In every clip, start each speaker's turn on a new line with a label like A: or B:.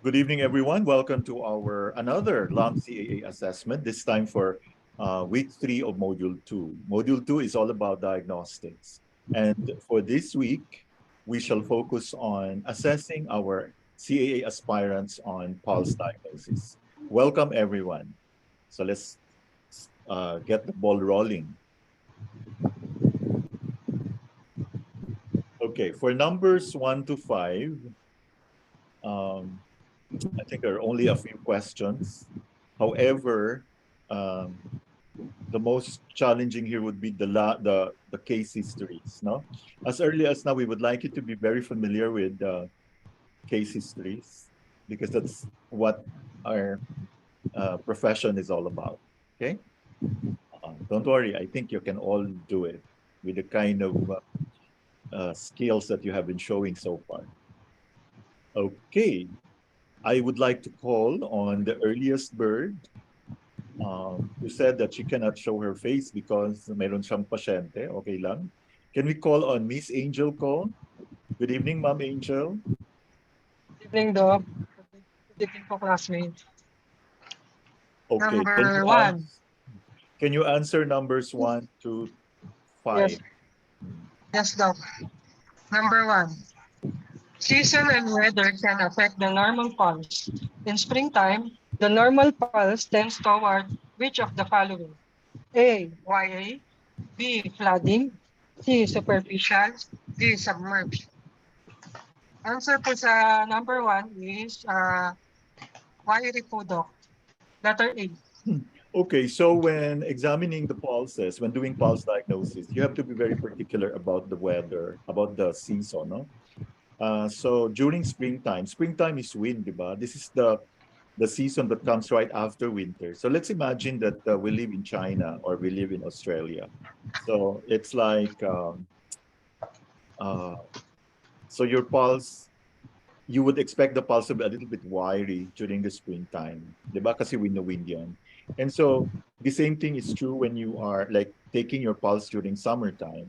A: Good evening, everyone. Welcome to our another LAM CAA assessment, this time for week 3 of Module 2. Module 2 is all about diagnostics. And for this week, we shall focus on assessing our CAA aspirants on pulse diagnosis. Welcome, everyone. So let's get the ball rolling. Okay, for numbers 1 to 5, I think there are only a few questions. However, the most challenging here would be the case histories. No, as early as now, we would like you to be very familiar with case histories because that's what our profession is all about. Okay, don't worry. I think you can all do it with the kind of skills that you have been showing so far. Okay, I would like to call on the earliest bird who said that she cannot show her face because mayroon siyang pasyente. Okay lang. Can we call on Miss Angel Ko? Good evening, Ma'am Angel.
B: Good evening, Doc. Good evening po, classmates.
A: Okay.
B: Number one.
A: Can you answer numbers 1 to 5?
B: Yes, yes, Doc. Number one. Season and weather can affect the normal pulse. In springtime, the normal pulse tends toward which of the following? A. YA. B. Flooding. C. Superficial. D. Submerged. Answer po sa number one is YA po, Doc. Letter A.
A: Okay, so when examining the pulses, when doing pulse diagnosis, you have to be very particular about the weather, about the season, no? So during springtime is wind, diba? This is the season that comes right after winter. So let's imagine that we live in China or we live in Australia. So it's like, so your pulse, you would expect the pulse to be a little bit wiry during the springtime. Diba? Kasi wind yan. And so the same thing is true when you are like taking your pulse during summertime.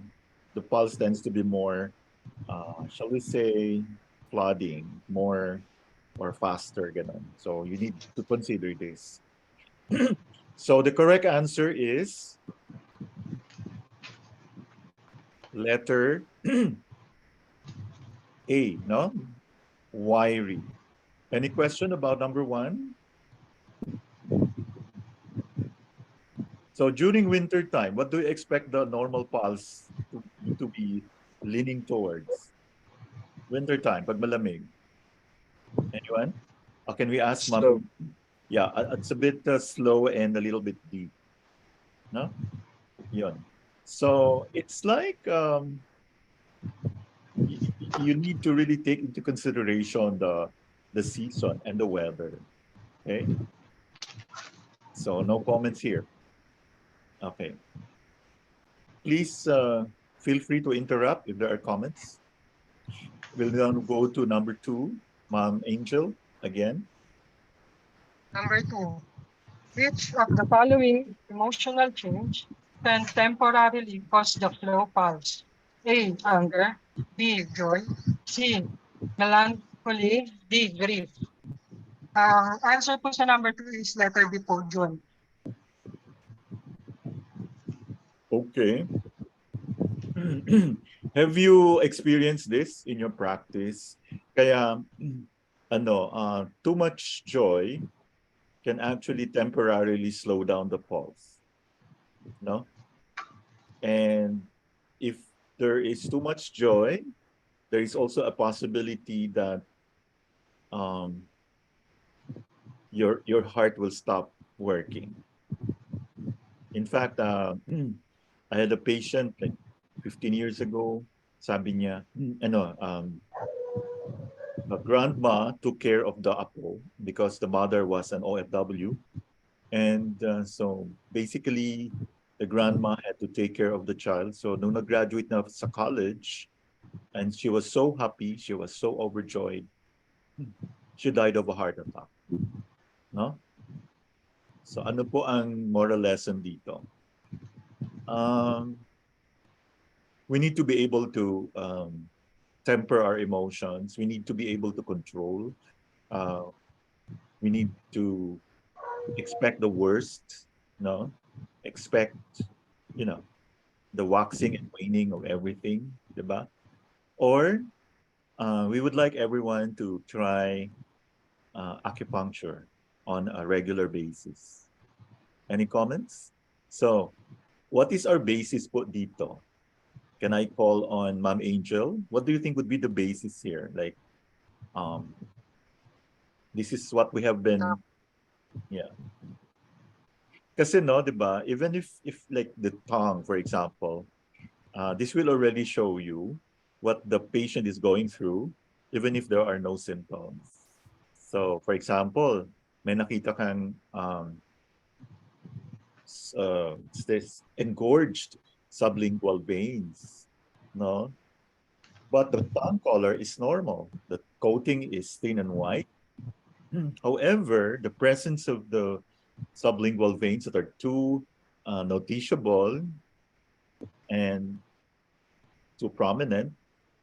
A: The pulse tends to be more, shall we say, flooding, more or faster, ganun. So you need to consider this. So the correct answer is letter A, no? Wiry. Any question about number 1? So during winter time, what do you expect the normal pulse to be leaning towards? Winter time, pag malamig. Anyone? Or can we ask
B: Slow.
A: Ma'am? Yeah, it's a bit slow and a little bit deep. No? Yun. So it's like you need to really take into consideration the season and the weather. Okay? So no comments here. Okay. Please feel free to interrupt if there are comments. We'll now go to number 2, Ma'am Angel, again.
B: Number two. Which of the following emotional change can temporarily cause the flow pulse? A. Anger. B. Joy. C. Melancholy. D. Grief. Answer po sa number two is letter B po, John.
A: Okay. Have you experienced this in your practice? Kaya, too much joy can actually temporarily slow down the pulse. No? And if there is too much joy, there is also a possibility that your heart will stop working. In fact, I had a patient like 15 years ago. Sabi niya, the grandma took care of the apo because the mother was an OFW. And so basically, the grandma had to take care of the child. So nung nag-graduate na sa college, and she was so happy, she was so overjoyed, she died of a heart attack. No? So ano po ang moral lesson dito? We need to be able to temper our emotions. We need to be able to control we need to expect the worst, no? Expect, you know, the waxing and waning of everything, diba? Or we would like everyone to try acupuncture on a regular basis. Any comments? So, what is our basis po dito? Can I call on Ma'am Angel? What do you think would be the basis here? Like, um, this is what we have been, yeah. Kasi no, di ba? Even if like the tongue, for example, this will already show you what the patient is going through, even if there are no symptoms. So, for example, may nakita kang this engorged sublingual veins, no? But the tongue color is normal. The coating is thin and white. However, the presence of the sublingual veins that are too noticeable and too prominent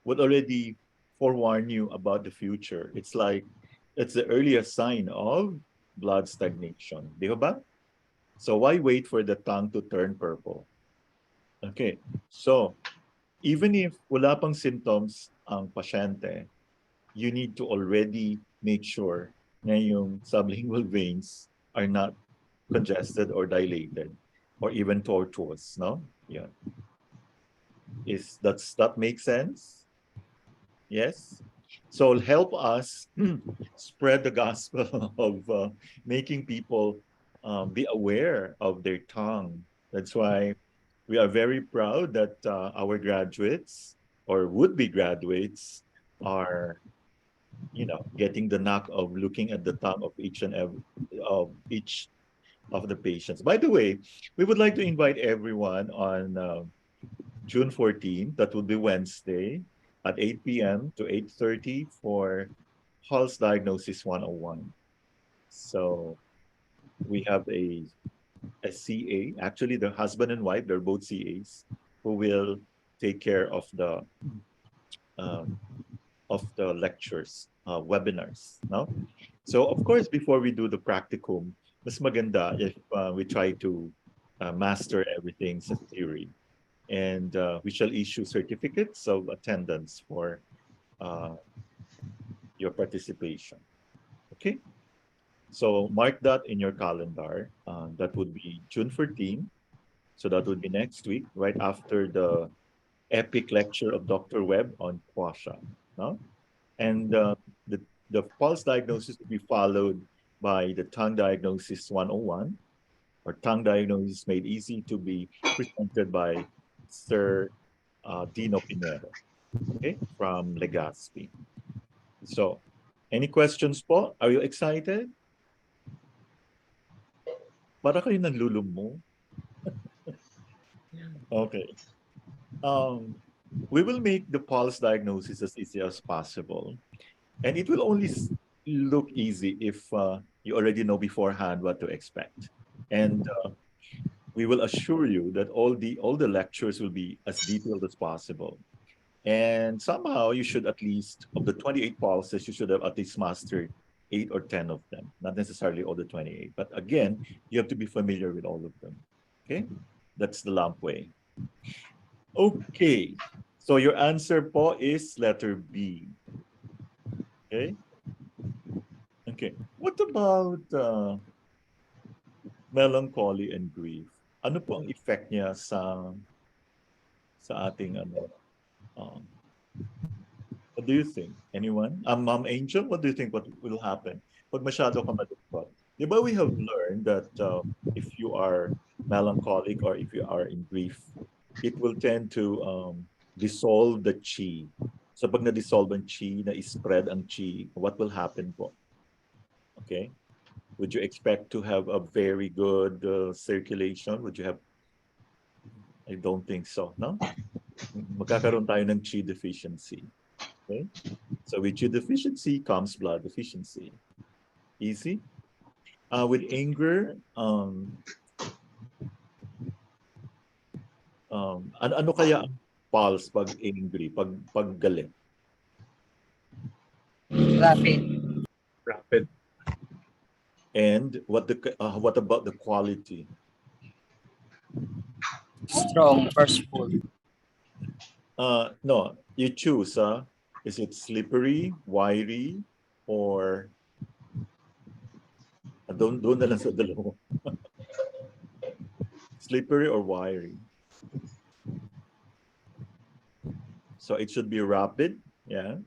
A: would already forewarn you about the future. It's like it's the earliest sign of blood stagnation. Di ba? So why wait for the tongue to turn purple? Okay. So even if wala pang symptoms ang pasyente, you need to already make sure na yung sublingual veins are not congested or dilated or even tortuous, no? Yeah. That makes sense? Yes? So help us spread the gospel of making people be aware of their tongue. That's why we are very proud that our graduates or would-be graduates are, getting the knack of looking at the tongue of each of the patients. By the way, we would like to invite everyone on June 14th, that would be Wednesday, at 8 p.m. to 8:30 for Pulse Diagnosis 101. So we have a CA, actually the husband and wife, they're both CAs, who will take care um, of the lectures, webinars. No? So of course, before we do the practicum, mas maganda if we try to master everything sa theory. And we shall issue certificates of attendance for your participation. Okay? So mark that in your calendar. That would be June 14. So that would be next week, right after the epic lecture of Dr. Webb on Quasha. No? And the pulse diagnosis will be followed by the tongue diagnosis 101, or tongue diagnosis made easy, to be presented by Sir Dino Pinero, okay, from Legazpi. So, any questions po? Are you excited? Para kayo nanlulumo. Okay. We will make the pulse diagnosis as easy as possible. And it will only look easy if you already know beforehand what to expect. And we will assure you that all the lectures will be as detailed as possible. And somehow you should, at least of the 28 pulses, you should have at least mastered 8 or 10 of them. Not necessarily all the 28. But again, you have to be familiar with all of them. Okay? That's the lump way. Okay. So your answer po is letter B. Okay? Okay. What about melancholy and grief? Ano po ang effect niya sa ating what do you think? Anyone? Ma'am Angel, what do you think what will happen? Pag masyado ka malungkot. Di ba we have learned that if you are melancholic or if you are in grief, it will tend to dissolve the chi. So pag na-dissolve ang chi, na-spread ang chi, what will happen po? Okay? Would you expect to have a very good circulation? Would you have? I don't think so, no? Magkakaroon tayo ng chi deficiency. Okay? So with chi deficiency comes blood deficiency. Easy? With anger, ano kaya ang pulse pag angry, pag galit?
B: Rapid.
A: Rapid. And what about the quality?
C: Strong, forceful.
A: No, you choose. Is it slippery, wiry, or doon na lang sa dalawa. Slippery or wiry? So it should be rapid, yeah.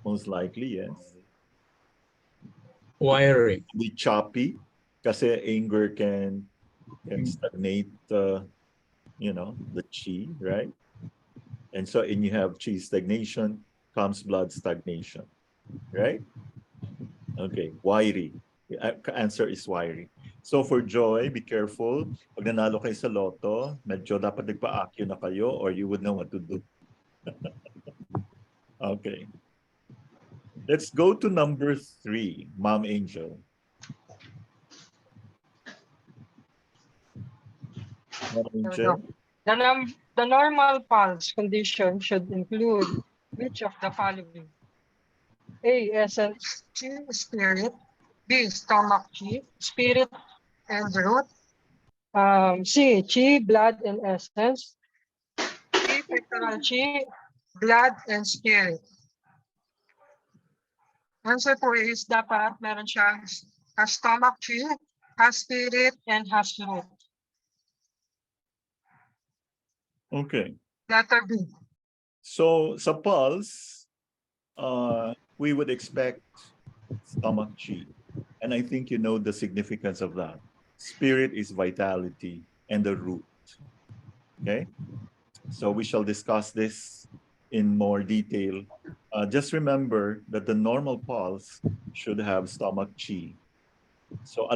A: Most likely, yes.
D: Wiry.
A: Be choppy, kasi anger can stagnate, the chi, right? And so, you have chi stagnation, comes blood stagnation, right? Okay, wiry. The answer is wiry. So for Joy, be careful. Pag nanalo kayo sa loto, medyo dapat nagpa-acue na kayo or you would know what to do. Okay. Let's go to number 3, Mom Angel. Mom Angel.
B: The normal pulse condition should include which of the following? A. Essence chi, spirit. B. Stomach chi, spirit and root. C. Chi, blood and essence. D. Pectoral chi, blood and spirit. Answer po is dapat meron siyang has stomach chi, has spirit, and has root.
A: Okay.
B: Letter B.
A: So sa pulse, we would expect stomach chi. And I think you know the significance of that. Spirit is vitality and the root. Okay? So we shall discuss this in more detail. Just remember that the normal pulse should have stomach chi. So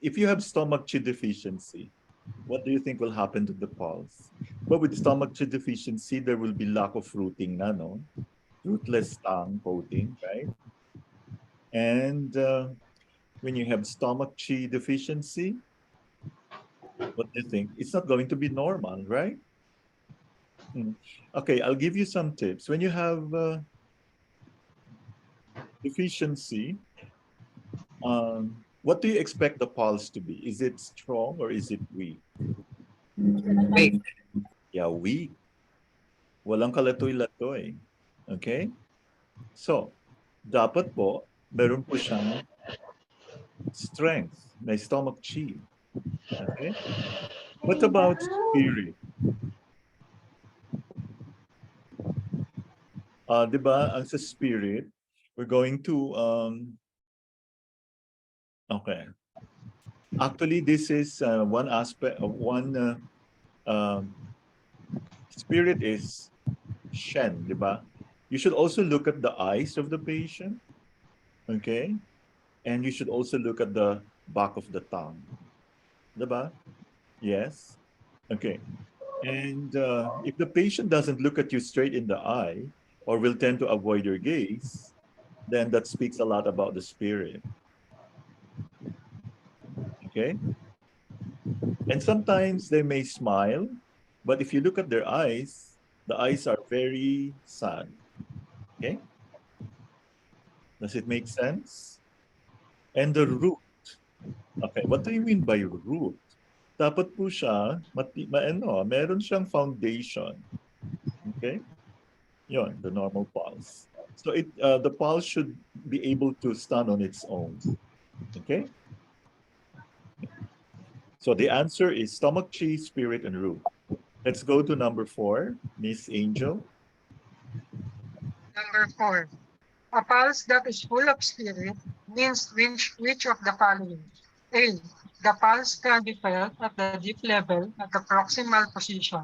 A: if you have stomach chi deficiency, what do you think will happen to the pulse? But with stomach chi deficiency, there will be lack of rooting na, no? Rootless tongue coating, right? And when you have stomach chi deficiency, what do you think? It's not going to be normal, right? Okay, I'll give you some tips. When you have deficiency, what do you expect the pulse to be? Is it strong or is it weak?
C: Weak.
A: Yeah, weak. Walang kalatoy-latoy. Okay? So, dapat po, meron po siyang strength, may stomach chi. Okay? What about spirit? Di ba, ang sa spirit, we're going to, okay. Actually, this is one aspect of spirit is Shen, di ba? You should also look at the eyes of the patient, okay? And you should also look at the back of the tongue, di ba? Yes? Okay. And if the patient doesn't look at you straight in the eye or will tend to avoid your gaze, then that speaks a lot about the spirit. Okay? And sometimes they may smile, but if you look at their eyes, the eyes are very sad. Okay? Does it make sense? And the root. Okay, what do you mean by root? Dapat po siya, meron siyang foundation. Okay? Yon, the normal pulse. So the pulse should be able to stand on its own. Okay? So the answer is stomach chi, spirit, and root. Let's go to number 4, Miss Angel.
B: Number 4. A pulse that is full of spirit means which of the following? A. The pulse can be felt at the deep level at the proximal position.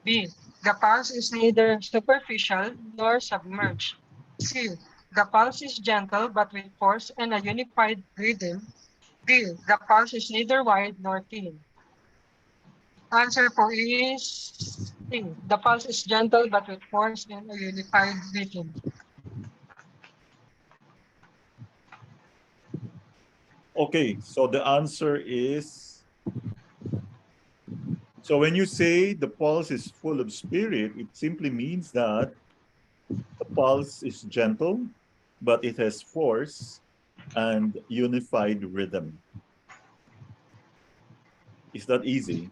B: B. The pulse is neither superficial nor submerged. C. The pulse is gentle but with force and a unified rhythm. D. The pulse is neither wide nor thin. Answer po is C. The pulse is gentle but with force and a unified rhythm.
A: Okay, so the answer is, so when you say the pulse is full of spirit, it simply means that the pulse is gentle, but it has force and unified rhythm. Is that easy?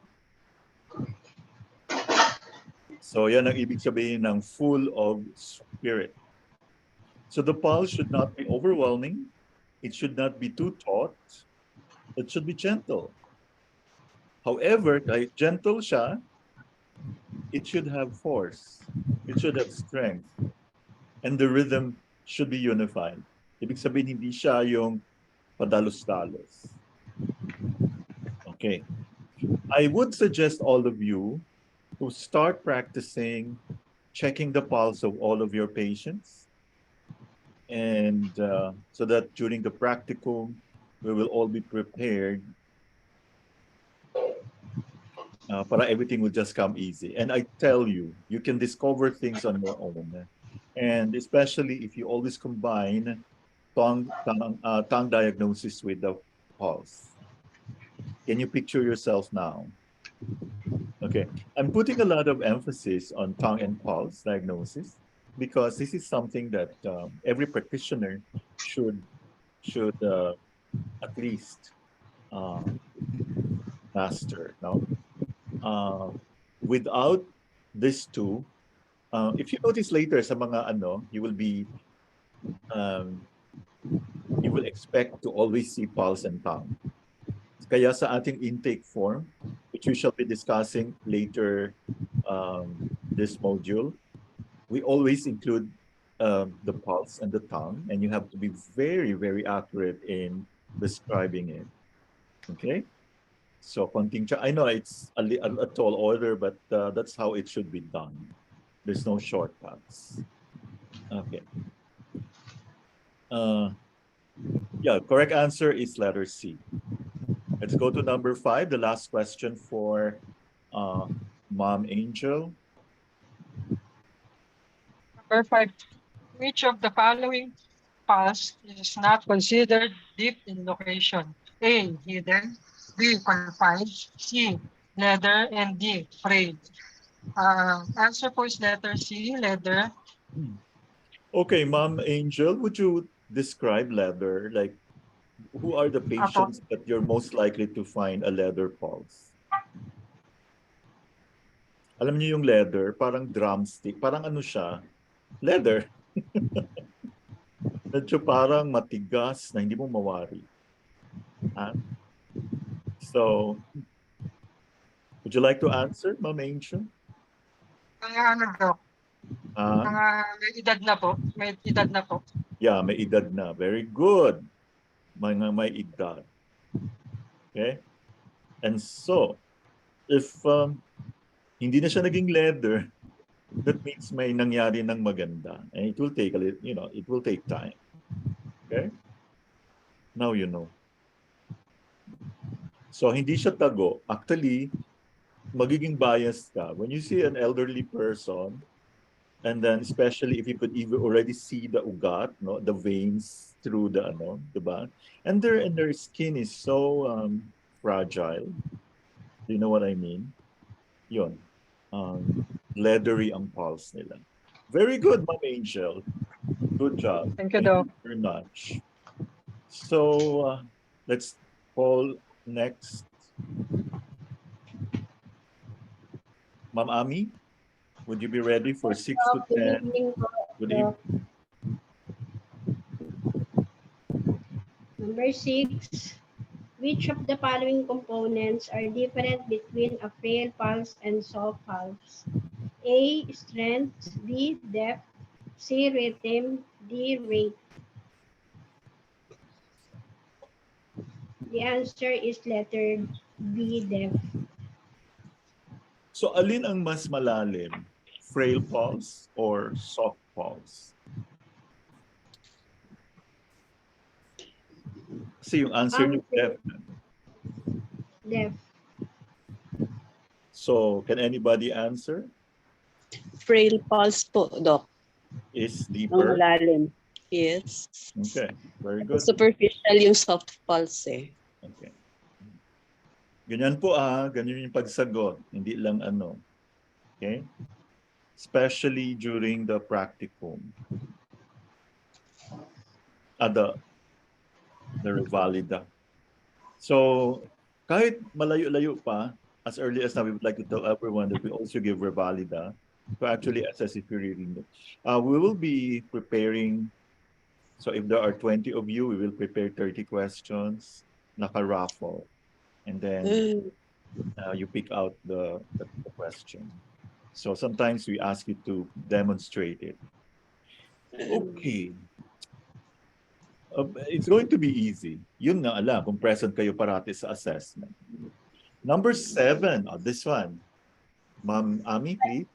A: So yan ang ibig sabihin ng full of spirit. So the pulse should not be overwhelming. It should not be too taut. It should be gentle. However, kahit gentle siya, it should have force. It should have strength. And the rhythm should be unified. Ibig sabihin, hindi siya yung padalos-dalos. Okay. I would suggest all of you to start practicing checking the pulse of all of your patients. And so that during the practicum, we will all be prepared para everything will just come easy. And I tell you, you can discover things on your own. And especially if you always combine tongue diagnosis with the pulse. Can you picture yourself now? Okay, I'm putting a lot of emphasis on tongue and pulse diagnosis because this is something that every practitioner should at least master. No, without these two, if you notice later sa mga ano, you will expect to always see pulse and tongue. Kaya sa ating intake form, which we shall be discussing later this module, we always include the pulse and the tongue, and you have to be very, very accurate in describing it. Okay? So, I know it's a tall order, but that's how it should be done. There's no shortcuts. Okay. Yeah, correct answer is letter C. Let's go to number 5, the last question for Mom Angel.
B: Number 5, which of the following pulse is not considered deep in location? A, hidden, B, confined, C, leather, and D, frayed. Answer po is letter C, leather.
A: Okay, Mom Angel, would you describe leather? Like, who are the patients that you're most likely to find a leather pulse? Alam niyo yung leather, parang drumstick, parang ano siya, leather. Medyo parang matigas na hindi mo mawari. So, would you like to answer, Ma'am Angel?
B: Ano daw? May edad na po. May edad na po.
A: Yeah, may edad na. Very good. May edad. Okay? And so, if hindi na siya naging leather, that means may nangyari ng maganda. And it will take a little, it will take time. Okay? Now you know. So, hindi siya tago. Actually, magiging biased ka. When you see an elderly person, and then especially if you could even already see the ugat, no, the veins through the diba? And their skin is so fragile. Do you know what I mean? Yun. Leathery ang pulse nila. Very good, Ma'am Angel. Good job.
B: Thank you, Doc.
A: Very much. So, let's call next. Ma'am Ami, would you be ready for 6 to 10? Good evening.
D: Number 6. Which of the following components are different between a frail pulse and soft pulse? A, strength, B, depth, C, rhythm, D, rate. The answer is letter B, depth.
A: So, alin ang mas malalim? Frail pulse or soft pulse? Kasi yung answer niyo, depth.
D: Depth.
A: So, can anybody answer?
E: Frail pulse po, Doc.
A: Is
E: Ang
A: deeper?
E: malalim. Yes.
A: Okay, very good.
E: Superficial yung soft pulse eh.
A: Okay. Ganyan po ganyan yung pagsagot. Hindi lang ano. Okay? Especially during the practicum. the revalida. So, kahit malayo-layo pa, as early as now, we would like to tell everyone that we also give revalida to actually assess if you're reading it. We will be preparing, so if there are 20 of you, we will prepare 30 questions, naka-raffle. And then you pick out the question. So sometimes we ask you to demonstrate it. Okay. It's going to be easy. Yun na alam kung present kayo parati sa assessment. Number 7, this one. Ma'am Ami, please.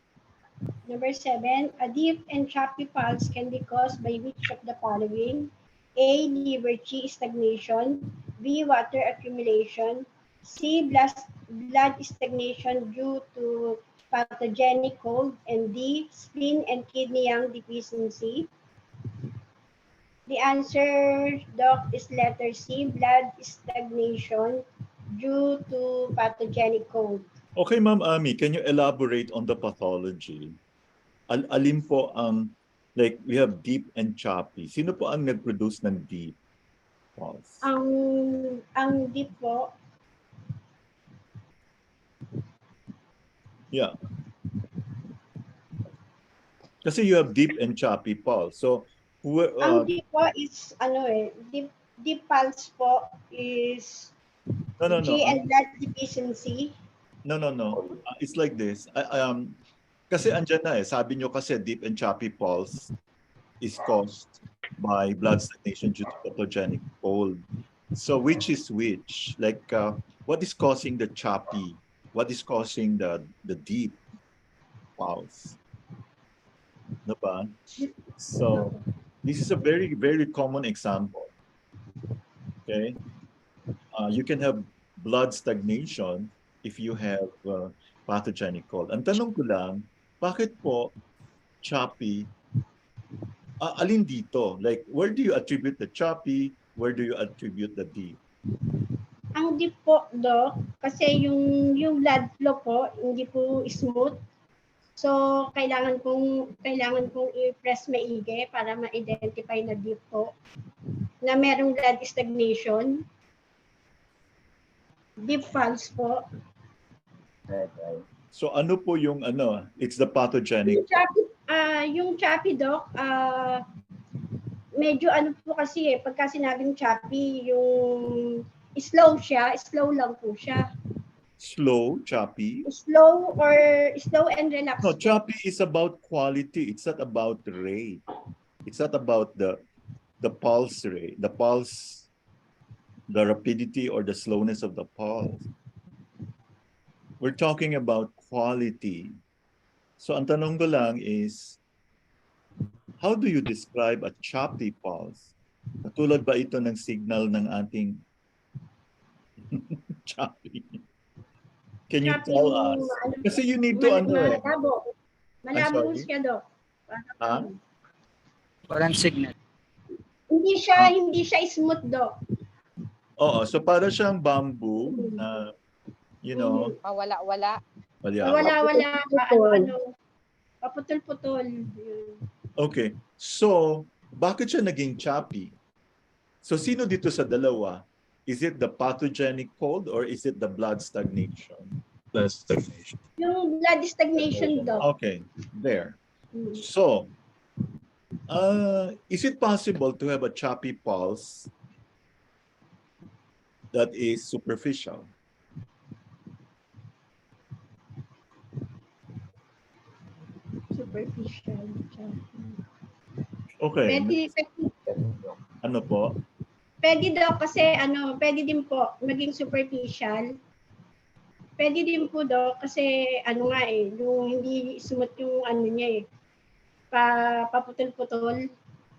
D: Number 7, a deep and choppy pulse can be caused by which of the following? A. Liver Qi stagnation. B. Water accumulation. C. Blood stagnation due to pathogenic cold. And D. Spleen and kidney yang deficiency. The answer, Doc, is letter C. Blood stagnation due to pathogenic cold.
A: Okay, Ma'am Ami, can you elaborate on the pathology? Alin po ang, like, we have deep and choppy. Sino po ang nag-produce ng deep pulse?
D: Ang deep po,
A: Yeah. Kasi you have deep and choppy pulse. So,
D: ang deep po is, deep pulse po is
A: no.
D: G and blood deficiency.
A: No. It's like this. Kasi andyan na sabi nyo kasi deep and choppy pulse is caused by blood stagnation due to pathogenic cold. So which is which? Like, what is causing the choppy? What is causing the deep pulse? Diba? So this is a very, very common example. Okay? You can have blood stagnation if you have pathogenic cold. Ang tanong ko lang, bakit po choppy? Alin dito? Like, where do you attribute the choppy? Where do you attribute the deep?
D: Ang deep po, Doc, kasi yung blood flow po, hindi po smooth. So, kailangan kong i-press maigi para ma-identify na deep po, na merong blood stagnation. Deep pulse po.
A: So ano po yung it's the pathogenic.
D: Yung choppy, Doc, medyo po kasi pagka sinabing choppy, yung slow lang po siya.
A: Slow, choppy?
D: Slow and relaxed.
A: No, choppy is about quality. It's not about rate. It's not about the pulse rate, the rapidity or the slowness of the pulse. We're talking about quality. So ang tanong ko lang is, how do you describe a choppy pulse? Katulad ba ito ng signal ng ating choppy? Can you tell us? Kasi you need to
D: Malabo siya, Dok.
C: Parang signal.
D: Hindi siya smooth, Dok.
A: Oo, so para siyang bamboo na, you know.
F: Wala.
D: Wala. Paputol-putol.
A: Okay, so bakit siya naging choppy? So sino dito sa dalawa? Is it the pathogenic cold or is it the blood stagnation? Blood stagnation.
D: Yung blood stagnation, Dok.
A: Okay, there. So, is it possible to have a choppy pulse that is superficial?
D: Superficial.
A: Okay. Ano po?
D: Pwede daw kasi pwede din po maging superficial. Pwede din po daw kasi yung hindi smooth yung niya paputol-putol.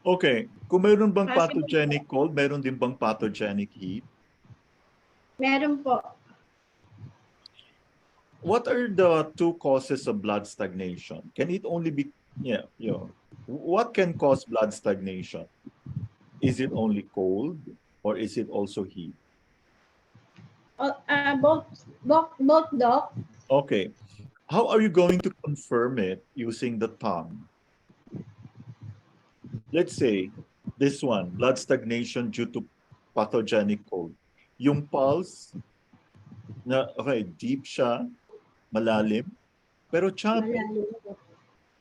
A: Okay. Kung mayroon bang pathogenic cold, mayroon din bang pathogenic heat?
D: Meron po.
A: What are the two causes of blood stagnation? Can it only be, what can cause blood stagnation? Is it only cold or is it also heat?
D: Both, Doc.
A: Okay. How are you going to confirm it using the tongue? Let's say this one, blood stagnation due to pathogenic cold? Yung pulse, na, okay, deep siya, malalim, pero choppy.
D: Malalim po.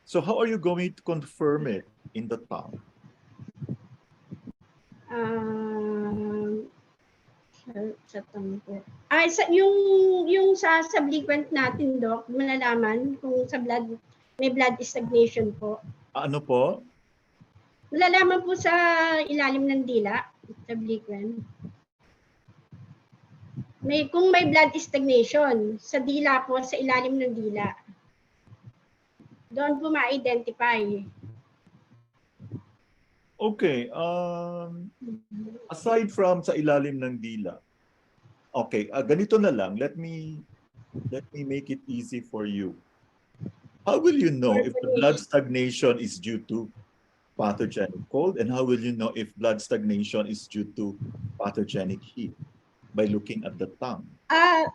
A: So how are you going to confirm it in the tongue?
D: Sa tongue po. Yung sa subsequent natin, Doc, malalaman kung sa blood, may blood stagnation po.
A: Ano po?
D: Malalaman po sa ilalim ng dila, subsequent. Kung may blood stagnation sa dila po, sa ilalim ng dila. Doon po ma-identify.
A: Okay. Aside from sa ilalim ng dila. Okay, ganito na lang. Let me make it easy for you. How will you know if the blood stagnation is due to pathogenic cold, and how will you know if blood stagnation is due to pathogenic heat? By looking at the tongue.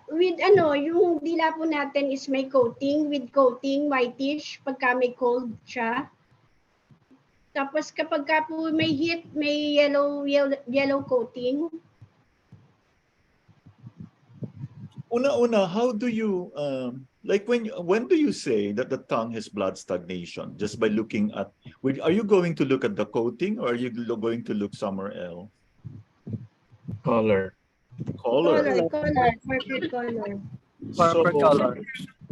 D: With yung dila po natin is may coating, with coating, whitish, pagka may cold siya. Tapos kapag ka po may heat, may yellow coating.
A: Una, how do you, like when do you say that the tongue has blood stagnation? Just by looking at, are you going to look at the coating, or are you going to look somewhere else?
C: Color.
A: Color.
D: Purple color.
C: Purple color.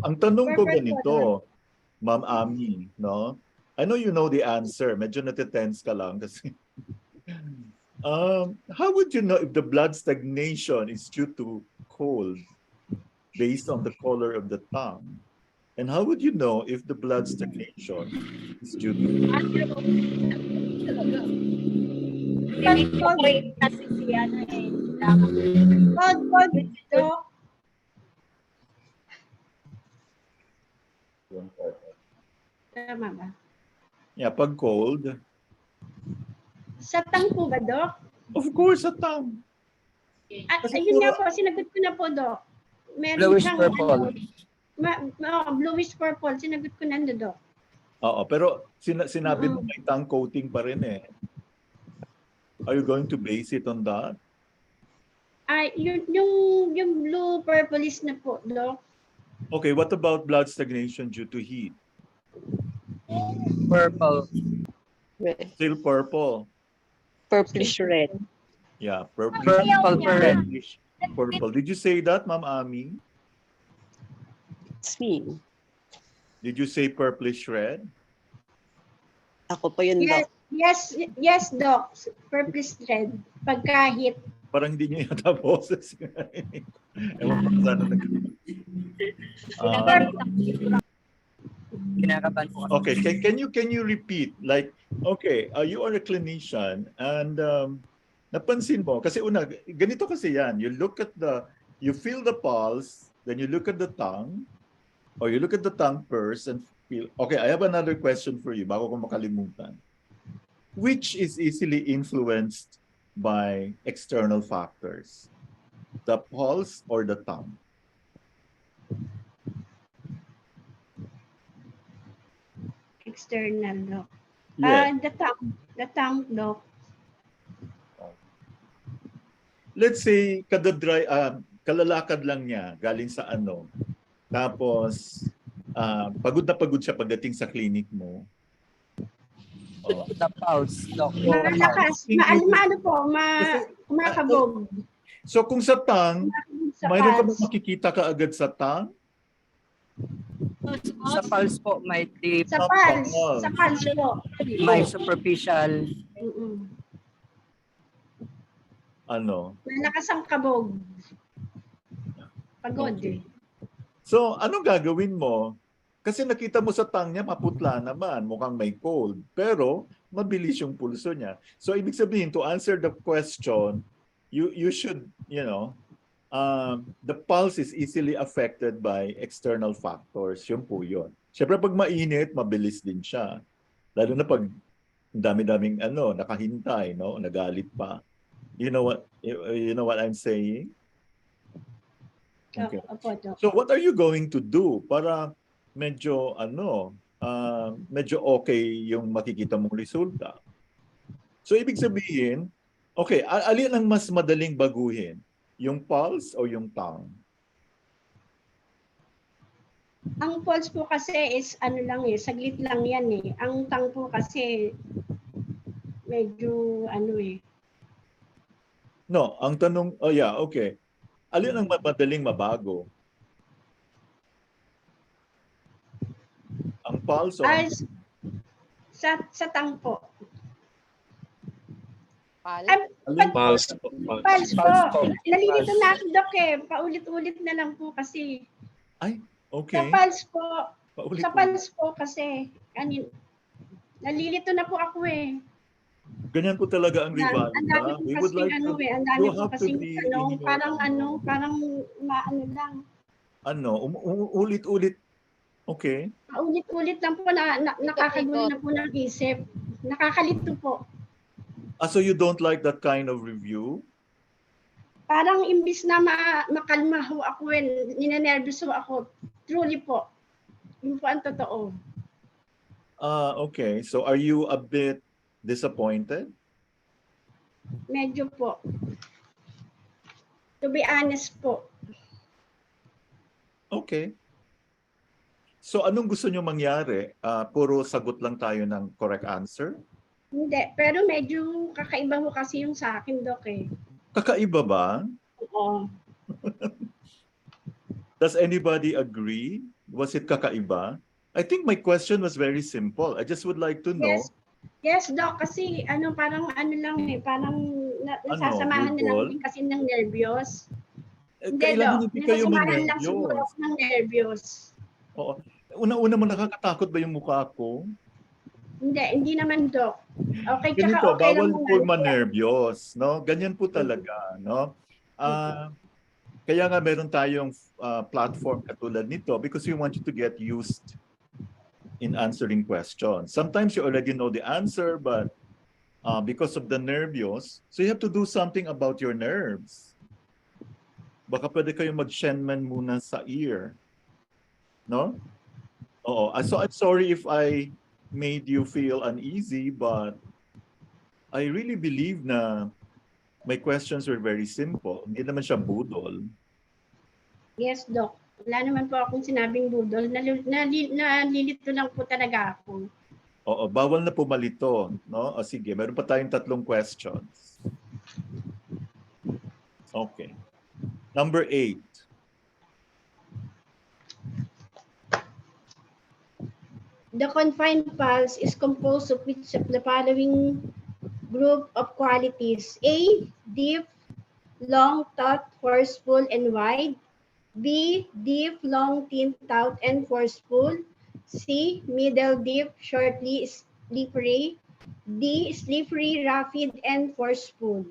A: Ang tanong ko
D: Purple
A: ganito, Ma'am Ami, no? I know you know the answer. Medyo natitense ka lang kasi. How would you know if the blood stagnation is due to cold based on the color of the tongue? And how would you know if the blood stagnation is due to
D: Tama ba?
A: Yeah, pag cold.
D: Sa tongue po ba, Doc?
A: Of course, sa tongue.
D: Ayun nga po, sinagot ko na po, Doc. Meron
C: Bluish
D: siyang,
C: purple.
D: bluish purple, sinagot ko na, Doc.
A: Oo, pero sinabi mo may tongue coating pa rin eh. Are you going to base it on that?
D: Yung blue purplish na po, Doc.
A: Okay, what about blood stagnation due to heat?
C: Purple.
E: Red.
A: Still purple.
E: Purplish red.
A: Yeah, purple.
C: Purple red.
A: Purple. Did you say that, Ma'am Ami?
E: It's me.
A: Did you say purplish red?
E: Ako pa yun, Doc.
D: Yes, Doc. Purplish red. Pagka-hit.
A: Parang hindi niyo yata boses. Ewan ko sana
C: Kinakabahan po.
A: okay, can you repeat? Like, okay, you are a clinician and napansin mo, kasi una, ganito kasi yan, you feel the pulse, then you look at the tongue, or you look at the tongue first and feel, okay, I have another question for you, bago ko makalimutan. Which is easily influenced by external factors? The pulse or the tongue?
D: External, Doc.
A: Yeah.
D: The tongue, Doc.
A: Let's say kalalakad lang niya galing sa ano. Tapos pagod na pagod siya pagdating sa clinic mo. Oh.
C: The pulse, Doc.
D: Malakas. Maano po, kumakabog.
A: So kung sa tongue,
D: Sa
A: mayroon ka
D: pulse.
A: ba makikita kaagad sa tongue?
C: Sa pulse po, may deep,
D: Sa pulse. Sa pulse po.
C: may superficial.
A: Ano?
D: Malakas ang kabog. Pagod eh.
A: So anong gagawin mo? Kasi nakita mo sa tongue niya, maputla naman, mukhang may cold. Pero mabilis yung pulso niya. So ibig sabihin, to answer the question, you should, the pulse is easily affected by external factors. Yun po yun. Siyempre pag mainit, mabilis din siya. Lalo na pag dami-daming nakahintay, no? Nagalit pa. You know what I'm saying? Okay. So what are you going to do para medyo medyo okay yung makikita mong resulta? So ibig sabihin, Okay, alin ang mas madaling baguhin? Yung pulse o yung tongue?
D: Ang pulse po kasi is ano lang eh, saglit lang yan eh. Ang tongue po kasi medyo ano eh.
A: No, ang tanong, oh yeah, okay. Alin ang madaling mabago? Ang pulse o ang...
D: As, sa tongue po.
F: Pal?
D: Ay,
A: Alin?
G: Pulse.
D: pulse po.
C: Pulse po.
D: Nalilito na ako, Dok eh. Paulit-ulit na lang po kasi.
A: Ay,
D: Sa
A: okay.
D: pulse po.
A: Paulit
D: Sa pulse po kasi. Nalilito na po ako eh.
A: Ganyan po talaga ang
D: Ang dami
A: Rivalda.
D: po
A: We would
D: kasing
A: like
D: ano
A: to...
D: eh. Ang dami
A: you
D: po
A: have to
D: kasing
A: be
D: tanong.
A: in your,
D: Parang maano lang.
A: ulit-ulit. Okay.
D: Paulit-ulit lang po na nakakagulo na po ng isip. Nakakalito po.
A: So you don't like that kind of review?
D: Parang imbis na makalma ho ako ninenervous ho ako. Truly po. Yun po ang totoo.
A: Okay. So are you a bit disappointed?
D: Medyo po. To be honest po.
A: Okay. So anong gusto nyo mangyari? Puro sagot lang tayo ng correct answer?
D: Hindi. Pero medyo kakaiba ho kasi yung sa akin, Dok eh.
A: Kakaiba ba?
D: Oo.
A: Does anybody agree? Was it kakaiba? I think my question was very simple. I just would like to know.
D: Yes. Yes, Doc. Kasi parang ano lang eh. Parang nasasamahan na lang
A: Bicol?
D: din kasi ng nervyos. Hindi,
A: Kailangan
D: Doc.
A: hindi kayo
D: Nasasamahan lang siguro
A: manervyos.
D: ako ng nervyos.
A: Oo. Una-una mo, nakakatakot ba yung mukha ko?
D: Hindi naman, Doc. Okay, tsaka
A: Ganito,
D: okay lang
A: bawal po
D: naman.
A: manervyos, no? Ganyan po talaga, no? Kaya nga meron tayong platform katulad nito because we want you to get used in answering questions. Sometimes you already know the answer, but because of the nervyos, so you have to do something about your nerves. Baka pwede kayo mag-shenman muna sa ear. No? Oo. So I'm sorry if I made you feel uneasy, but I really believe na my questions were very simple. Hindi naman siya budol.
D: Yes, Doc. Wala naman po akong sinabing budol. Nalilito lang po talaga ako.
A: Oo, bawal na pumalito, no? O sige, meron pa tayong 3 questions. Okay. Number 8.
D: The confined pulse is composed of which of the following group of qualities? A. Deep, long, taut, forceful, and wide. B. Deep, long, thin, taut, and forceful. C. Middle, deep, shortly, slippery. D. Slippery, rapid, and forceful.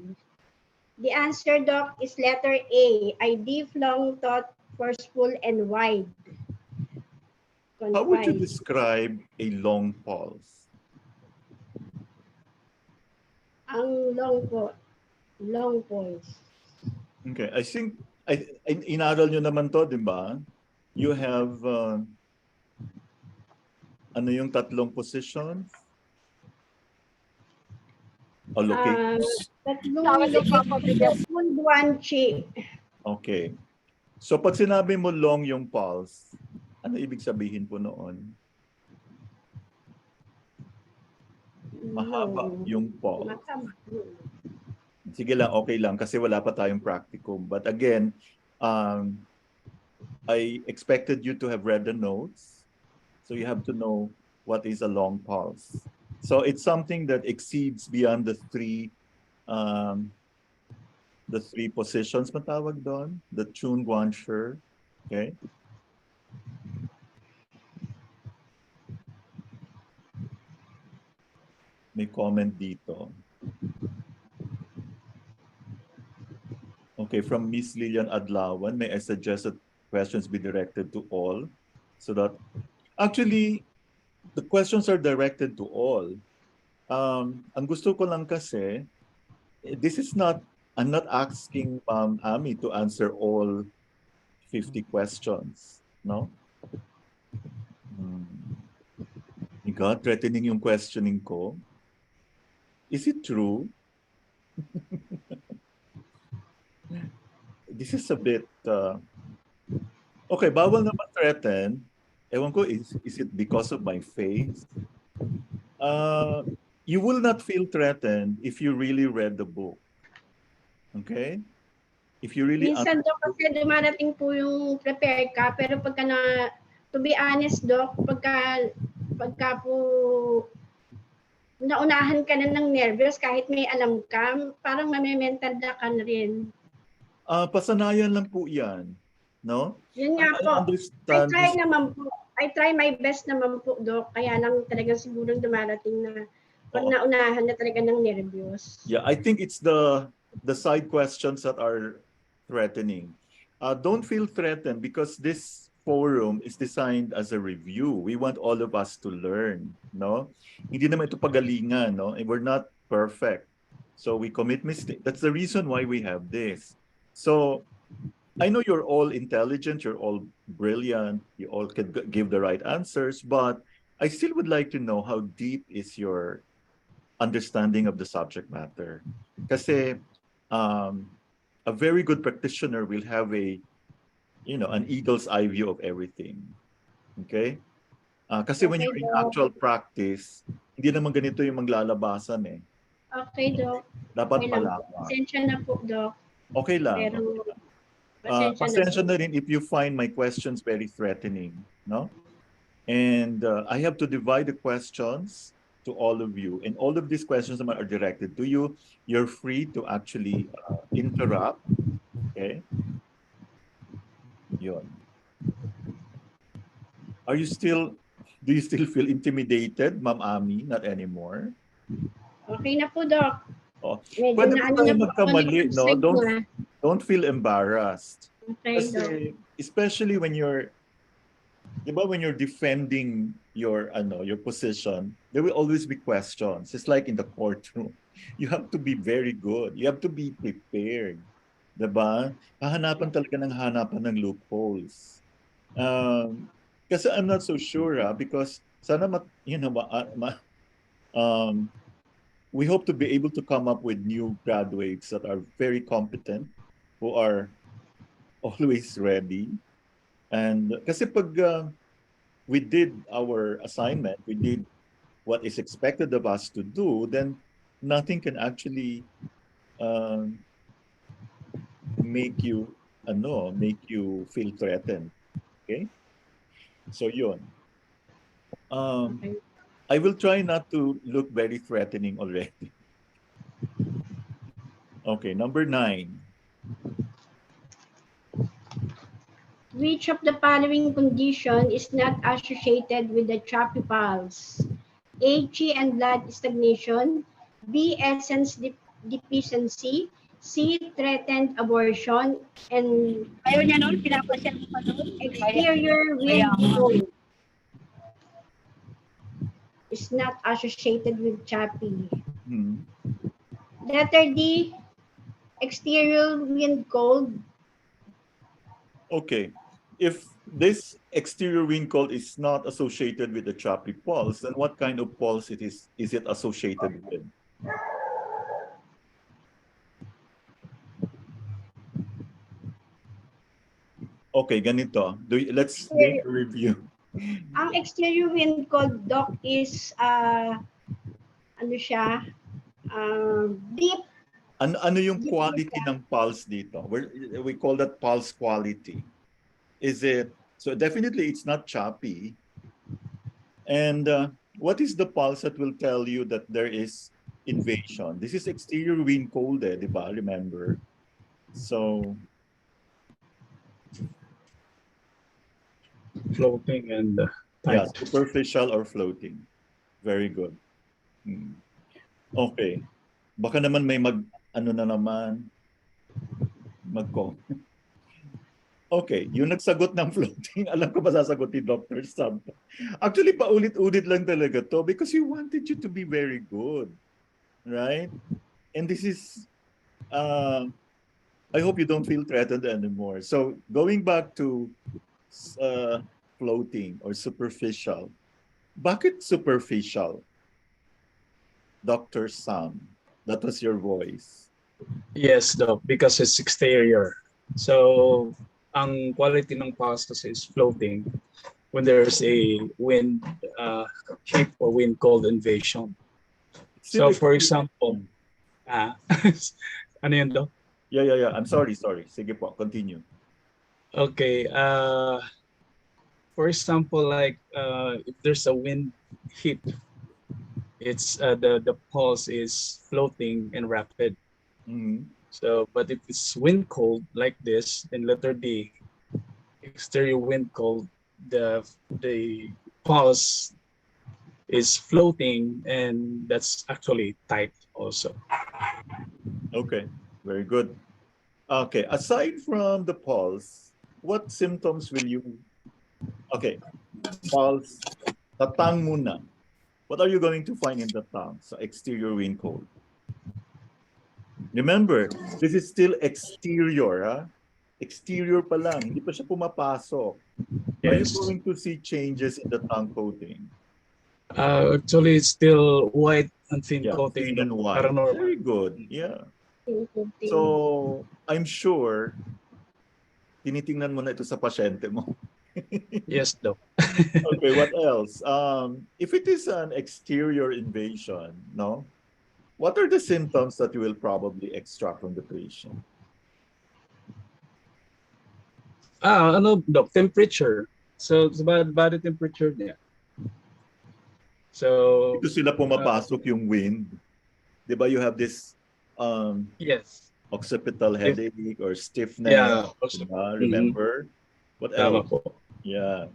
D: The answer, Doc, is letter A. Ay deep, long, taut, forceful, and wide.
A: How would you
D: Confined.
A: describe a long pulse?
D: Ang long po. Long pulse.
A: Okay, I think inaral nyo naman to, di ba? You have ano yung 3 positions? Okay.
D: Tatlong guanchi.
A: Okay. So pag sinabi mo long yung pulse, ano ibig sabihin po noon? Mahaba yung pulse. Sige lang, okay lang kasi wala pa tayong practicum. But again, I expected you to have read the notes. So you have to know what is a long pulse. So it's something that exceeds beyond the 3 positions matawag doon, the Chun Guanshi. Okay? May comment dito. Okay, from Miss Lilian Adlawan, may I suggest that questions be directed to all so that actually the questions are directed to all. Ang gusto ko lang kasi, this is not, I'm not asking Ami to answer all 50 questions, no? My God, threatening yung questioning ko. Is it true? This is a bit, okay, bawal naman threaten. Ewan ko, is it because of my face? Uh, you will not feel threatened if you really read the book. Okay? If you really
D: Minsan, Dok, kasi dumarating po yung prepare ka, pero pagka na, to be honest, Dok, pagka po naunahan ka na ng nervous, kahit may alam ka, parang mamimental na ka na rin.
A: pasanayan lang po yan. No?
D: Yun nga po. I
A: understand
D: try
A: this.
D: naman po. I try my best naman po, Dok. Kaya lang talagang siguro dumarating na pag naunahan na talaga ng nervous.
A: Yeah, I think it's the side questions that are threatening. Don't feel threatened because this forum is designed as a review. We want all of us to learn, no? Hindi naman ito pagalingan, no? And we're not perfect. So we commit mistakes. That's the reason why we have this. So I know you're all intelligent, you're all brilliant, you all can give the right answers, but I still would like to know how deep is your understanding of the subject matter. Kasi a very good practitioner will have an eagle's eye view of everything. Okay? Kasi when you're in actual practice, hindi naman ganito yung maglalabasan eh.
D: Okay, Dok.
A: Dapat
D: Okay lang po.
A: malawak.
D: Pasensya na po, Dok.
A: Okay lang.
D: Pero,
A: Pasensya na rin if you find my questions very threatening, no? And I have to divide the questions to all of you. And all of these questions are directed to you. You're free to actually interrupt. Okay? Yun. Do you still feel intimidated, Ma'am Ami? Not anymore?
D: okay na po, Dok.
A: Oh.
D: Medyo
A: Pwede
D: na
A: po tayo magkamali, no? Don't feel embarrassed.
D: Okay, Dok.
A: Kasi, especially when you're defending your position, there will always be questions. It's like in the courtroom. You have to be very good. You have to be prepared. Diba? Hahanapan ng loopholes. Kasi I'm not so sure because sana we hope to be able to come up with new graduates that are very competent, who are always ready. And kasi pag we did our assignment, we did what is expected of us to do, then nothing can actually make you feel threatened. Okay? So yun.
D: Okay.
A: I will try not to look very threatening already. Okay, number 9.
D: Which of the following condition is not associated with the choppy pulse? A. Chi and blood stagnation. B. Essence deficiency. C. Threatened abortion. And
C: Ayaw niya noon, pinapasyan mo pa noon.
D: exterior wind flow is not associated with choppy. Letter D. Exterior wind cold.
A: Okay. If this exterior wind cold is not associated with the choppy pulse, then what kind of pulse is it associated with? Okay, ganito. Let's make a review.
D: Ang exterior wind cold, Doc, is deep.
A: Ano yung quality ng pulse dito? We call that pulse quality. So definitely it's not choppy. And what is the pulse that will tell you that there is invasion? This is exterior wind cold, di ba? Remember? So
F: floating and
A: yeah, superficial or floating. Very good. Okay. Baka naman may Okay, yung nagsagot ng floating, alam ko ba sasagot ni Dr. Sam? Actually, paulit-ulit lang talaga to because we wanted you to be very good. Right? And this is, I hope you don't feel threatened anymore. So, going back to floating or superficial. Bakit superficial, Dr. Sam? That was your voice.
F: Yes, Doc, because it's exterior. So, ang quality ng pulse kasi is floating when there's a wind, heat or wind cold invasion.
A: Still
F: So, for
A: exterior.
F: example, ano yun, Doc?
A: Yeah. I'm sorry. Sige po, continue.
F: Okay. For example, like if there's a wind heat, it's the pulse is floating and rapid.
A: Mhm.
F: So, but if it's wind cold like this, in letter D, exterior wind cold, the pulse is floating, and that's actually tight also.
A: Okay, very good. Okay, aside from the pulse, what symptoms will you... Okay, pulse, the tongue muna. What are you going to find in the tongue sa exterior wind cold? Remember, this is still exterior, ha? Exterior pa lang, hindi pa siya pumapasok. Are you
F: Yes.
A: going to see changes in the tongue coating?
F: Actually, it's still white and thin
A: Yeah,
F: coating.
A: thin and white.
F: Paranormal.
A: Very good, yeah.
D: Including
A: So, I'm sure, tinitingnan mo na ito sa pasyente mo.
F: Yes, Doc.
A: Okay, what else? If it is an exterior invasion, no? What are the symptoms that you will probably extract from the patient?
F: Ano, Doc? Temperature. So, it's about body temperature niya. So,
A: Dito sila pumapasok yung wind. Di ba you have this
F: yes.
A: occipital headache or stiffness?
F: Yeah.
A: Diba? Remember? What
F: Tama
A: else?
F: po.
A: Yeah.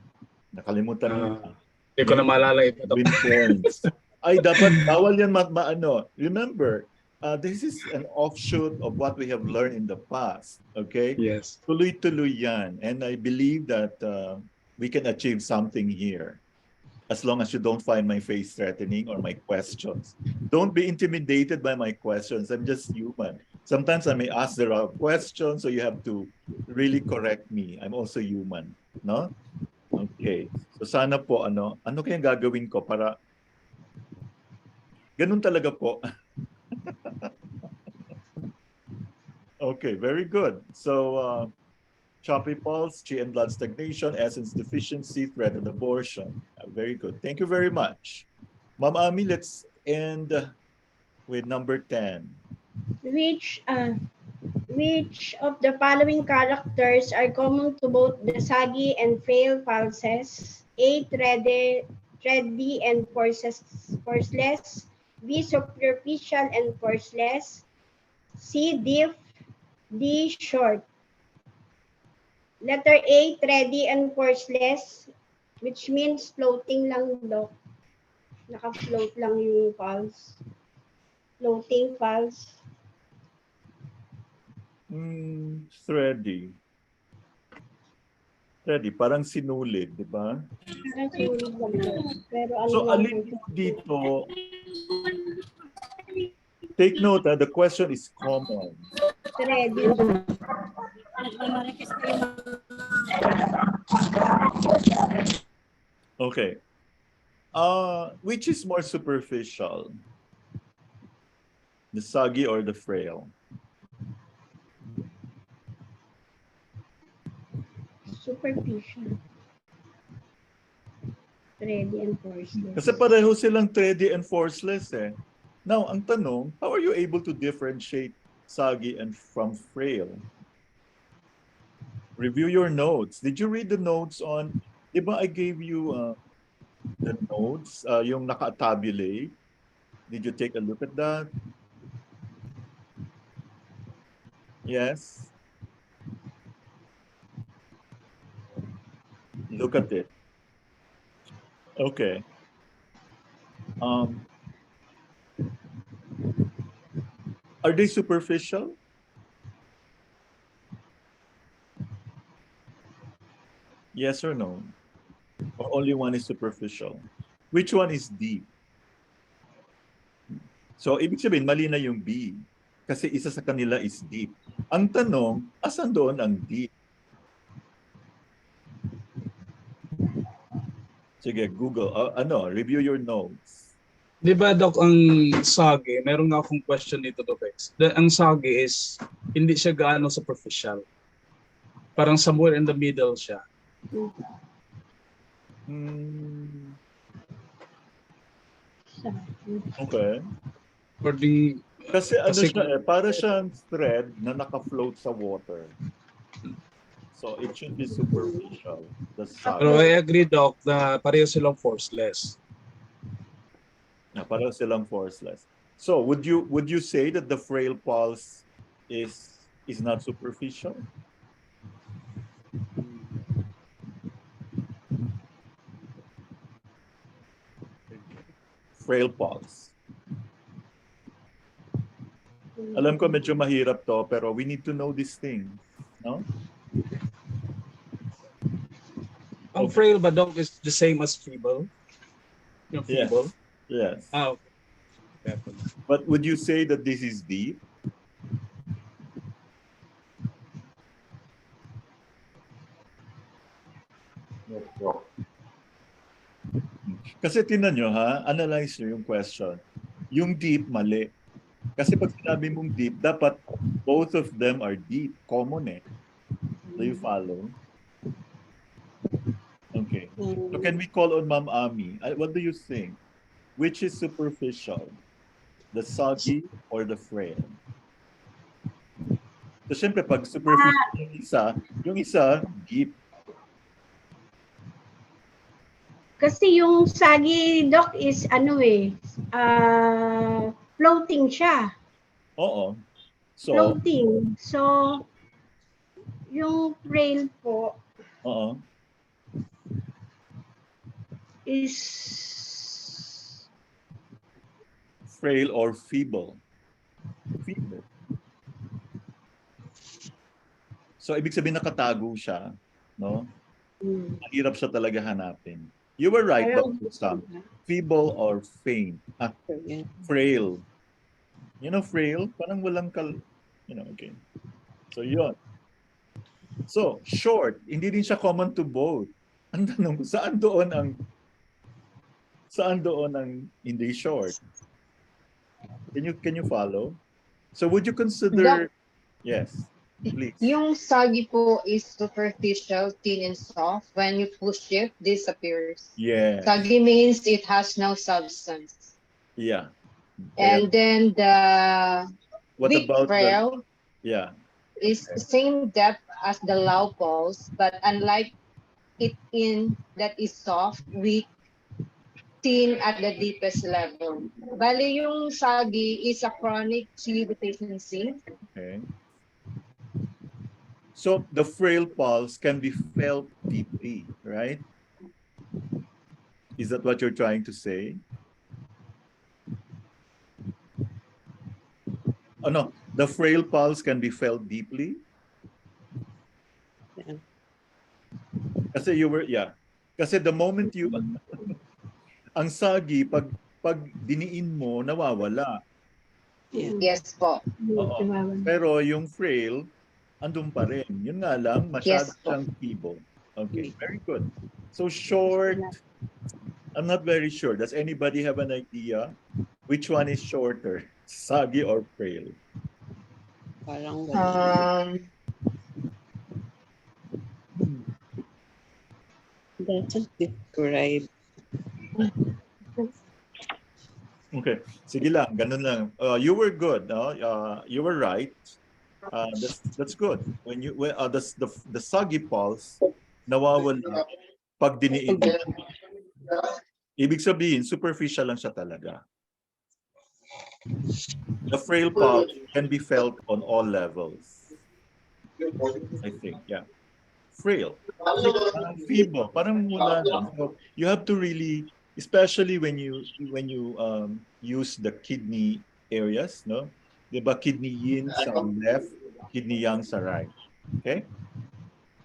A: Nakalimutan mo.
F: Hindi ko na maalala ito, Doc.
A: Wind points. Ay, dapat bawal yan maano. Remember, this is an offshoot of what we have learned in the past. Okay?
F: Yes.
A: Tuloy-tuloy yan. And I believe that we can achieve something here. As long as you don't find my face threatening or my questions. Don't be intimidated by my questions. I'm just human. Sometimes I may ask the wrong questions, so you have to really correct me. I'm also human. No? Okay. So sana po, ano kayang gagawin ko para ganun talaga po. Okay, very good. So, choppy pulse, Chi and blood stagnation, essence deficiency, threat of abortion. Very good. Thank you very much. Ma'am Ami, let's end with number 10.
D: which of the following characters are common to both the saggy and frail pulses? A. Thready and forceless. B. Superficial and forceless. C. Deep. D. Short. Letter A. Thready and forceless, which means floating lang, Doc. Naka-float lang yung pulse. Floating pulse.
A: Thready. Thready, parang sinulid, di ba?
D: Parang sinulid lang, Doc. Pero ano
A: So,
D: lang
A: alin po dito? Take note, the question is common.
D: Thready.
A: Okay. Which is more superficial? The saggy or the frail?
D: Superficial. Thready and forceless.
A: Kasi pareho silang thready and forceless eh. Now, ang tanong, how are you able to differentiate saggy and from frail? Review your notes. Did you read the notes on, di ba I gave you the notes, yung naka-tabulate? Did you take a look at that? Yes? Look at it. Okay. Are they superficial? Yes or no? Or only one is superficial? Which one is deep? So, ibig sabihin, mali na yung B. Kasi isa sa kanila is deep. Ang tanong, asan doon ang deep? Sige, Google. Review your notes.
F: Di ba, Doc, ang sagi, meron nga akong question dito, Doc X. Ang sagi is, hindi siya gaano superficial. Parang somewhere in the middle siya.
A: Hmm. Okay.
F: According,
A: Kasi ano
F: kasi
A: siya para siyang thread na naka-float sa water. So it should be superficial. The
F: pero
A: sagi.
F: I agree, Doc, na pareho silang forceless.
A: Pareho silang forceless. So would you say that the frail pulse is not superficial? Frail pulse. Alam ko medyo mahirap to, pero we need to know this thing, no?
F: Ang
A: Okay.
F: frail ba, Doc, is the same as feeble? Yung
A: Yes.
F: feeble?
A: Yes.
F: Okay.
A: But would you say that this is deep? No. Kasi tinan nyo ha, analyze nyo yung question. Yung deep, mali. Kasi pag sinabi mong deep, dapat both of them are deep. Common eh. Do you follow? Okay. So can we call on Ma'am Ami? What do you think? Which is superficial? The soggy or the frail? So syempre pag superficial yung isa deep.
D: Kasi yung sagi, Doc, is floating siya.
A: Oo. So,
D: Floating. So, yung frail po
A: oo.
D: is
A: Frail or feeble. Feeble. So ibig sabihin nakatago siya, no? Mahirap siya talaga hanapin. You were right, Dr. Sam. Feeble or faint. Frail. You know, frail? Parang walang okay. So, yun. So, short. Hindi din siya common to both. Ang tanong, saan doon ang hindi short? Can you follow? So, would you consider... Yes, please.
G: Yung sagi po is superficial, thin and soft. When you push it, disappears.
A: Yes.
G: Sagi means it has no substance.
A: Yeah.
G: And then the
A: What
G: weak
A: about
G: frail is
A: Okay.
G: the same depth as the low pulse, but unlike it in that is soft, weak, thin at the deepest level. Bali yung sagi is a chronic C deficiency.
A: Okay. So the frail pulse can be felt deeply, right? Is that what you're trying to say? Oh no, the frail pulse can be felt deeply. Kasi Kasi the moment ang sagi pag diniin mo nawawala.
G: Yes po.
A: Oo. Pero yung frail andun pa rin. Yun nga lang masyado siyang feeble. Okay, very good. So short, I'm not very sure. Does anybody have an idea which one is shorter, sagi or frail?
E: Parang doesn't describe.
A: Okay, sige lang, ganun lang. You were good, no? You were right. That's good. When the soggy pulse nawawala pag diniin. Ibig sabihin, superficial lang siya talaga. The frail pulse can be felt on all levels. I think, yeah. Frail. Parang feeble, parang wala lang. So you have to really, especially when you use the kidney areas, no? Diba kidney yin sa left, kidney yang sa right. Okay?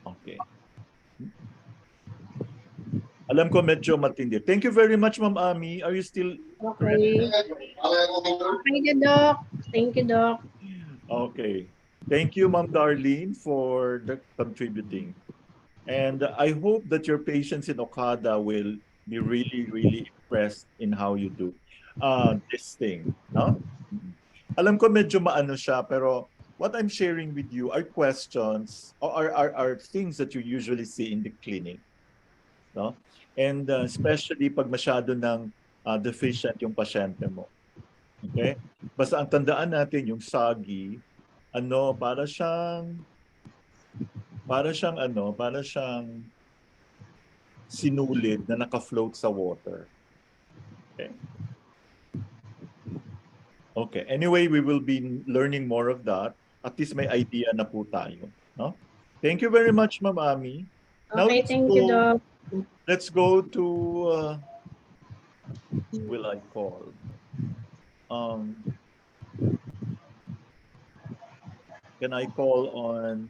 A: Okay. Alam ko medyo matindi. Thank you very much, Ma'am Ami. Are you still
D: okay. Thank you, Doc. Thank you, Doc.
A: Okay. Thank you, Ma'am Darlene, for contributing. And I hope that your patients in Okada will be really, really impressed in how you do. this thing, no? Alam ko medyo maano siya, pero what I'm sharing with you are questions or are things that you usually see in the clinic, no? And especially pag masyado ng deficient yung pasyente mo. Okay? Basta ang tandaan natin yung saggy, para siyang sinulid na naka-float sa water. Okay. Okay. Anyway, we will be learning more of that. At least may idea na po tayo, no? Thank you very much, Ma'am Ami. Now
D: Okay, thank you, Doc.
A: let's go to who will I call? Can I call on?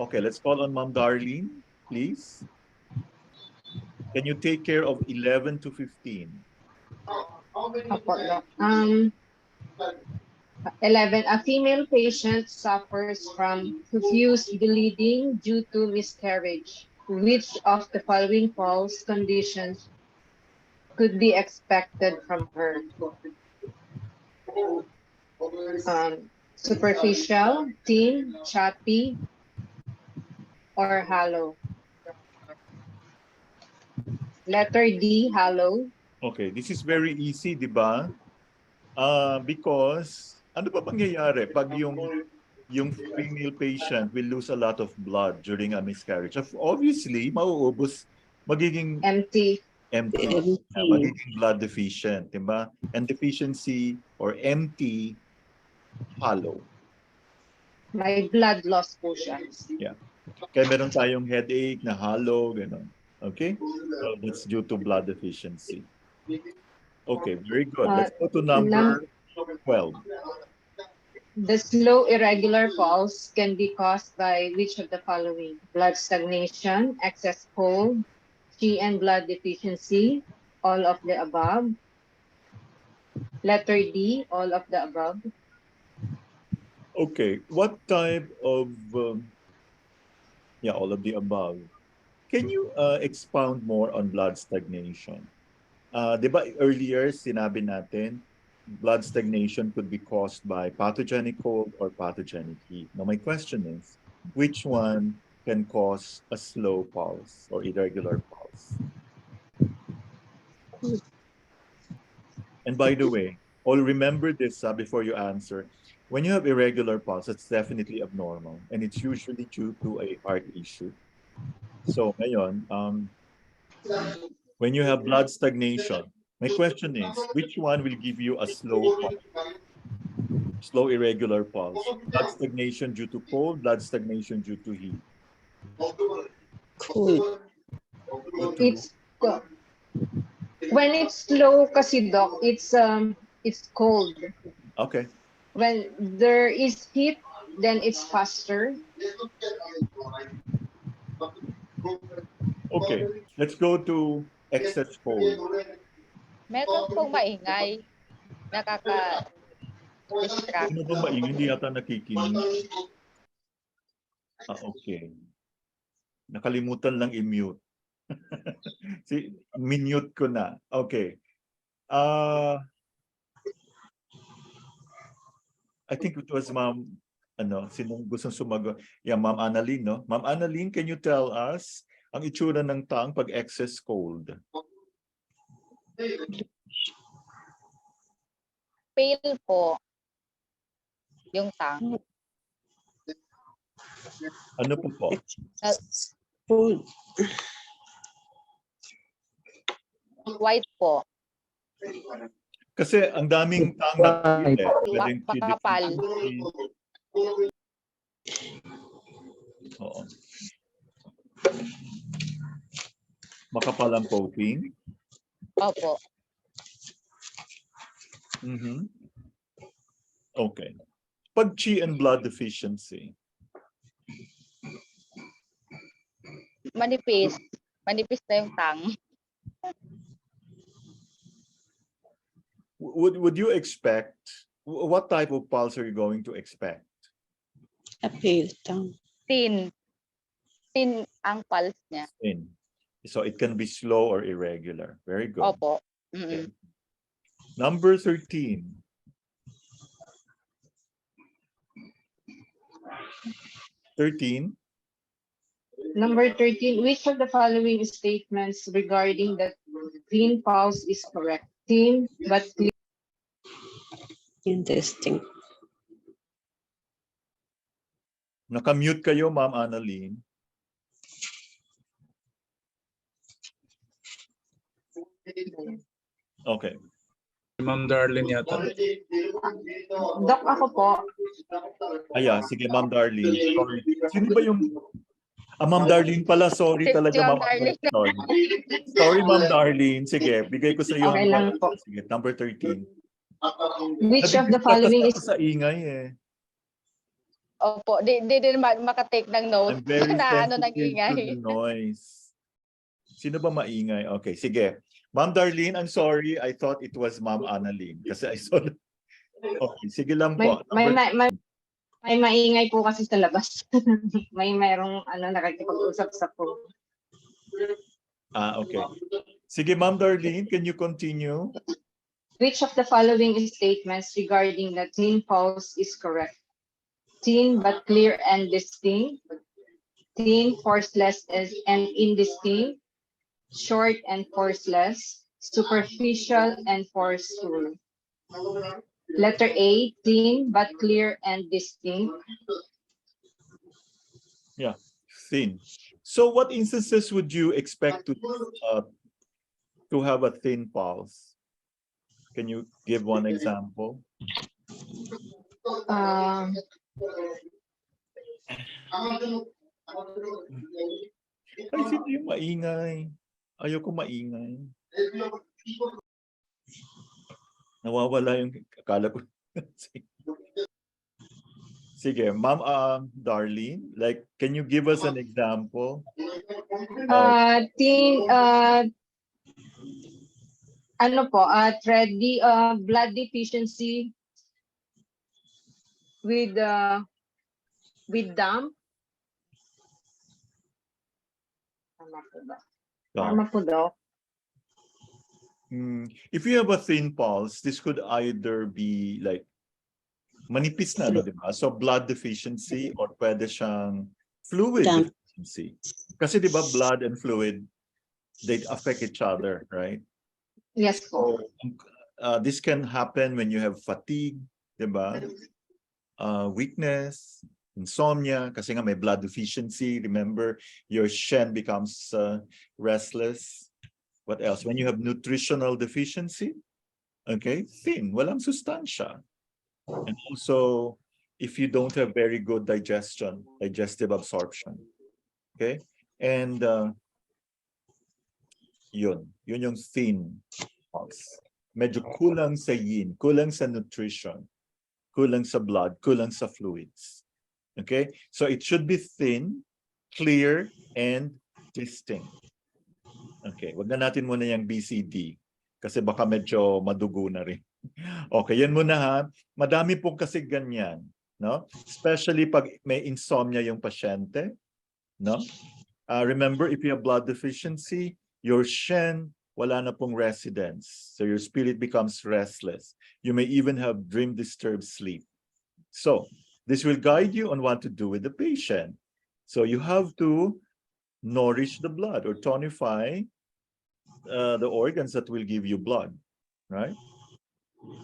A: Okay, let's call on Ma'am Darlene, please. Can you take care of 11 to 15?
G: Opo, Doc. 11. A female patient suffers from profuse bleeding due to miscarriage. Which of the following false conditions could be expected from her? Superficial, thin, choppy, or hollow? Letter D, hollow.
A: Okay, this is very easy, di ba? Because ano pa pangyayari pag yung female patient will lose a lot of blood during a miscarriage? Obviously, mauubos, magiging
G: Empty.
A: magiging blood deficient, di ba? And deficiency or empty, hollow.
G: May blood loss po siya.
A: Yeah. Kaya meron tayong headache na hollow, gano'n. Okay? So that's due to blood deficiency. Okay, very good. Let's go to number 12.
G: The slow irregular pulse can be caused by which of the following? Blood stagnation, excess cold, Chi and blood deficiency, all of the above. Letter D, all of the above.
A: Okay, what type of, all of the above. Can you expound more on blood stagnation? Di ba earlier sinabi natin, blood stagnation could be caused by pathogenic cold or pathogenic heat. Now my question is, which one can cause a slow pulse or irregular pulse? And by the way, all remember this before you answer. When you have irregular pulse, it's definitely abnormal and it's usually due to a heart issue. So ngayon, when you have blood stagnation, my question is, which one will give you a slow pulse? Slow irregular pulse. Blood stagnation due to cold, blood stagnation due to heat.
E: Cool.
G: It's when it's slow kasi, Doc, it's cold.
A: Okay.
G: When there is heat, then it's faster.
A: Okay, let's go to excess cold.
H: Meron pong maingay. Nakaka-distract.
A: Sino ba maingay? Hindi yata nakikinig. Okay. Nakalimutan lang i-mute. Minute ko na. Okay. I think it was Ma'am, sinong gustong sumagot? Yeah, Ma'am Annalyn, no? Ma'am Annalyn, can you tell us ang itsura ng tongue pag excess cold?
H: Pale po yung tongue.
A: Ano po?
E: Cool.
H: White po.
A: Kasi ang daming tongue na
H: Makapal.
A: Oo. Makapal ang coating.
H: Opo.
A: Okay. Pag Chi and blood deficiency.
H: Manipis. Manipis na yung tongue.
A: Would you expect, what type of pulse are you going to expect?
E: A pale tongue.
H: Thin. Thin ang pulse niya.
A: Thin. So it can be slow or irregular. Very good.
H: Opo.
A: Okay. Number 13.
G: Number 13, which of the following statements regarding the thin pulse is correct? Thin but clear.
E: Interesting.
A: Nakamute kayo, Ma'am Annalyn. Okay.
F: Ma'am Darlene yata.
G: Doc, ako po.
A: Sige, Ma'am Darlene. Sorry. Sino ba yung... Ma'am Darlene pala. Sorry
H: Si
A: talaga,
H: Ma'am
A: Ma'am
H: Darlene.
A: Sorry. Sorry, Ma'am Darlene. Sige, bigay ko sa iyo.
G: Okay lang po.
A: Sige, number 13.
G: Which of the
A: Nabigla
G: following
A: kasi
G: is...
A: ako sa ingay eh.
H: Opo, di din makatake ng note
A: I'm very
H: na ano
A: sensitive to
H: nag-ingay.
A: the noise. Sino ba maingay? Okay, sige. Ma'am Darlene, I'm sorry. I thought it was Ma'am Annalyn kasi I saw... Okay, sige lang po.
G: May maingay po kasi sa labas. Merong nakikipag-usap sa po.
A: Okay. Sige, Ma'am Darlene, can you continue?
G: Which of the following statements regarding the thin pulse is correct? Thin but clear and distinct. Thin, forceless and indistinct. Short and forceless. Superficial and forceful. Letter A, thin but clear and distinct.
A: Yeah, thin. So what instances would you expect to have a thin pulse? Can you give one example? Ay, sino yung maingay? Ayoko maingay. Nawawala yung akala ko. Sige, Ma'am Darlene, like, can you give us an example?
G: Blood deficiency with damp. Tama po daw.
A: If you have a thin pulse, this could either be like manipis na, no, diba? So blood deficiency or pwede siyang fluid deficiency. Kasi diba blood and fluid, they affect each other, right?
G: Yes po.
A: So, this can happen when you have fatigue, diba? Weakness, insomnia, kasi nga may blood deficiency. Remember, your shen becomes restless. What else? When you have nutritional deficiency, okay, thin, walang sustansya. And also, if you don't have very good digestive absorption, okay? And yun yung thin pulse. Medyo kulang sa yin, kulang sa nutrition, kulang sa blood, kulang sa fluids. Okay? So it should be thin, clear, and distinct. Okay, wag na natin muna yung BCD kasi baka medyo madugo na rin. Okay, yan muna ha. Madami po kasi ganyan, no? Especially pag may insomnia yung pasyente, no? Remember, if you have blood deficiency, your shen wala na pong residence. So your spirit becomes restless. You may even have dream-disturbed sleep. So this will guide you on what to do with the patient. So you have to nourish the blood or tonify the organs that will give you blood, right?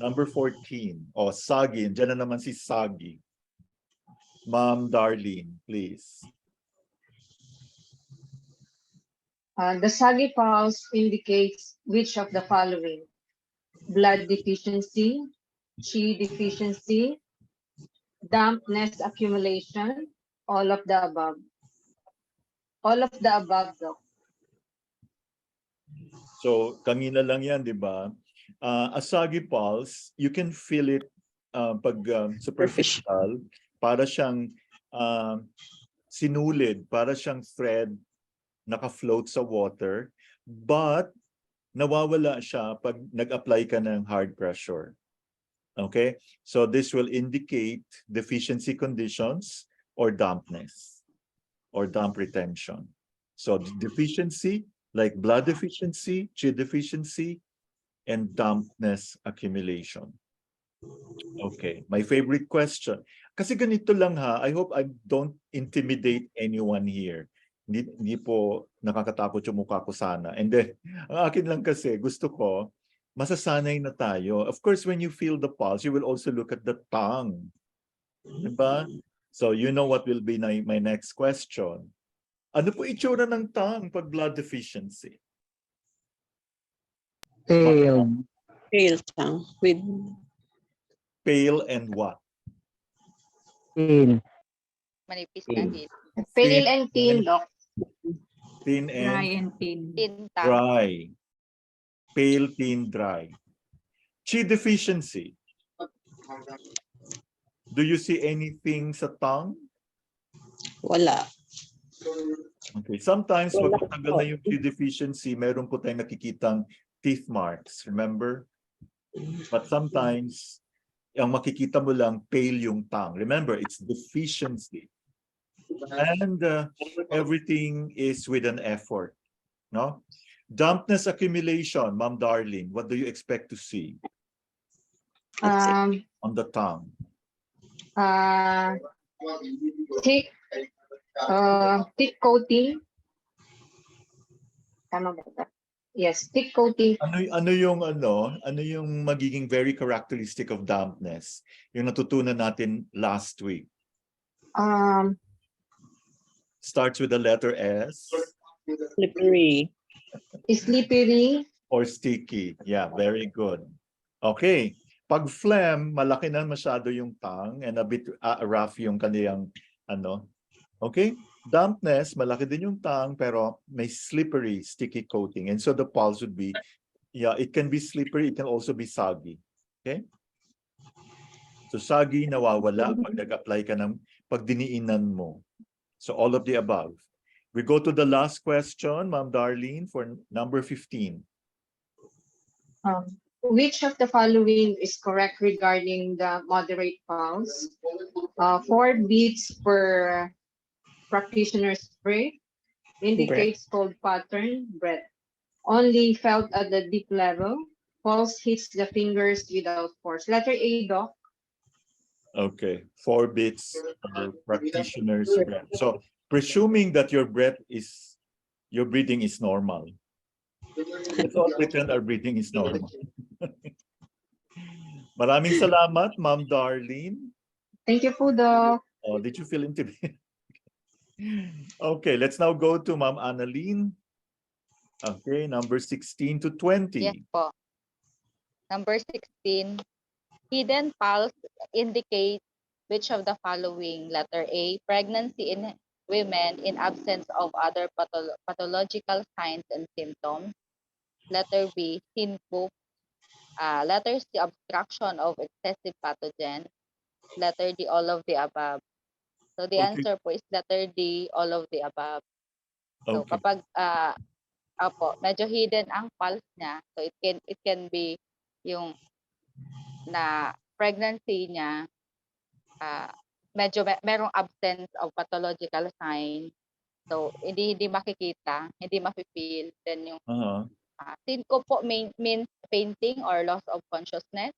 A: Number 14. Sagi. Diyan na naman si Sagi. Ma'am Darlene, please.
G: The saggy pulse indicates which of the following? Blood deficiency, Qi deficiency, dampness accumulation, all of the above. All of the above, though.
A: So, kanina lang yan, di ba? A saggy pulse, you can feel it pag superficial, para siyang sinulid, para siyang thread naka-float sa water, but nawawala siya pag nag-apply ka ng hard pressure. Okay? So this will indicate deficiency conditions or dampness or damp retention. So deficiency, like blood deficiency, Qi deficiency, and dampness accumulation. Okay, my favorite question. Kasi ganito lang ha, I hope I don't intimidate anyone here. Hindi po nakakatakot yung mukha ko sana. And then, ang akin lang kasi, gusto ko, masasanay na tayo. Of course, when you feel the pulse, you will also look at the tongue. Diba? So, you know what will be my next question. Ano po itsura ng tongue pag blood deficiency?
I: Pale.
E: Pale tongue with
A: Pale and what?
I: Pale.
H: Manipis na din.
G: Pale and thin, Doc.
A: Thin
C: Dry
A: and
C: and thin.
H: Tinta.
A: dry. Pale, thin, dry. Chi deficiency. Do you see anything sa tongue?
E: wala.
A: Okay. Sometimes,
E: Wala
A: pag matagal
E: po.
A: na yung chi deficiency, meron po tayong nakikitang teeth marks. Remember? But sometimes, ang makikita mo lang, pale yung tongue. Remember, it's deficiency. And everything is with an effort. No? Dampness accumulation, Ma'am Darlene, what do you expect to see on the tongue?
G: Thick, thick coating. Tama ba ito? Yes, thick coating.
A: Ano yung magiging very characteristic of dampness? Yung natutunan natin last week. Starts with the letter S
E: Slippery.
G: Slippery.
A: or sticky. Yeah, very good. Okay. Pag phlegm, malaki na masyado yung tongue and a bit rough yung kaniyang ano. Okay? Dampness, malaki din yung tongue pero may slippery, sticky coating. And so the pulse would be, yeah, it can be slippery, it can also be soggy. Okay? So soggy, nawawala pag nag-apply ka ng pag diniinan mo. So all of the above. We go to the last question, Ma'am Darlene, for number 15.
G: Which of the following is correct regarding the moderate pulse? 4 beats per practitioner's breath indicates cold pattern breath. Only felt at the deep level. Pulse hits the fingers without force. Letter A, Doc.
A: Okay, 4 beats per practitioner's breath. So presuming that your breathing is normal. Let's all pretend our breathing is normal. Maraming salamat, Ma'am Darlene.
G: Thank you po, Doc.
A: Oh, did you feel intimidated? Okay, let's now go to Ma'am Annalene. Okay, number 16 to 20.
H: Yes po. Number 16. Hidden pulse indicates which of the following? Letter A, pregnancy in women in absence of other pathological signs and symptoms. Letter B, syncope. Letter C, obstruction of excessive pathogen. Letter D, all of the above. So the
A: Okay.
H: answer po is letter D, all of the above. So
A: Okay.
H: kapag medyo hidden ang pulse niya, so it can be yung na pregnancy niya, medyo merong absence of pathological sign. So hindi makikita, hindi mafe-feel. Then yung syncope po means fainting or loss of consciousness.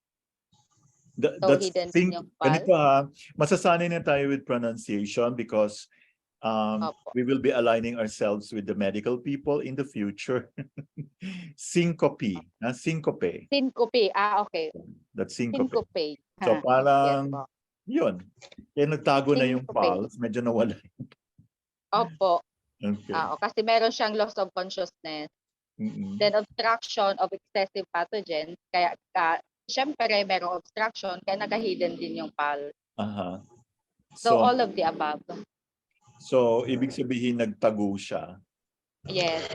H: So hidden din yung pulse.
A: Ganito masasanay na tayo with pronunciation because we will be aligning ourselves with the medical people in the future. Syncope. Syncope.
H: Syncope. Okay.
A: That's syncope.
H: Syncope.
A: So parang,
H: yes,
A: yun. Kaya nagtago na yung
H: Syncope.
A: pulse, medyo nawala.
H: Opo.
A: Okay.
H: Kasi meron siyang loss of consciousness. Then obstruction of excessive pathogens. Kaya syempre merong obstruction, kaya naka-hidden din yung pulse. So all of the above.
A: So, ibig sabihin nagtago siya.
H: Yes.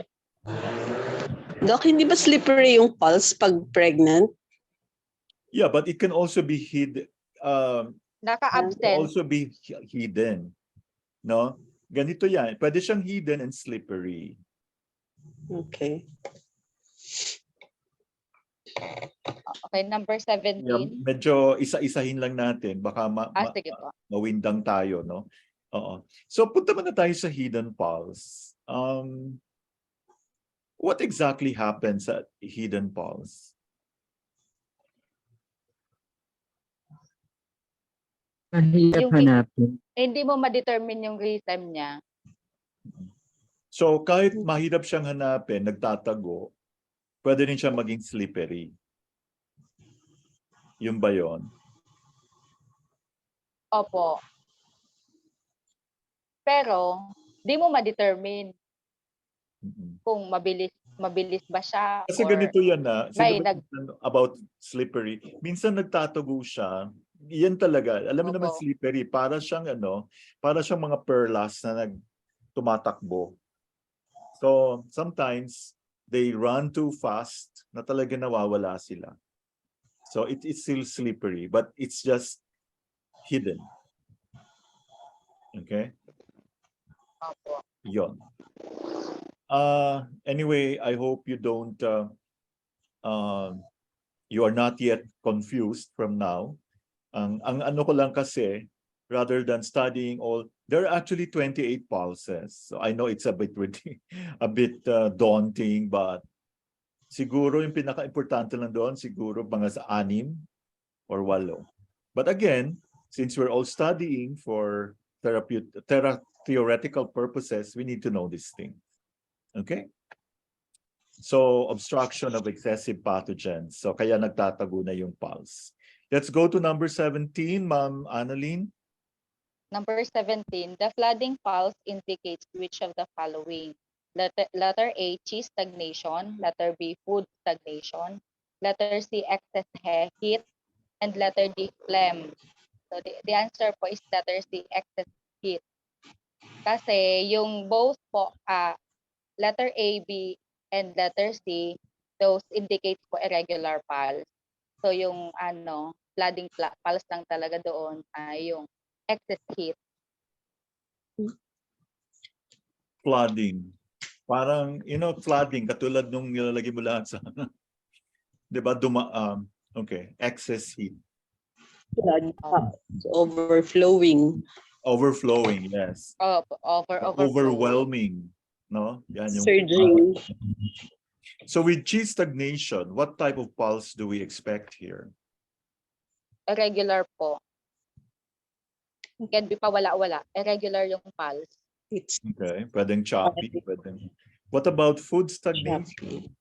E: Doc, hindi ba slippery yung pulse pag pregnant?
A: Yeah, but it can also be hid.
H: Naka-absent.
A: Also be hidden. No? Ganito yan. Pwede siyang hidden and slippery.
E: Okay.
H: Okay, number 17.
A: Yeah, medyo isa-isahin lang natin. Baka
H: Sige po.
A: mawindang tayo, no? Oo. So, punta muna tayo sa hidden pulse. What exactly happens at hidden pulse?
I: Mahirap
H: Yung
I: hanapin.
H: hindi mo ma-determine yung reason niya.
A: So kahit mahirap siyang hanapin, nagtatago, pwede rin siya maging slippery. Yung ba yun?
H: Opo. Pero di mo ma-determine kung mabilis ba siya
A: Kasi
H: or
A: ganito yan na,
H: may
A: about slippery. Minsan nagtatago siya, yan talaga. Alam mo naman
H: Opo.
A: slippery, para siyang para siyang mga perlas na tumatakbo. So sometimes they run too fast na talaga nawawala sila. So it's still slippery, but it's just hidden. Okay?
H: Opo.
A: Yon. Anyway, I hope you don't you are not yet confused from now. Ang ano ko lang kasi, rather than studying all, there are actually 28 pulses. So I know it's a bit a bit daunting, but siguro yung pinaka-importante lang doon, siguro mga sa 6 or 8. But again, since we're all studying for theoretical purposes, we need to know this thing. Okay? So, obstruction of excessive pathogens. So, kaya nagtatago na yung pulse. Let's go to number 17, Ma'am Annalyn.
H: Number 17, the flooding pulse indicates which of the following? Letter A, cheese stagnation. Letter B, food stagnation. Letter C, excess heat. And letter D, phlegm. So the answer po is letter C, excess heat. Kasi yung both po, letter A, B, and letter C, those indicates po irregular pulse. So yung flooding pulse lang talaga doon ay yung excess heat.
A: Flooding. Parang, flooding, katulad nung nilalagay mo lahat sa, di ba, okay, excess heat.
E: Flood. Overflowing.
A: Overflowing, yes. Overwhelming, no? Yan yung
E: Surging.
A: So with cheese stagnation, what type of pulse do we expect here?
H: Irregular po. Can be pa wala-wala. Irregular yung pulse.
A: Okay, pwedeng choppy, pwedeng. What about food stagnation?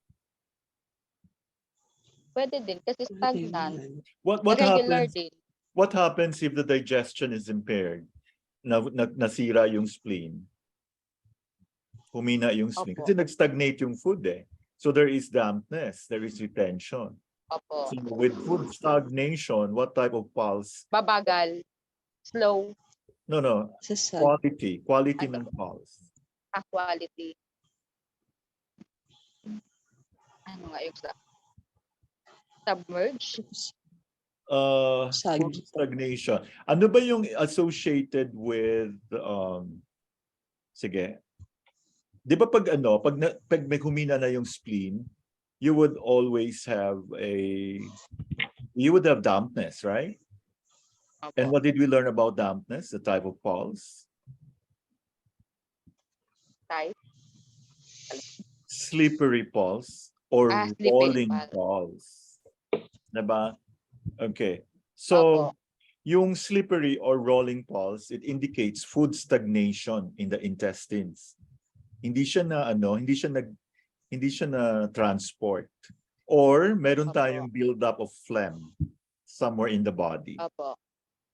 H: Pwede din kasi stagnant.
A: What
H: Irregular
A: happens?
H: din.
A: What happens if the digestion is impaired? Nasira yung spleen. Humina yung spleen. Kasi nag-stagnate yung food eh. So there is dampness, there is retention.
H: Opo.
A: So with food stagnation, what type of pulse?
H: Babagal. Slow.
A: No. Quality ng pulse.
H: Quality. Ano nga yung submerged?
A: Food stagnation. Ano ba yung associated with sige. 'Di ba pag may humina na yung spleen, you would always have dampness, right?
H: Opo.
A: And what did we learn about dampness? The type of pulse?
H: Type?
A: Slippery pulse or
H: slippery
A: rolling pulse. Diba? Okay. So,
H: Opo.
A: yung slippery or rolling pulse, it indicates food stagnation in the intestines. Hindi siya na transport. Or meron tayong build-up of phlegm somewhere in the body.
H: Opo.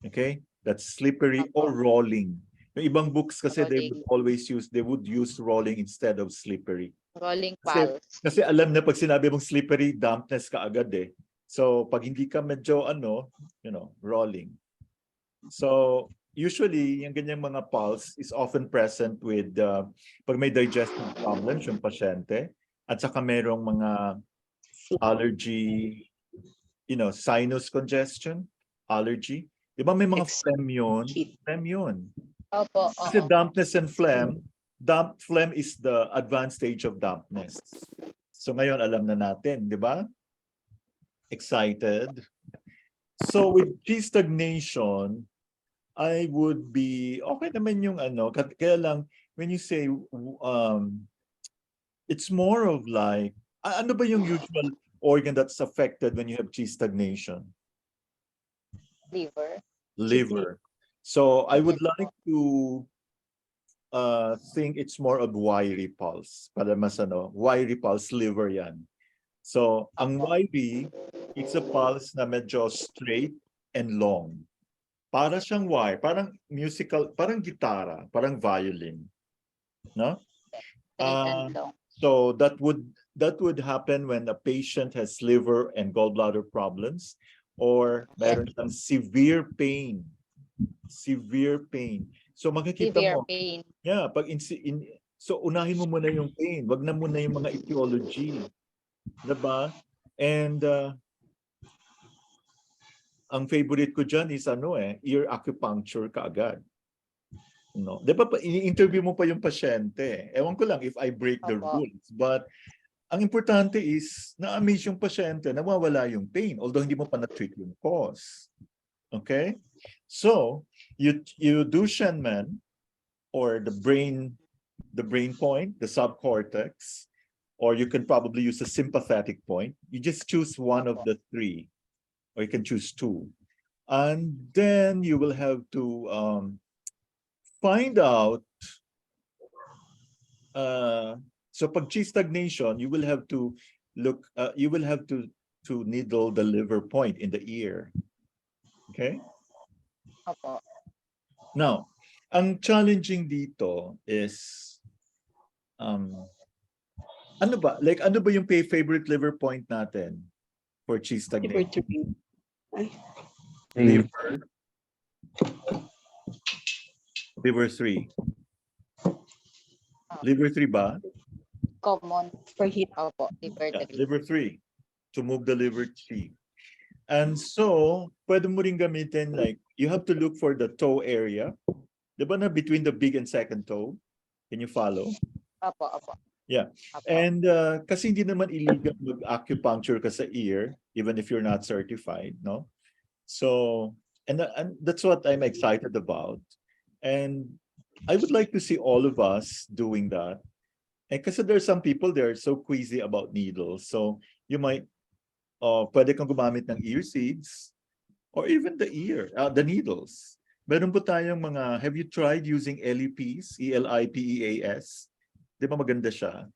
A: Okay? That's slippery or rolling. Yung ibang books kasi they would use rolling instead of slippery.
H: Rolling pulse.
A: Kasi alam na pag sinabi mong slippery, dampness ka agad eh. So pag hindi ka medyo rolling. So usually yung ganyang mga pulse is often present with pag may digestive problems yung pasyente at saka merong mga allergy, sinus congestion, allergy. Di ba may mga phlegm yun? Phlegm yun.
H: Opo.
A: Kasi dampness and phlegm, phlegm is the advanced stage of dampness. So ngayon alam na natin, di ba? Excited. So with cheese stagnation, I would be okay naman yung kaya lang when you say it's more of like ano ba yung usual organ that's affected when you have cheese stagnation?
H: Liver.
A: Liver. So I would like to think it's more of wiry pulse. Para mas ano, wiry pulse liver yan. So ang wiry, it's a pulse na medyo straight and long. Para siyang wire, parang musical, parang gitara, parang violin. No?
H: Straight and long.
A: So that would happen when a patient has liver and gallbladder problems or meron siyang severe pain. Severe pain. So makikita
H: Severe
A: mo,
H: pain.
A: yeah, pag so unahin mo muna yung pain, wag na muna yung mga etiology. Diba? And ang favorite ko dyan is ear acupuncture kaagad. No. Di ba ini-interview mo pa yung pasyente? Ewan ko lang if I break the rules. But ang importante is na-amaze yung pasyente, nawawala yung pain although hindi mo pa na-treat yung cause. Okay? So, you do Shenman or the brain point, the subcortex, or you can probably use a sympathetic point. You just choose one of the three, or you can choose two. And then you will have to find out, so pag chi stagnation, you will have to look, you will have to needle the liver point in the ear. Okay?
H: Opo.
A: Now, ang challenging dito is, ano ba yung favorite liver point natin for chi stagnation? Liver. Liver 3. Liver 3 ba?
H: Common.
E: For heat.
H: Opo, liver
A: Yeah,
H: 3.
A: liver 3. To move the liver chi. And so, pwede mo rin gamitin like, you have to look for the toe area. Diba na between the big and second toe? Can you follow?
H: Opo.
A: Yeah.
H: Opo.
A: And kasi hindi naman illegal mag-acupuncture ka sa ear, even if you're not certified, no? So, and that's what I'm excited about. And I would like to see all of us doing that. And kasi there's some people, they're so queasy about needles. So, you might, pwede kang gumamit ng ear seeds or even the needles. Meron po tayong mga, have you tried using LEPs, ELIPEAS? Di ba maganda siya?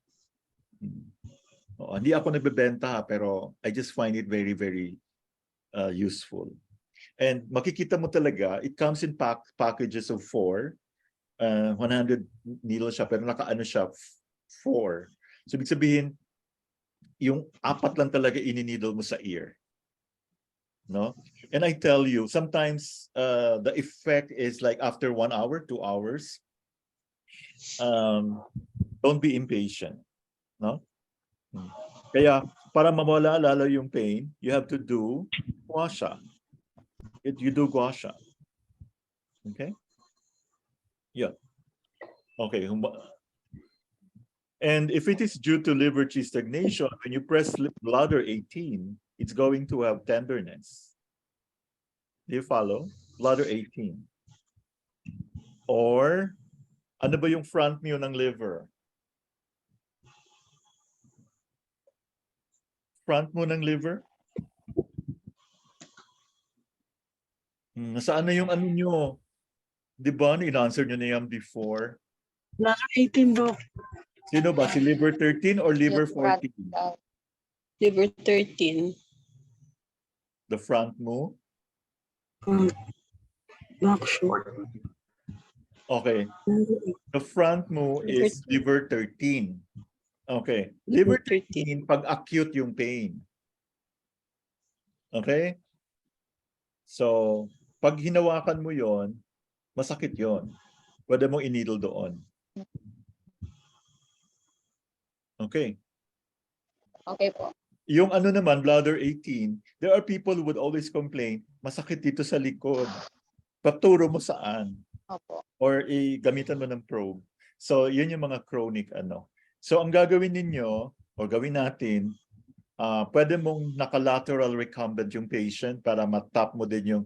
A: Hindi ako nagbebenta pero I just find it very, very useful. And makikita mo talaga, it comes in packages of 4. 100 needles siya, pero nakaano siya, 4. So, ibig sabihin, yung 4 lang talaga ini-needle mo sa ear. No? And I tell you, sometimes the effect is like after 1 hour, 2 hours. Don't be impatient. No? Kaya, para mawala lalo yung pain, you have to do gua sha. You do gua sha. Okay? Yeah. Okay. And if it is due to liver chi stagnation, when you press bladder 18, it's going to have tenderness. Do you follow? Bladder 18. Or, ano ba yung front view ng liver? Front mo ng liver? Nasaan na yung ano nyo? Di ba? In-answer nyo na yan before.
E: Bladder 18, Doc.
A: Sino ba? Si liver 13 or liver 14?
E: Liver 13.
A: The front mo?
E: Not sure.
A: Okay. The front mo is liver 13. Okay. Liver 13, pag acute yung pain. Okay? So, pag hinawakan mo yon, masakit yon. Pwede mong i-needle doon. Okay.
H: Okay po.
A: Yung ano naman, bladder 18, there are people who would always complain, masakit dito sa likod. Paturo mo saan?
H: Opo.
A: Or gamitan mo ng probe. So, yun yung mga chronic ano. So, ang gagawin ninyo, o gawin natin, pwede mong naka-lateral recumbent yung patient para matap mo din yung,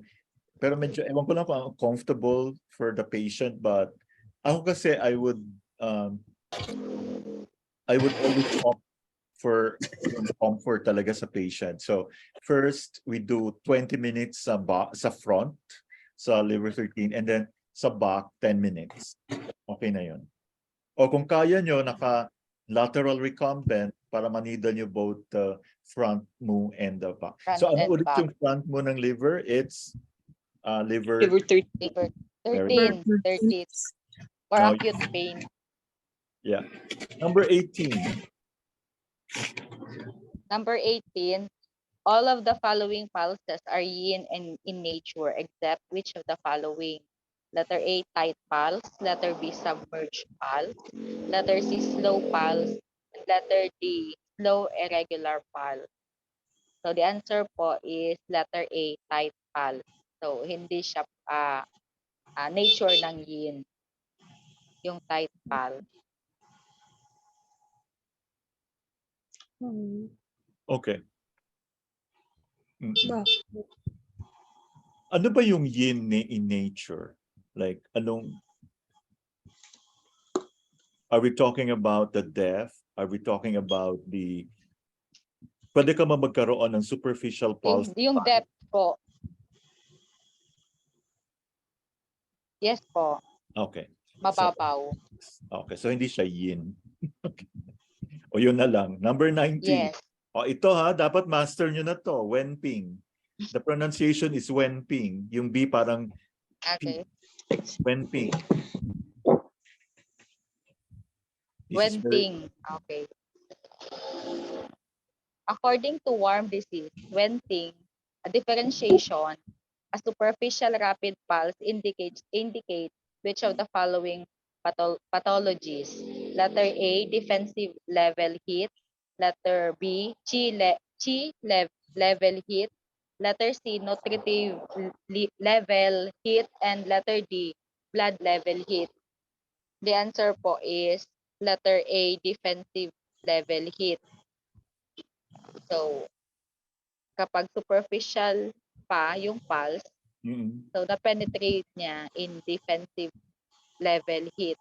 A: pero medyo, ewan ko lang kung comfortable for the patient, but ako kasi I would always opt for comfort talaga sa patient. So, first, we do 20 minutes sa front, sa liver 13, and then sa back 10 minutes. Okay na yun. O kung kaya nyo, naka-lateral recumbent para manida nyo both the front mo and the back.
H: Front
A: So ano
H: and
A: ulit
H: back.
A: yung front mo ng liver? It's liver
E: Liver 30.
H: Liver
A: Very
H: 13, 30 for
A: Now,
H: acute pain.
A: yeah. Number 18.
H: Number 18, all of the following pulses are yin and in nature except which of the following? Letter A, tight pulse. Letter B, submerged pulse. Letter C, slow pulse. And letter D, slow irregular pulse. So the answer po is letter A, tight pulse. So hindi siya nature ng yin, yung tight pulse.
A: Okay.
E: Bakit?
A: Ano ba yung yin in nature? Like, are we talking about the deaf? Are we talking about pwede ka magkaroon ng superficial pulse?
H: Yung depth po. Yes po.
A: Okay.
H: Mababaw.
A: Okay, so hindi siya yin. Okay. O yun na lang. Number 19.
H: Yes.
A: O ito dapat master nyo na to. Wenping. The pronunciation is Wenping. Yung B parang
H: Okay.
A: Wenping.
H: Wenting. Okay. According to worm disease, wenting, a differentiation, a superficial rapid pulse indicates which of the following pathologies. Letter A, defensive level hit. Letter B, level hit. Letter C, nutritive level hit. And letter D, blood level hit. The answer po is letter A, defensive level hit. So, kapag superficial pa yung pulse, so na-penetrate niya in defensive level hit.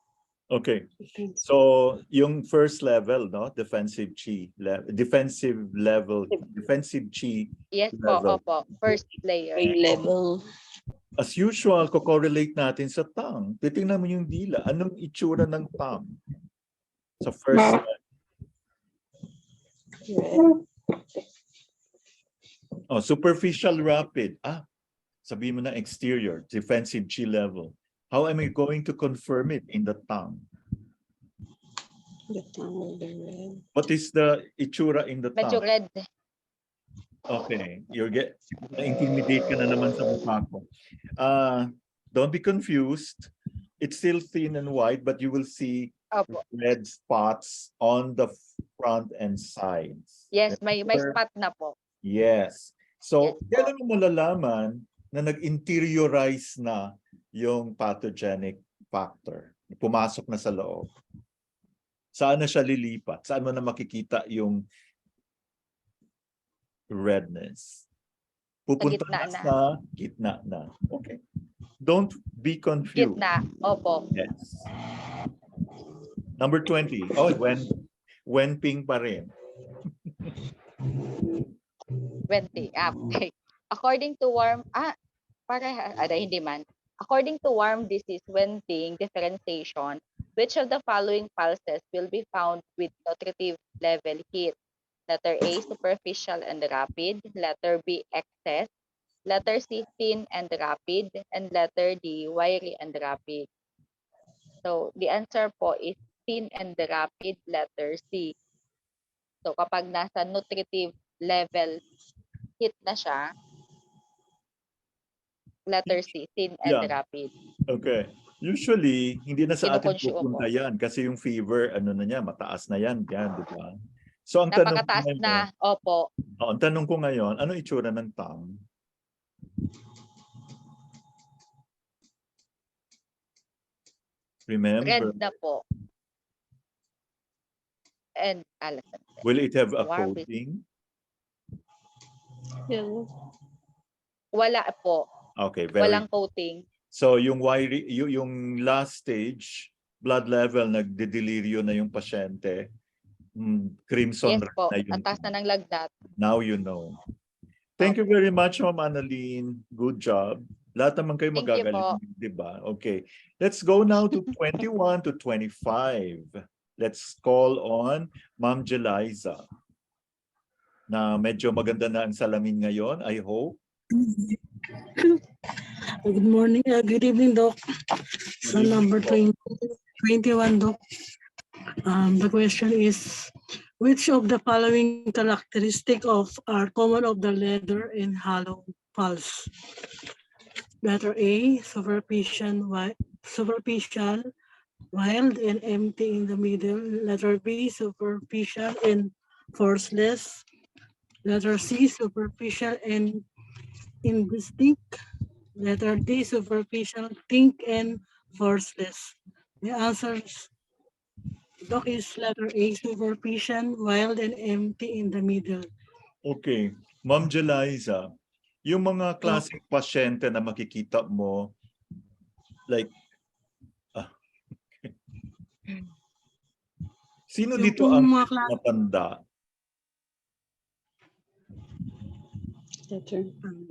A: Okay. So, yung first level, no? Defensive chi. Defensive chi
H: Yes
A: level.
H: po, first layer.
E: Level.
A: As usual, ko-correlate natin sa tongue. Titingnan mo yung dila. Anong itsura ng tongue? Sa first level. Oh, superficial rapid. Sabihin mo na exterior, defensive chi level. How am I going to confirm it in the tongue?
E: The tongue will be red.
A: What is the itsura in the
H: Medyo
A: tongue?
H: red.
A: Okay, na-intimidate ka na naman sa mukha ko. Don't be confused. It's still thin and wide, but you will see red spots on the front and sides.
H: Yes, may spot na po.
A: Yes. So,
H: Yes,
A: kailan mo malalaman na nag-interiorize na yung pathogenic factor? Pumasok na sa loob. Saan na siya lilipat? Saan mo na makikita yung redness? Pupunta sa gitna na. Okay. Don't be confused.
H: Gitna. Opo.
A: Yes. Number 20. Oh, Wenping pa rin.
H: 20. Okay. According to worm, hindi man. According to worm disease, wenting differentiation, which of the following pulses will be found with nutritive level hit? Letter A, superficial and rapid. Letter B, excess. Letter C, thin and rapid. And letter D, wiry and rapid. So, the answer po is thin and rapid, letter C. So, kapag nasa nutritive level hit na siya, letter C, thin and rapid.
A: Okay. Usually, hindi na sa atin
H: Kinukonsume
A: pupunta
H: po.
A: yan kasi yung fever, mataas na yan, di ba? So, ang tanong ko
H: Napakataas
A: ngayon,
H: na, opo.
A: ang tanong ko ngayon, ano itsura ng tongue? Remember,
H: Red na po. And,
A: will it have a
H: Warm
A: coating?
H: wala po.
A: Okay, very
H: Walang coating.
A: So yung yung last stage, blood level, nagdedeliryo na yung pasyente. Crimson
H: Yes po,
A: na yun.
H: ang taas na ng lagnat.
A: Now you know. Thank you very much, Ma'am Annalyn. Good job. Lahat naman kayo
H: Thank you po.
A: magagaling, di ba? Okay. Let's go now to 21 to 25. Let's call on Ma'am Jeliza. Na medyo maganda na ang salamin ngayon, I hope.
J: Good morning, good evening, Doc. So
A: Good evening
J: number
A: po.
J: 21, Doc. The question is, which of the following characteristics are common of the leather and hollow pulse? Letter A, superficial, wild and empty in the middle. Letter B, superficial and forceless. Letter C, superficial and indistinct. Letter D, superficial, think, and forceless. The answers, Doc, is letter A, superficial, wild, and empty in the middle.
A: Okay. Ma'am Jeliza, yung mga klaseng pasyente na makikita mo, like, sino
J: Yung
A: dito
J: pong
A: ang
J: mga klase,
A: matanda?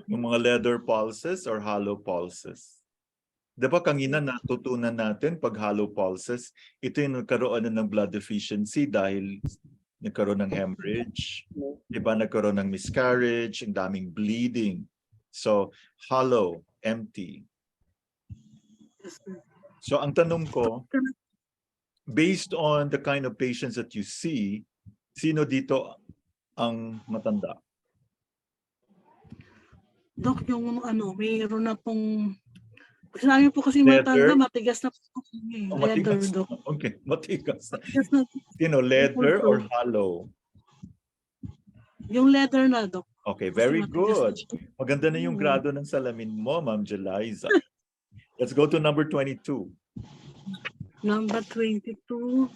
A: Yung mga leather pulses or hollow pulses? Di ba kanina natutunan natin pag hollow pulses, ito yung nagkaroon na ng blood deficiency dahil nagkaroon ng hemorrhage. Di ba nagkaroon ng miscarriage, ang daming bleeding. So, hollow, empty. So, ang tanong ko, based on the kind of patients that you see, sino dito ang matanda?
J: Doc, yung mayroon na pong, sinabi po kasi
A: Leather?
J: matanda, matigas na po kami.
A: Oh,
J: Leather,
A: matigas
J: Doc.
A: na. Okay, matigas na.
J: Matigas na.
A: Sino, leather or hollow?
J: Yung leather na, Doc.
A: Okay,
J: Kasi
A: very
J: matigas na
A: good.
J: siya.
A: Maganda na yung grado ng salamin mo, Ma'am Jeliza. Let's go to number 22.
J: Number 22,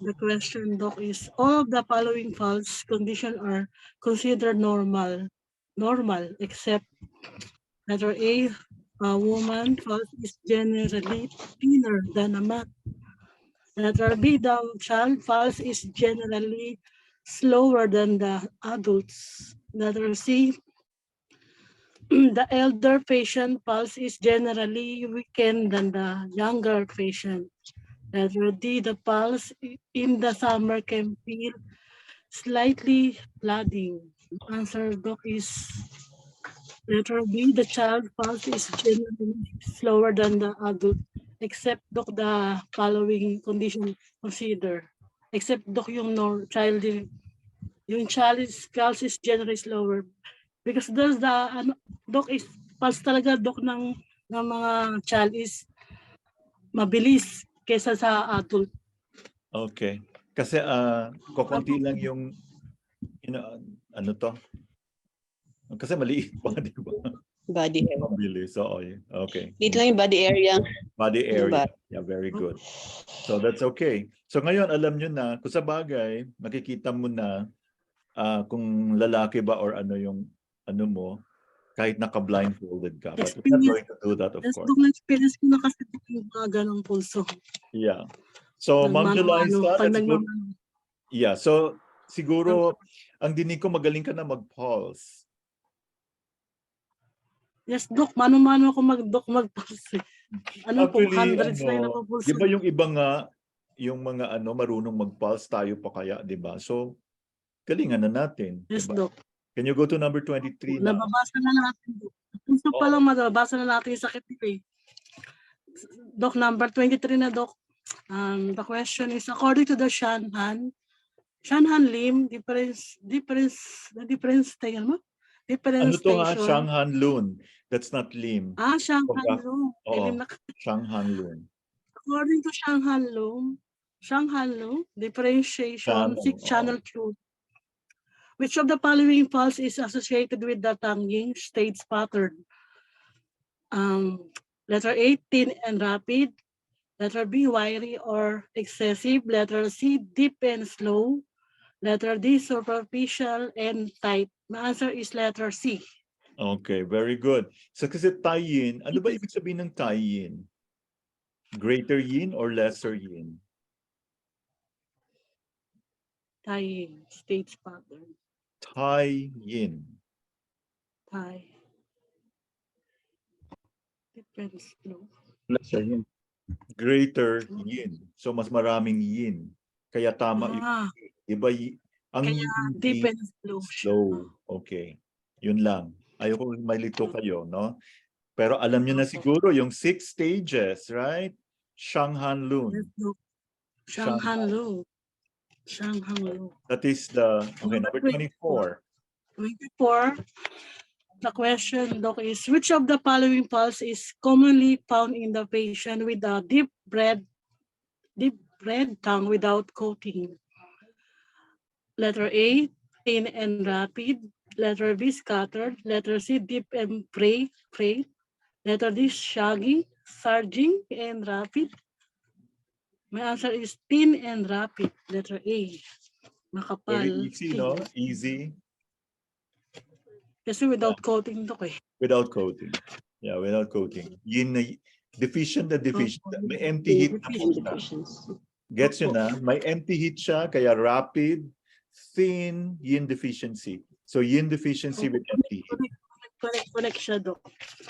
J: the question, Doc, is all of the following false conditions are considered normal, except letter A, a woman false is generally thinner than a man. Letter B, the child false is generally slower than the adults. Letter C, the elder patient pulse is generally weakened than the younger patient. Letter D, the pulse in the summer can feel slightly flooding. Answer, Doc, is letter B, the child pulse is generally slower than the adult, except, Doc, the following condition consider. Except, Doc, yung child pulse is generally slower. Because there's the, Doc, is pulse talaga, Doc, ng mga child is mabilis kesa sa adult.
A: Okay. Kasi kukunti lang yung ano to? Kasi maliit pa, di ba?
E: Body area.
A: Mabilis. Oo. Okay.
E: Dito lang yung body area.
A: Body area.
E: Diba?
A: Yeah, very good. So that's okay. So ngayon, alam nyo na, kung sa bagay, makikita mo na kung lalaki ba or ano yung ano mo, kahit naka-blindfolded ka. But we're not going to do that, of course.
J: Doon experience ko na kasi yung mga ganong pulso.
A: Yeah. So, Ma'am Jeliza, let's go. Yeah. So, siguro, ang dinig ko magaling ka na mag-pulse.
J: Yes, Doc. Mano-mano ako mag-pulse. Ano po, hundreds na yung napapulse.
A: Di ba yung iba nga, yung mga marunong mag-pulse, tayo pa kaya, di ba? So, galingan na natin.
J: Yes,
A: diba?
J: Doc.
A: Can you go to number 23 now?
J: Nababasa na natin, Doc. Pulso pa lang, mababasa na natin yung sakit nito eh. Doc, number 23 na, Doc. The question is, according to the Shanhan Lim, differentiation.
A: Ano to ha? Shanghan Lun. That's not Lim.
J: Shanghan Lun.
A: Shanghan Lun.
J: According to Shanghan Lun, differentiation, 6-channel tube. Which of the following pulse is associated with the tonguing stage pattern? Letter A, thin and rapid. Letter B, wiry or excessive. Letter C, deep and slow. Letter D, superficial and tight. My answer is letter C.
A: Okay, very good. So kasi tie-in, ano ba ibig sabihin ng tie-in? Greater yin or lesser yin?
J: Tie-in, stage pattern.
A: Tie-in.
J: Tie. Depends. No?
F: Lesser yin.
A: Greater yin. So mas maraming yin. Kaya tama yung
J: Ah,
A: iba ang
J: kaya
A: yin
J: deep and slow siya.
A: slow. Okay. Yun lang. Ayoko malito kayo, no? Pero alam niyo na siguro yung 6 stages, right? Shanghan Lun.
J: Yes, Doc. Shanghan Lu. Shanghan Lu.
A: That is the okay, number 24.
J: 24. The question, Doc, is which of the following pulse is commonly found in the patient with a deep red tongue without coating? Letter A, thin and rapid. Letter B, scattered. Letter C, deep and frayed. Letter D, shaggy, surging, and rapid. My answer is thin and rapid. Letter A.
A: Very
J: Makapal.
A: easy,
J: Thin.
A: no? Easy
J: Kasi without coating, Doc, eh.
A: without coating. Yeah, without coating. Yin na deficient na deficient. May empty heat na po siya.
E: Deficiency.
A: Gets yun na? May empty heat siya, kaya rapid, thin, yin deficiency. So yin deficiency with empty heat.
J: Connect siya, Doc.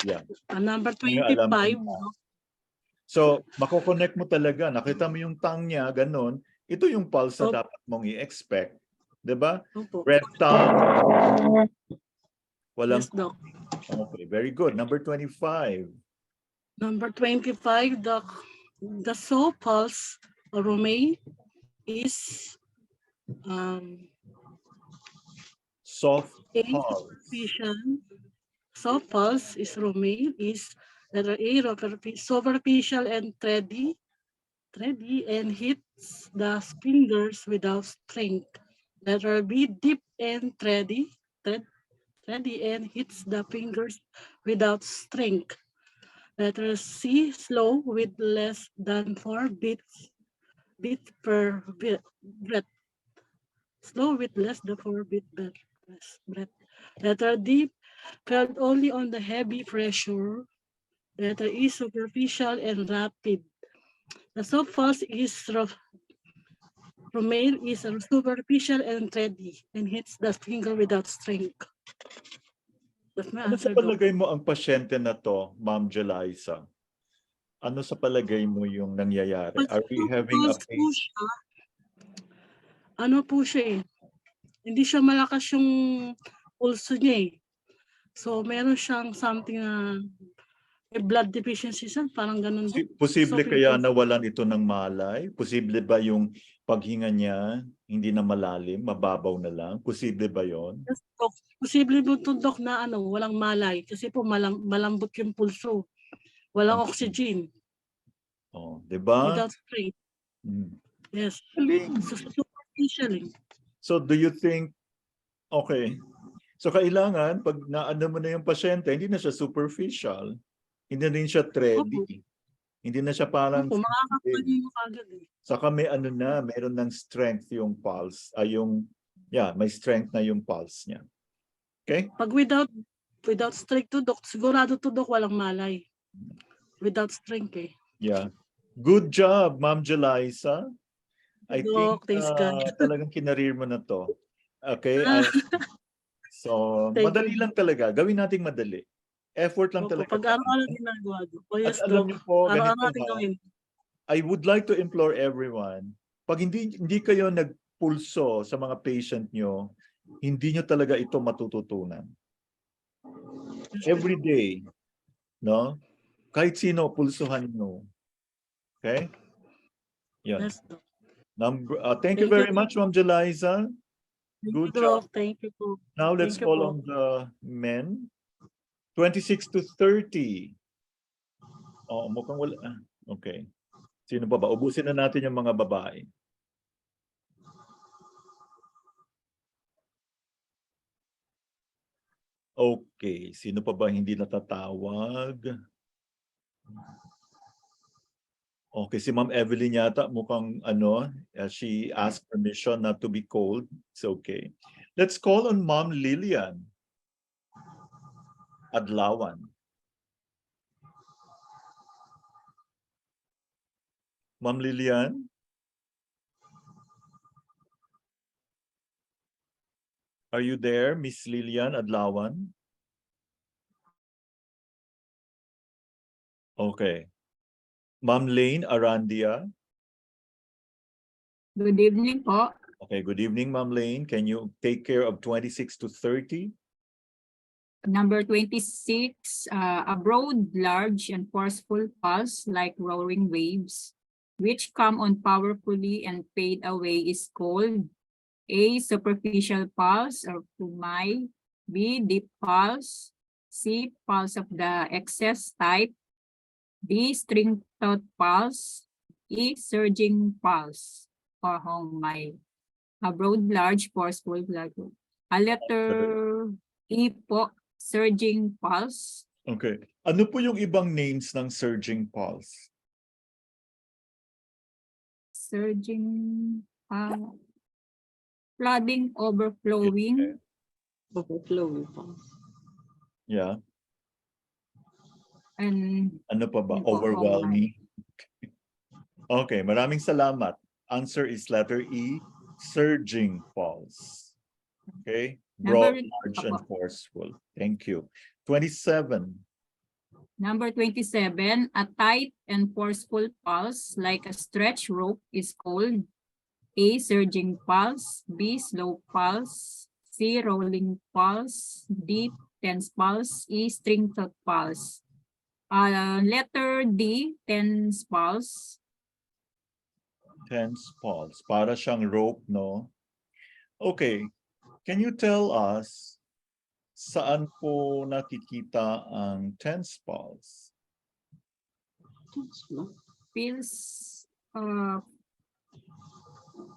A: Yeah.
J: Number
A: Yung alam ko
J: 25,
A: na.
J: no?
A: So, mako-connect mo talaga. Nakita mo yung tongue niya, ganun. Ito yung pulse na dapat mong i-expect. Diba?
J: Opo.
A: Red tongue. Walang...
J: Yes, Doc.
A: Okay, very good. Number 25.
J: Number 25, the soul pulse or Romay is
A: Soft
J: A,
A: pulse.
J: superficial. Soft pulse is Romay is letter A, superficial and thready and hits the fingers without strength. Letter B, deep and thready and hits the fingers without strength. Letter C, slow with less than 4 beats per breath. Slow with less than 4 beats per breath. Letter D, felt only on the heavy pressure. Letter E, superficial and rapid. The soft pulse is Romaine is superficial and thready and hits the finger without strength. That's my
A: Ano sa
J: answer, Doc.
A: palagay mo ang pasyente na to, Ma'am Jeliza? Ano sa palagay mo yung nangyayari? Are we having a case?
J: Ano po siya eh? Hindi siya malakas yung pulso niya eh. So, meron siyang something na may blood deficiency siya, parang ganun.
A: Posible
J: So,
A: kaya nawalan ito ng malay? Posible ba yung paghinga niya hindi na malalim, mababaw na lang? Posible ba yon?
J: Yes, Doc. Posible po ito, Doc, na walang malay. Kasi po malambot yung pulso. Walang oxygen.
A: Oh, 'di ba?
J: Without strength. Yes. So, superficial eh.
A: So do you think, okay, so kailangan pag naano mo na yung pasyente, hindi na siya superficial, hindi na rin siya thready, hindi na siya parang...
J: Opo, makakapagin mo kagad eh.
A: Saka may ano na, meron ng strength yung pulse, may strength na yung pulse niya. Okay?
J: Pag without strength to, Doc, sigurado to, Doc, walang malay. Without strength eh.
A: Yeah. Good job, Ma'am Jeliza. I
J: Doc,
A: think
J: thanks God.
A: talagang kinareer mo na to. Okay? So,
J: Thank
A: madali
J: you.
A: lang talaga. Gawin nating madali. Effort lang
J: Opo,
A: talaga.
J: pag araw-araw ginagawa, Doc. Oh, yes,
A: At alam
J: Doc.
A: niyo po,
J: Araw-araw
A: ganito
J: natin gawin.
A: I would like to implore everyone, pag hindi kayo nagpulso sa mga patient nyo, hindi nyo talaga ito matututunan. Every day, no? Kahit sino, pulsuhan nyo. Okay? Yan.
J: Yes, Doc.
A: Thank you very much, Ma'am Jeliza. Good job.
J: Thank you po.
A: Now let's
J: Thank you
A: call
J: po.
A: on the men. 26 to 30. Oh, mukhang wala. Okay. Sino pa ba? Ubusin na natin yung mga babae. Okay. Sino pa ba hindi natatawag? Okay, si Ma'am Evelyn yata mukhang she asked permission not to be called. It's okay. Let's call on Ma'am Lilian Adlawan. Ma'am Lilian? Are you there, Miss Lilian Adlawan? Okay. Ma'am Lane Arandia.
C: Good evening po.
A: Okay, good evening, Ma'am Lane. Can you take care of 26 to 30?
C: Number 26, a broad, large, and forceful pulse like roaring waves, which come on powerfully and fade away is called A, superficial pulse or pulmi, B, deep pulse, C, pulse of the excess type, D, string thought pulse, E, surging pulse or homai. A broad, large, forceful, like a letter E po, surging pulse.
A: Okay. Ano po yung ibang names ng surging pulse?
C: Surging, flooding, overflowing.
E: Overflowing pulse.
A: Yeah.
C: And
A: Ano pa ba?
C: yun po,
A: Overwhelming. Okay, maraming salamat. Answer is letter E, surging pulse. Okay, broad, large, and forceful. Thank you. 27.
C: Number 27, a tight and forceful pulse like a stretch rope is called A, surging pulse, B, slow pulse, C, rolling pulse, D, tense pulse, E, string thought pulse. Letter D, tense pulse.
A: Tense pulse. Para siyang rope, no? Okay. Can you tell us saan po nakikita ang tense pulse?
C: Feels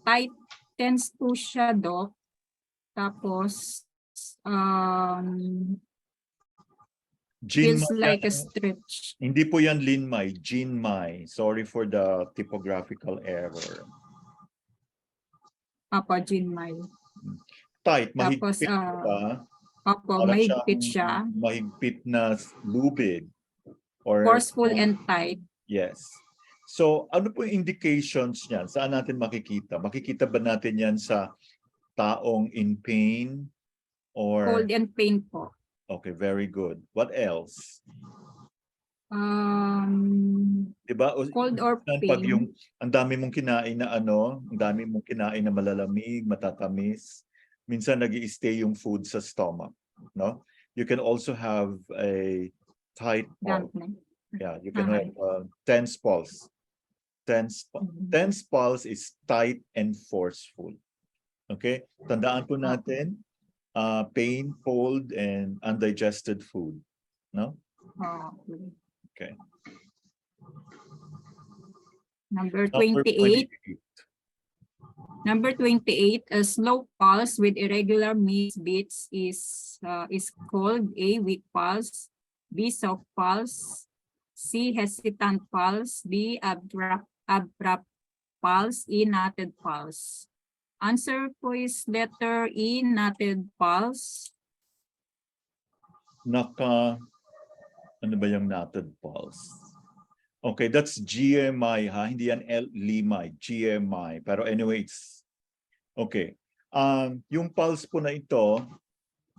C: tight, tense po siya, Doc. Tapos, feels like a stretch.
A: Hindi po yan linmay, jinmay. Sorry for the typographical error.
C: Apa, jinmay.
A: Tight,
C: Tapos,
A: mahigpit ba?
C: Opo, mahigpit siya.
A: Mahigpit na lubid. Or,
C: Forceful and tight.
A: Yes. So, ano po yung indications niyan? Saan natin makikita? Makikita ba natin yan sa taong in pain? Or...
C: Cold and pain po.
A: Okay, very good. What else? Diba?
C: Cold or pain.
A: Pag yung ang dami mong kinain na ang dami mong kinain na malalamig, matatamis, minsan nag-i-stay yung food sa stomach, no? You can also have a tight pulse. Yeah, you can have tense pulse. Tense pulse is tight and forceful. Okay? Tandaan po natin, pain, cold, and undigested food. No? Okay.
C: Number 28. Number 28, a slow pulse with irregular beats is called A, weak pulse, B, soft pulse, C, hesitant pulse, D, abrupt pulse, E, knotted pulse. Answer po is letter E, knotted pulse.
A: Ano ba yung knotted pulse? Okay, that's GMI ha, hindi yan limay, GMI. Pero anyway, it's okay. Yung pulse po na ito,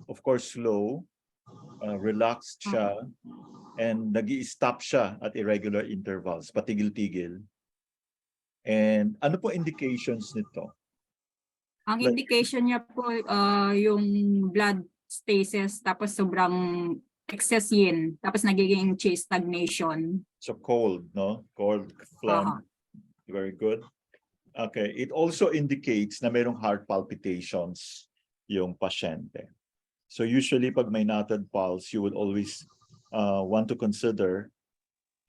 A: of course, slow, relaxed siya, and nag-i-stop siya at irregular intervals, patigil-tigil. And ano po indications nito?
C: Ang indication niya po yung blood stasis, tapos sobrang excess yin, tapos nagiging chest stagnation.
A: So cold, no? Cold, phlegm. Very good. Okay, it also indicates na mayroong heart palpitations yung pasyente. So usually pag may knotted pulse, you would always want to consider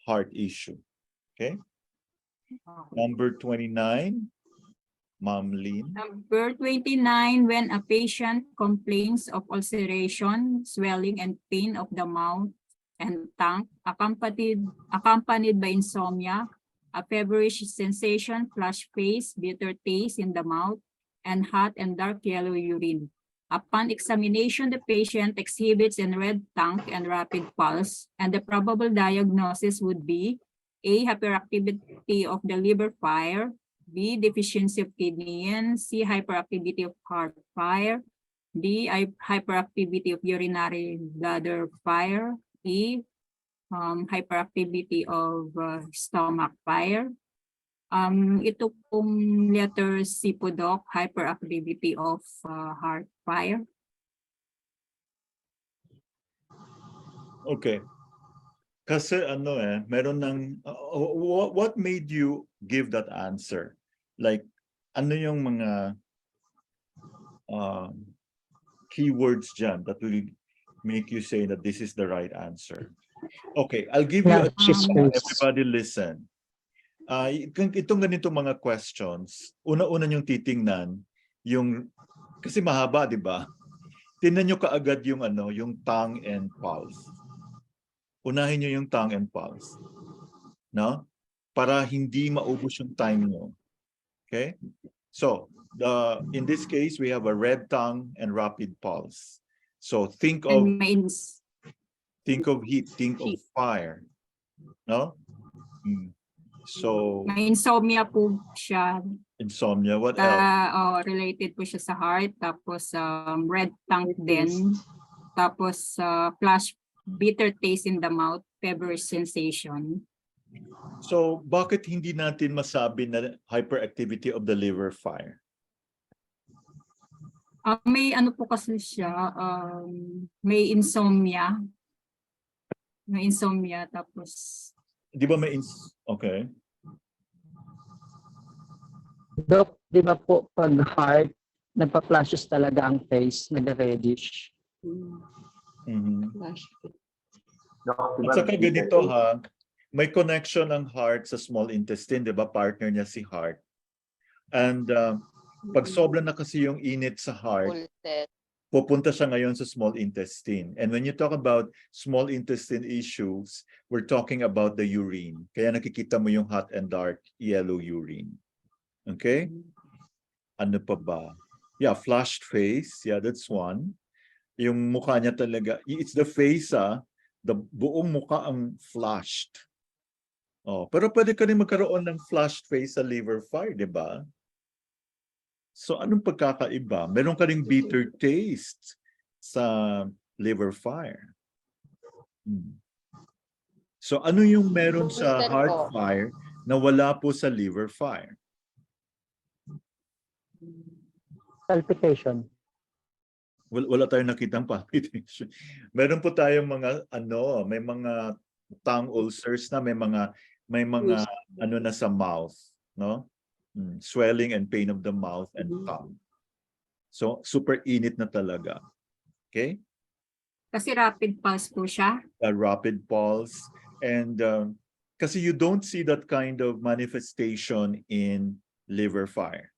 A: heart issue. Okay? Number 29, Ma'am Lynn.
C: Number 29, when a patient complains of ulceration, swelling, and pain of the mouth and tongue, accompanied by insomnia, a feverish sensation, flushed face, bitter taste in the mouth, and hot and dark yellow urine. Upon examination, the patient exhibits a red tongue and rapid pulse, and the probable diagnosis would be A, hyperactivity of the liver fire, B, deficiency of kidney, C, hyperactivity of heart fire, D, hyperactivity of urinary bladder fire, E, hyperactivity of stomach fire. Ito pong letter C po, Doc, hyperactivity of heart fire.
A: Okay. Kasi meron ng what made you give that answer? Like ano yung mga keywords dyan that will make you say that this is the right answer? Okay, I'll give you a everybody listen. Itong ganito mga questions, una-una yung titingnan yung kasi mahaba, 'di ba? Tingnan nyo kaagad yung yung tongue and pulse. Unahin nyo yung tongue and pulse. No? Para hindi maubos yung time nyo. Okay? So, in this case, we have a red tongue and rapid pulse. So, think of heat, think of fire. No? So,
C: may insomnia po siya.
A: Insomnia, what else?
C: Related po siya sa heart, tapos red tongue din, tapos flash, bitter taste in the mouth, feverish sensation.
A: So, bakit hindi natin masabi na hyperactivity of the liver fire?
C: May po kasi siya, may insomnia. May insomnia, tapos...
A: Di ba may okay.
I: Doc, di ba po pag heart, nagpa-flashes talaga ang face, nag-reddish.
A: At saka ganito may connection ng heart sa small intestine, di ba? Partner niya si heart. And pag sobra na kasi yung init sa heart, pupunta siya ngayon sa small intestine. And when you talk about small intestine issues, we're talking about the urine. Kaya nakikita mo yung hot and dark yellow urine. Okay? Ano pa ba? Yeah, flushed face. Yeah, that's one. Yung mukha niya talaga, it's the face, the buong mukha ang flushed. Pero pwede ka rin magkaroon ng flushed face sa liver fire, di ba? So anong pagkakaiba? Meron ka ring bitter taste sa liver fire. So ano yung meron sa heart fire na wala po sa liver fire?
I: Palpitation.
A: Wala tayong nakitang palpitation. Meron po tayong mga may mga tongue ulcers na may mga na sa mouth, no? Swelling and pain of the mouth and tongue. So super init na talaga. Okay?
C: Kasi rapid pulse po siya.
A: A rapid pulse and kasi you don't see that kind of manifestation in liver fire.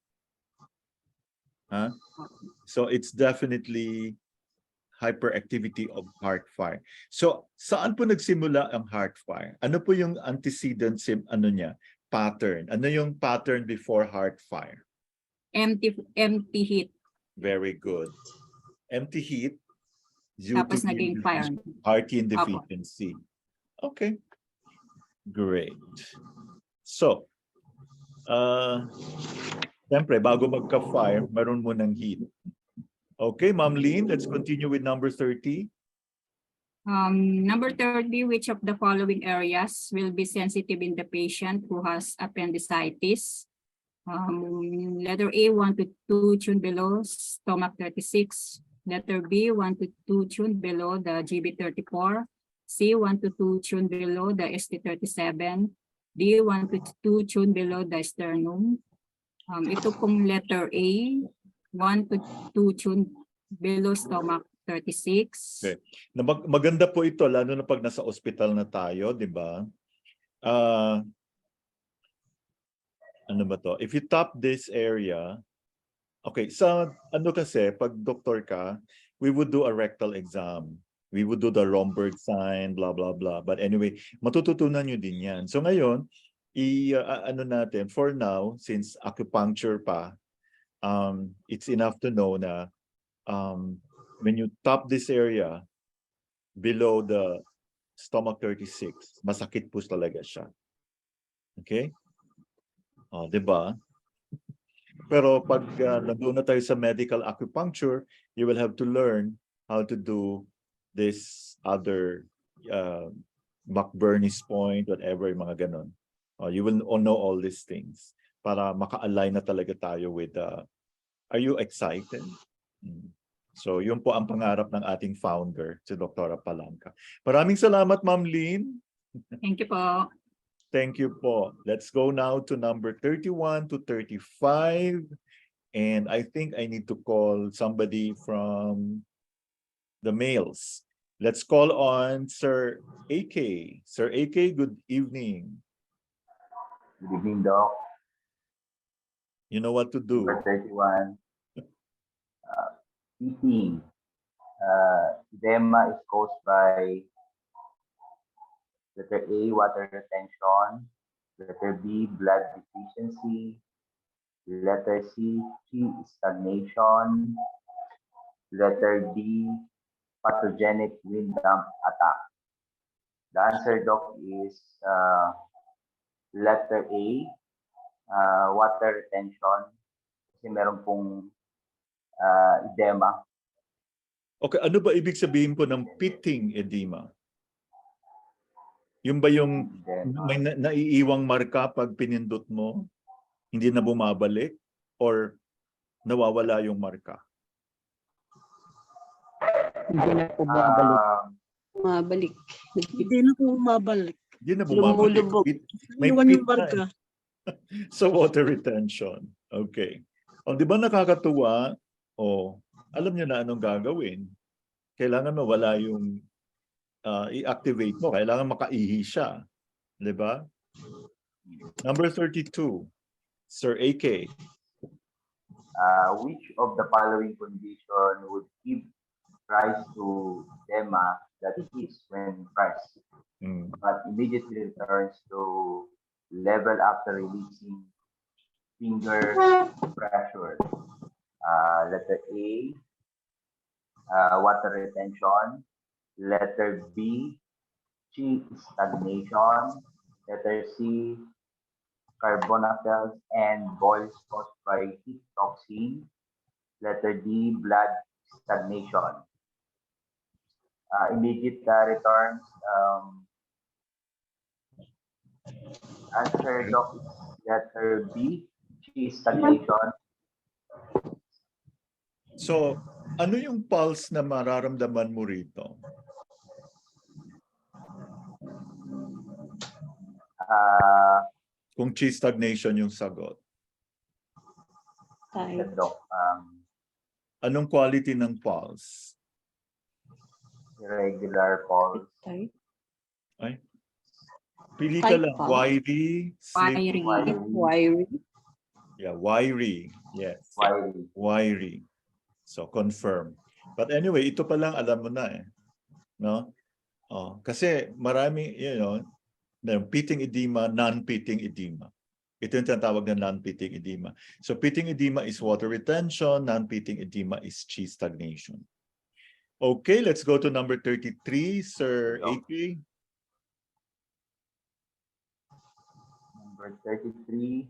A: So it's definitely hyperactivity of heart fire. So saan po nagsimula ang heart fire? Ano po yung antecedent pattern? Ano yung pattern before heart fire?
C: Empty heat.
A: Very good. Empty heat due
C: Tapos
A: to
C: naging fire.
A: heartine deficiency. Okay. Great. So, siyempre, bago magka-fire, meron mo ng heat. Okay, Ma'am Lynn, let's continue with number 30.
C: Number 30, which of the following areas will be sensitive in the patient who has appendicitis? Letter A, 1 to 2 tune below stomach 36. Letter B, 1 to 2 tune below the GB34. C, 1 to 2 tune below the ST37. D, 1 to 2 tune below the sternum. Ito pong letter A, 1 to 2 tune below stomach 36.
A: Okay. Maganda po ito, lalo na pag nasa ospital na tayo, di ba? Ano ba to? If you tap this area, okay, sa kasi, pag doktor ka, we would do a rectal exam. We would do the Romberg sign, blah, blah, blah. But anyway, matututunan nyo din yan. So ngayon, natin, for now, since acupuncture pa, it's enough to know na when you tap this area below the stomach 36, masakit po talaga siya. Okay? Diba? Pero pag nandun na tayo sa medical acupuncture, you will have to learn how to do this other McBurney's point, whatever, yung mga ganon. You will all know all these things para maka-align na talaga tayo with are you excited? So yun po ang pangarap ng ating founder, si Dr. Palanca. Maraming salamat, Ma'am Lynn.
C: Thank you po.
A: Thank you po. Let's go now to number 31 to 35. And I think I need to call somebody from the males. Let's call on Sir AK. Sir AK, good evening.
K: Good evening, Doc.
A: You know what to do.
K: Number 31. Eating. Edema is caused by letter A, water retention. Letter B, blood deficiency. Letter C, Qi stagnation. Letter D, pathogenic wind dump attack. The answer, Doc, is letter A, water retention. Kasi meron pong edema.
A: Okay, ano ba ibig sabihin po ng pitting edema? Yung ba yung may naiiwang marka pag pinindot mo, hindi na bumabalik, or nawawala yung marka?
I: Hindi na po bumabalik.
E: Mabalik.
J: Hindi na po bumabalik.
A: Hindi na bumabalik.
E: Lumulubog.
A: May
J: Iwan yung
A: pit na
J: marka.
A: So water retention. Okay. O, di ba nakakatuwa? O, alam niyo na anong gagawin. Kailangan mawala yung i-activate mo. Kailangan makaihi siya. Di ba? Number 32. Sir AK.
K: Which of the following condition would give rise to edema that is when pressed, but immediately returns to level after releasing finger pressure? Letter A, water retention. Letter B, Qi stagnation. Letter C, carbonatels and boils caused by heat toxin. Letter D, blood stagnation. Immediate returns. Answer, Doc, is letter B, Qi stagnation.
A: So, ano yung pulse na mararamdaman mo rito? Kung Qi stagnation yung sagot.
K: Doc,
A: anong quality ng pulse?
K: irregular pulse.
A: Ay. Pili ka lang. Wiry.
C: Wiry.
E: Wiry.
A: Yeah, wiry. Yes.
K: Wiry.
A: Wiry. So, confirm. But anyway, ito pa lang alam mo na eh. No? Oh, kasi marami, pitting edema, non-pitting edema. Ito yung tinatawag na non-pitting edema. So, pitting edema is water retention, non-pitting edema is Qi stagnation. Okay, let's go to number 33, Sir AK.
K: Number 33.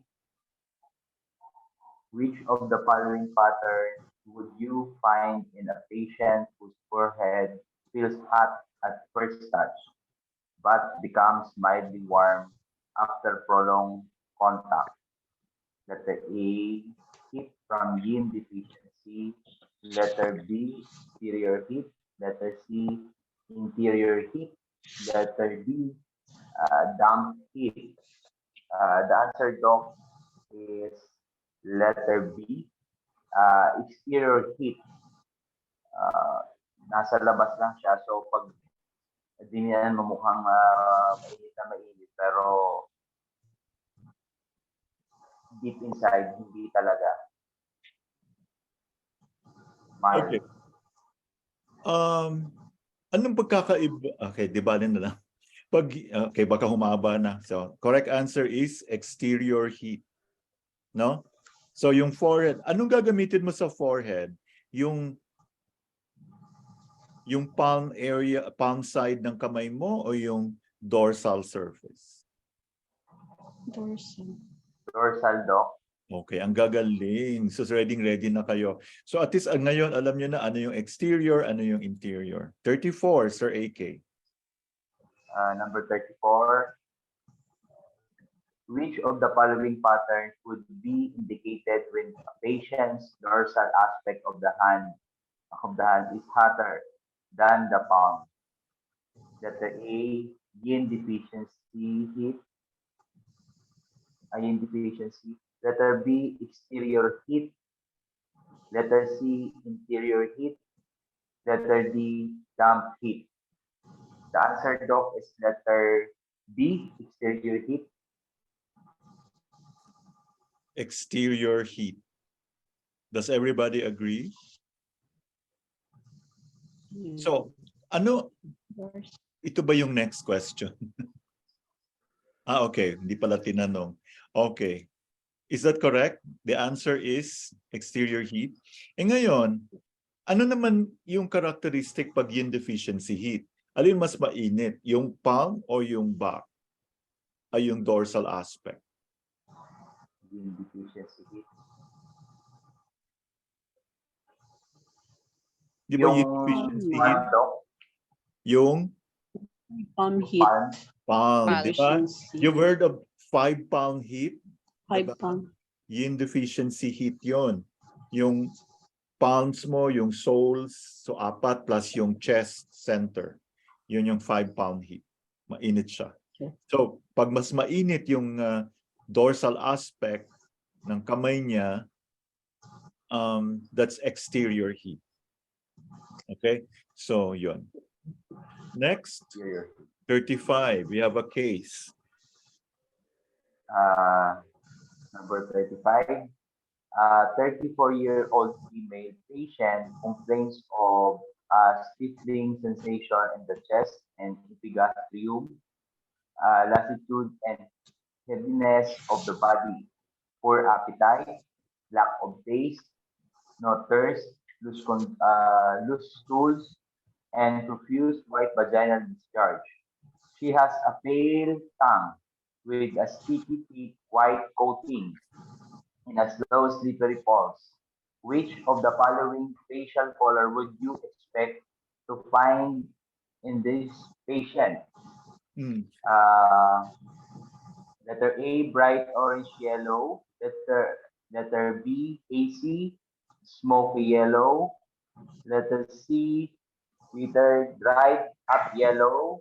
K: Which of the following patterns would you find in a patient whose forehead feels hot at first touch, but becomes mildly warm after prolonged contact? Letter A, heat from yin deficiency. Letter B, exterior heat. Letter C, interior heat. Letter D, damp heat. The answer, Doc, is letter B, exterior heat. Nasa labas lang siya. So, pag di niyan mamukhang mainit na mainit, pero deep inside, hindi talaga. Mild.
A: Okay. Anong pagkakaiba? Okay, di ba na lang. Okay, baka humaba na. So, correct answer is exterior heat. No? So, yung forehead, anong gagamitin mo sa forehead? Yung palm area, palm side ng kamay mo o yung dorsal surface?
E: Dorsal.
K: Dorsal, Doc.
A: Okay, ang gagaling. So, ready na kayo. So, at least ngayon, alam nyo na ano yung exterior, ano yung interior. 34, Sir AK.
K: Number 34. Which of the following patterns would be indicated when a patient's dorsal aspect of the hand is hotter than the palm? Letter A, yin deficiency heat, iron deficiency. Letter B, exterior heat. Letter C, interior heat. Letter D, damp heat. The answer, Doc, is letter B, exterior heat.
A: Exterior heat. Does everybody agree? So, ano, ito ba yung next question? Okay, hindi pala tinanong. Okay. Is that correct? The answer is exterior heat. E ngayon, ano naman yung characteristic pag yin deficiency heat? Alin mas mainit? Yung palm o yung back? Ay yung dorsal aspect?
K: Yin deficiency heat.
A: Di ba yin deficiency heat? Yung
E: Palm heat.
A: palm. Di ba?
E: Deficiency.
A: You've heard of 5-pound heat?
E: 5 pound.
A: Yin deficiency heat yon. Yung palms mo, yung soles, so 4 plus yung chest center. Yun yung 5-pound heat. Mainit siya. So, pag mas mainit yung dorsal aspect ng kamay niya, that's exterior heat. Okay? So, yun. Next, 35. We have a case.
K: Number 35. 34-year-old female patient complains of stifling sensation in the chest and epigastrium, lassitude and heaviness of the body, poor appetite, lack of taste, no thirst, loose stools, and profuse white vaginal discharge. She has a pale tongue with a sticky thick white coating and a slow slippery pulse. Which of the following facial color would you expect to find in this patient? Letter A, bright orange yellow. Letter B, hazy, smoky yellow. Letter C, withered, dried up yellow.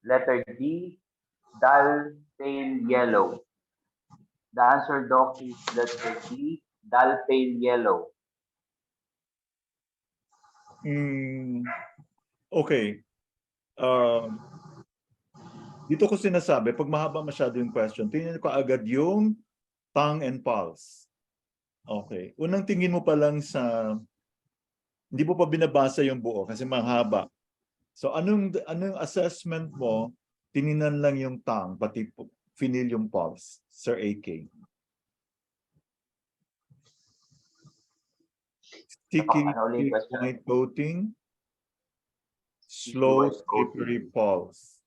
K: Letter D, dull pale yellow. The answer, Doc, is letter D, dull pale yellow.
A: Okay. Dito ko sinasabi, pag mahaba masyado yung question, tingnan ko agad yung tongue and pulse. Okay. Unang tingin mo pa lang sa, hindi mo pa binabasa yung buo kasi mahaba. So anong assessment mo, tininan lang yung tongue, pati finil yung pulse, Sir AK? Sticky white coating, slow slippery pulse.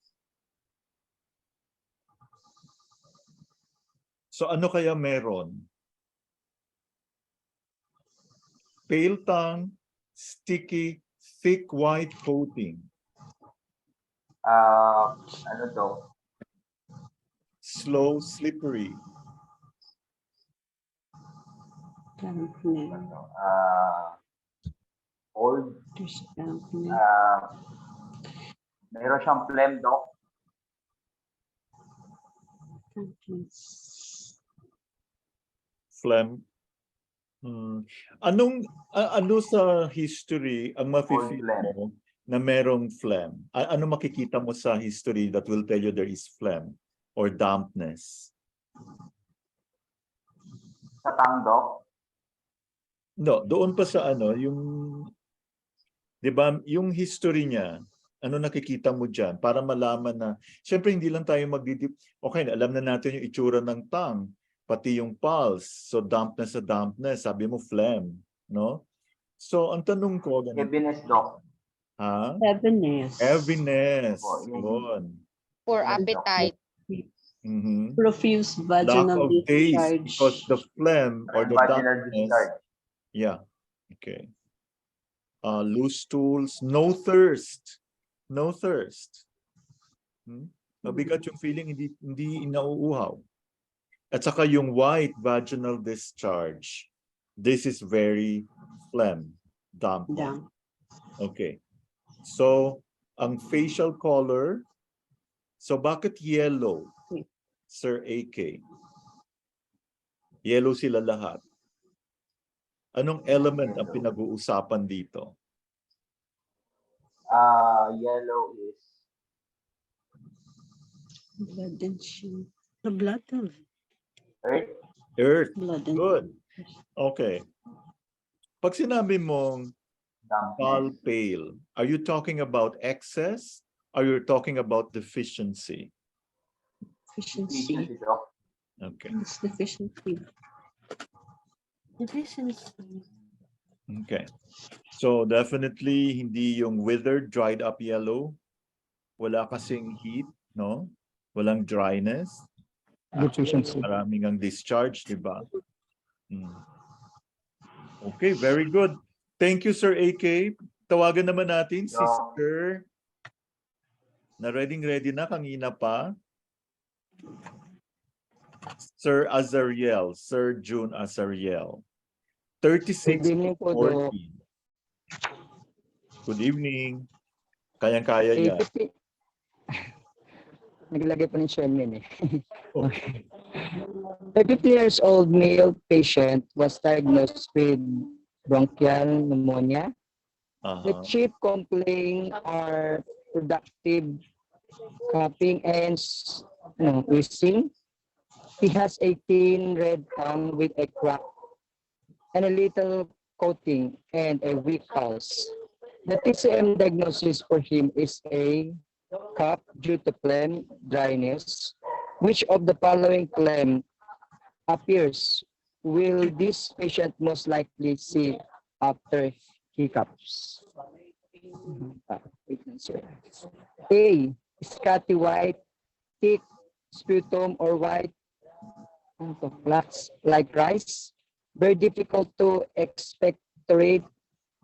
A: So ano kaya meron? Pale tongue, sticky, thick white coating.
K: Ano to?
A: Slow slippery.
K: Old. Meron siyang phlegm, Doc.
A: Phlegm. Ano sa history ang mafe-feel mo na merong phlegm? Ano makikita mo sa history that will tell you there is phlegm or dampness?
K: Sa tongue, Doc?
A: No, doon pa sa ano, yung 'di ba, yung history niya, ano nakikita mo diyan para malaman na syempre hindi lang tayo okay, alam na natin yung itsura ng tongue, pati yung pulse. So dampness sa dampness, sabi mo phlegm, no? So ang tanong ko ganito.
K: Heaviness, Doc.
A: Ha?
E: Heaviness.
A: Heaviness. Yun.
H: Poor appetite.
E: Profuse
A: Lack
E: vaginal
A: of taste
E: discharge.
A: because the phlegm or the
K: vaginal
A: dampness.
K: discharge.
A: Yeah. Okay. Loose stools, no thirst. No thirst. Mabigat yung feeling, hindi inauuhaw. At saka yung white vaginal discharge. This is very phlegm, damp. Okay. So, ang facial color, so bakit yellow, Sir AK? Yellow sila lahat. Anong element ang pinag-uusapan dito?
K: Yellow is
J: Blood and sheet. The blood.
K: earth.
A: Earth.
J: Blood and
A: Good. Okay. Pag sinabi mong pale pale, are you talking about excess? Or you're talking about deficiency?
E: Efficiency.
A: Okay.
E: It's deficiency.
J: deficiency.
A: Okay. So definitely hindi yung withered, dried up yellow. Wala kasing heat, no? Walang dryness.
I: Deficiency.
A: Maraming ang discharge, di ba? Okay, very good. Thank you, Sir AK. Tawagan naman natin si Sir na ready na kanina pa. Sir Azariel, Sir June Azariel. 36
I: Good evening po,
A: 14. Good evening. Kayang-kaya niya.
I: Naglagay pa ng Sherman eh. Okay. A 50 years old male patient was diagnosed with bronchial pneumonia. The chief complaints are productive coughing and wheezing. He has a thin red tongue with a crack and a little coating and a weak pulse. The TCM diagnosis for him is a cough due to phlegm dryness. Which of the following phlegm appears? Will this patient most likely see after hiccups? A. Scotty white, thick sputum or white flakes like rice. Very difficult to expectorate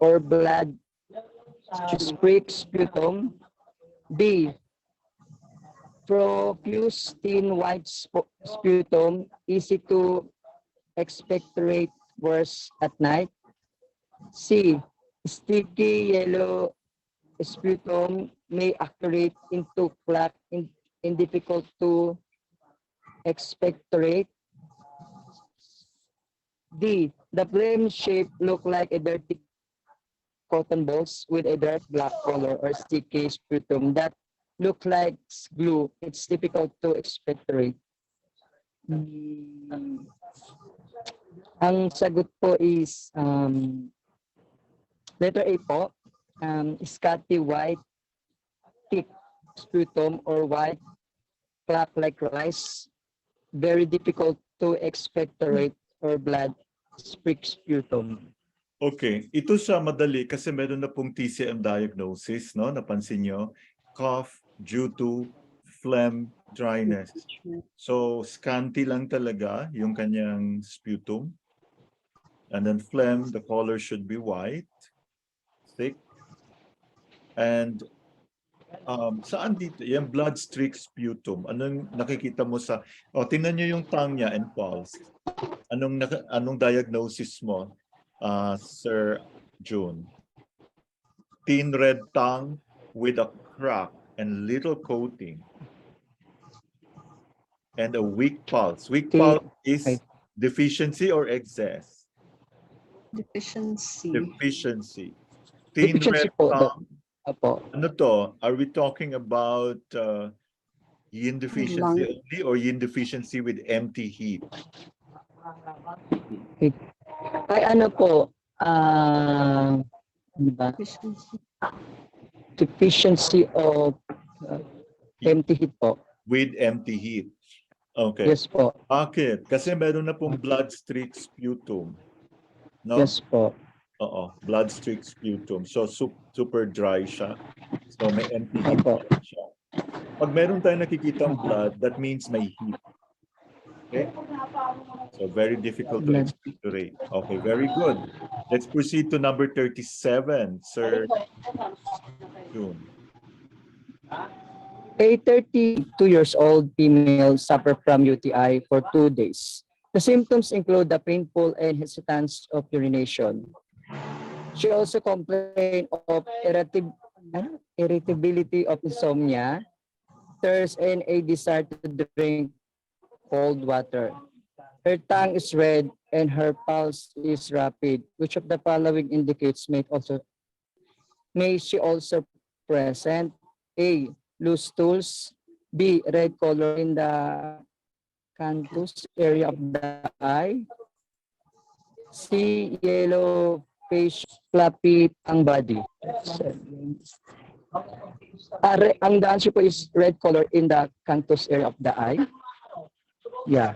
I: or blood streak sputum. B. Profuse thin white sputum, easy to expectorate, worse at night. C. Sticky yellow sputum may accurate into plaque and difficult to expectorate. D. The flame shape look like a dirty cotton balls with a dark black color or sticky sputum that look like glue. It's difficult to expectorate. Ang sagot po is letter A po, scotty white, thick sputum or white, crack like rice, very difficult to expectorate or blood streak sputum.
A: Okay, ito siya madali kasi meron na pong TCM diagnosis, no? Napansin nyo, cough due to phlegm dryness. So, scanty lang talaga yung kanyang sputum. And then phlegm, the color should be white, thick. And saan dito? Yung blood streak sputum. Anong nakikita mo sa... O, tingnan nyo yung tongue niya and pulse. Anong diagnosis mo? Sir June. Thin red tongue with a crack and little coating. And a weak pulse. Weak pulse is deficiency or excess?
E: Deficiency.
A: Deficiency. Thin
I: Deficiency
A: red
I: po,
A: tongue.
I: Apo.
A: Ano to? Are we talking about yin deficiency only or yin deficiency with empty heat?
I: Ay ano po, ano ba? Deficiency of empty heat po.
A: With empty heat. Okay.
I: Yes po.
A: Bakit? Kasi meron na pong blood streak sputum. No?
I: Yes po.
A: Oo, blood streak sputum. So super dry siya. So may empty heat siya. Pag meron tayong nakikitang blood, that means may heat. Okay? So very difficult to expectorate. Okay, very good. Let's proceed to number 37, Sir June.
I: A 32 years old female suffered from UTI for 2 days. The symptoms include the painful and hesitance of urination. She also complained of irritability of insomnia, thirst, and a desire to drink cold water. Her tongue is red and her pulse is rapid. Which of the following indicates may she also present? A. Loose stools. B. Red color in the canthus area of the eye. C. Yellow face, fluffy ang body. Ang the answer po is red color in the canthus area of the eye. Yeah.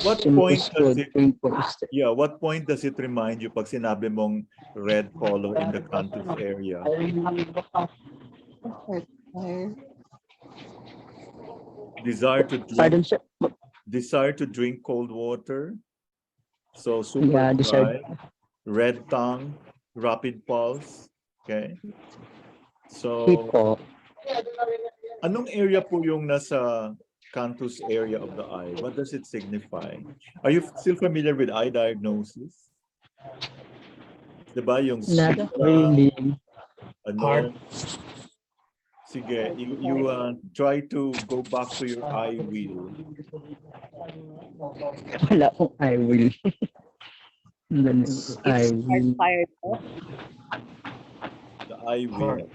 A: What point does it? Yeah, what point does it remind you pag sinabi mong red color in the canthus area? Desire to drink cold water. So super dry, red tongue, rapid pulse. Okay. So anong area po yung nasa canthus area of the eye? What does it signify? Are you still familiar with eye diagnosis? Diba yung
I: not really.
A: Ano? Sige, you try to go back to your eye wheel.
I: Wala akong eye wheel. Eye wheel.
A: The eye wheel.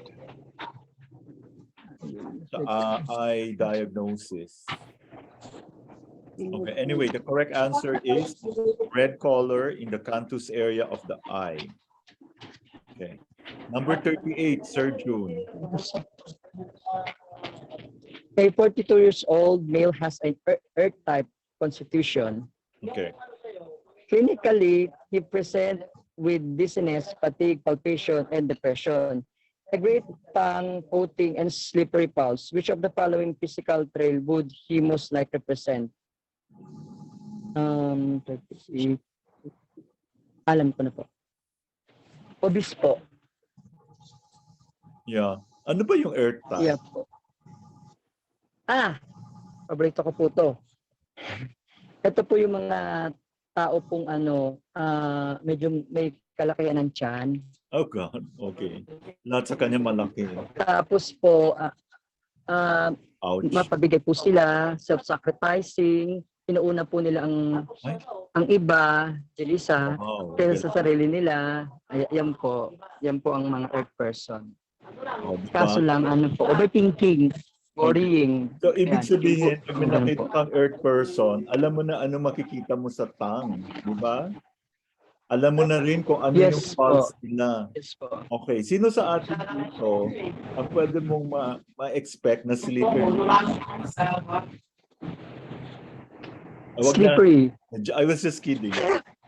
A: The eye diagnosis. Okay, anyway, the correct answer is red color in the canthus area of the eye. Okay. Number 38, Sir June.
I: A 42 years old male has an earth-type constitution.
A: Okay.
I: Clinically, he presents with dizziness, fatigue, palpitation, and depression. A great tongue, coating, and slippery pulse. Which of the following physical trail would he most likely present? 38. Alam ko na po. Obese po.
A: Yeah. Ano ba yung earth type?
I: Yeah po. Paborito ko po to. Ito po yung mga tao pong medyo may kalakihan ng tiyan.
A: Oh God, okay. Lahat sa kanya malaki.
I: Tapos po, mapabigay po sila, self-sacrificing, inuuna po nila ang iba, isa, kaysa sa sarili nila. Yan po ang mga earth person. Kaso lang, overthinking, worrying.
A: So, ibig sabihin, pag may nakita kang earth person, alam mo na ano makikita mo sa tongue, di ba? Alam mo na rin kung ano yung pulse nila.
I: Yes po.
A: Okay, sino sa atin dito ang pwede mong ma-expect na slippery?
I: Slippery.
A: I was just kidding.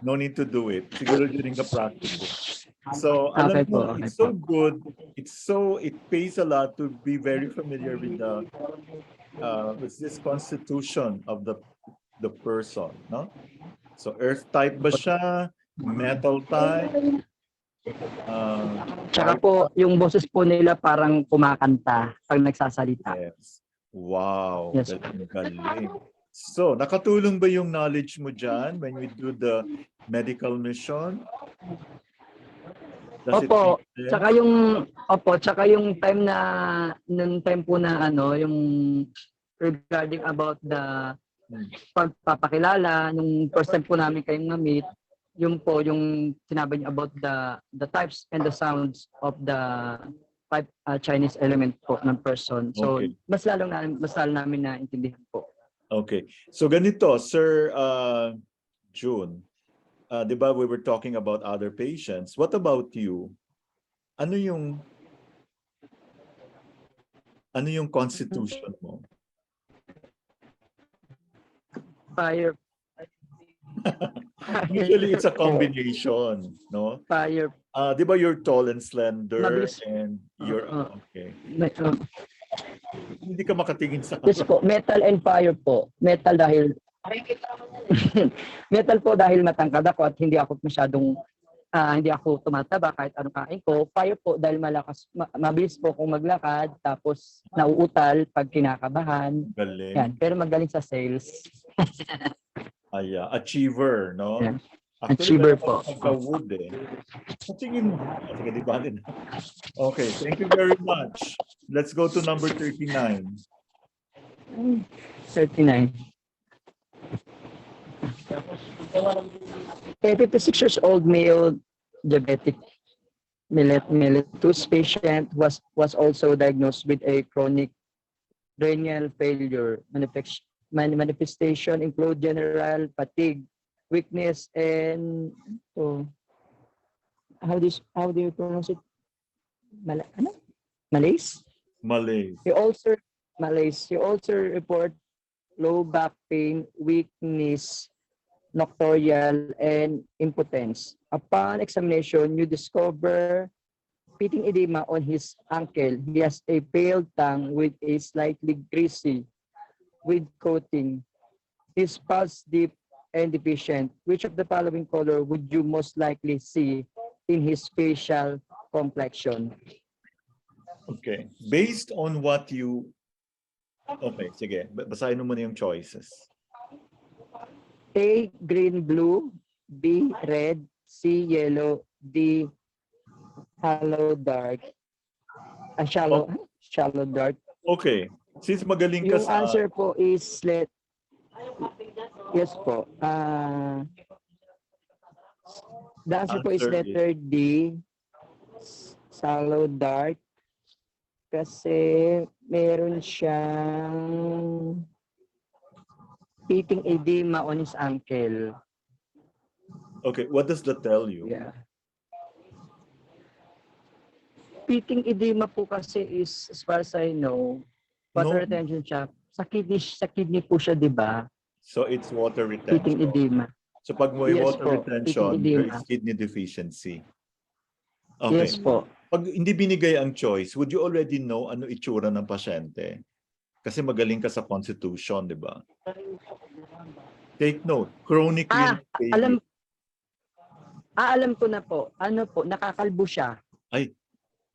A: No need to do it. Siguro during the practice. So, alam mo, it's so good. It pays a lot to be very familiar with the this constitution of the person, no? So, earth type ba siya? Metal type?
I: Tsaka po, yung boses po nila parang kumakanta pag nagsasalita.
A: Yes. Wow.
I: Yes.
A: Galing. So, nakatulong ba yung knowledge mo dyan when we do the medical mission?
I: Opo, tsaka yung time na nung time po na yung regarding about the pagpapakilala, nung first time po namin kayong na-meet, yung sinabi niyo about the types and the sounds of the five Chinese element po ng person. So mas lalo namin naintindihan po.
A: Okay. So ganito, Sir June, di ba we were talking about other patients. What about you? Ano yung constitution mo?
I: Fire.
A: Usually it's a combination, no?
I: Fire.
A: Di ba you're tall and slender and you're okay. Hindi ka makatingin sa
I: Yes po, metal and fire po. Metal dahil metal po dahil matangkad ako at hindi ako masyadong hindi ako tumataba kahit anong kain ko. Fire po dahil mabilis po akong maglakad, tapos nauutal pag kinakabahan.
A: Galing.
I: Yan, pero magaling sa sales.
A: Achiever, no?
I: Yeah.
A: Actually,
I: Achiever po.
A: Pagka-wood eh. Sige mo. Sige, di ba? Okay, thank you very much. Let's go to number 39.
I: 39. A 56 years old male diabetic mellitus patient was also diagnosed with a chronic renal failure. Manifestation include general fatigue, weakness, and how do you pronounce it? Malaise?
A: Malaise.
I: He also report low back pain, weakness, nocturial, and impotence. Upon examination, you discover pitting edema on his ankle. He has a pale tongue with a slightly greasy with coating. His pulse deep and deficient. Which of the following color would you most likely see in his facial complexion?
A: Okay. Based on what you... Okay, sige. Basahin mo muna yung choices.
I: A, green-blue. B, red. C, yellow. D, shallow-dark. Shallow-dark.
A: Okay. Since magaling ka
I: yung answer po is yes po. The answer po is letter D, shallow-dark. Kasi meron siyang pitting edema on his ankle.
A: Okay, what does that tell you?
I: Yeah. Pitting edema po kasi is, as far as I know, water retention siya. Sa kidney po siya, di ba?
A: So it's water retention.
I: Pitting edema.
A: So pag may water retention, there is
I: edema.
A: kidney deficiency. Okay.
I: Yes po.
A: Pag hindi binigay ang choice, would you already know ano itsura ng pasyente? Kasi magaling ka sa constitution, di ba? Take note. Chronic renal failure.
I: Alam ko na po. Ano po, nakakalbo siya.
A: Ay,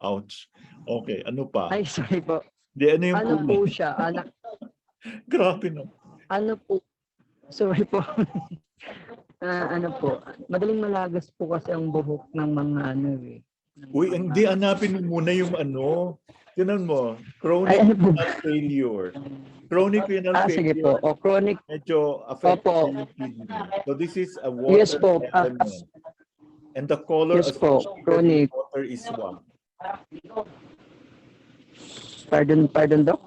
A: ouch. Okay, ano pa?
I: Ay, sorry po.
A: Di, ano yung
I: ano po siya?
A: Grabe no.
I: Ano po? Sorry po. Ano po? Madaling malagas po kasi ang buhok ng mga ano eh.
A: Uy, hindi, hanapin mo muna yung ano. Tinan mo, chronic renal failure. Chronic renal failure.
I: Sige po. O, chronic.
A: Medyo affected yung kidney. So this is a water element. And the color
I: chronic
A: water is what?
I: Pardon, Doc?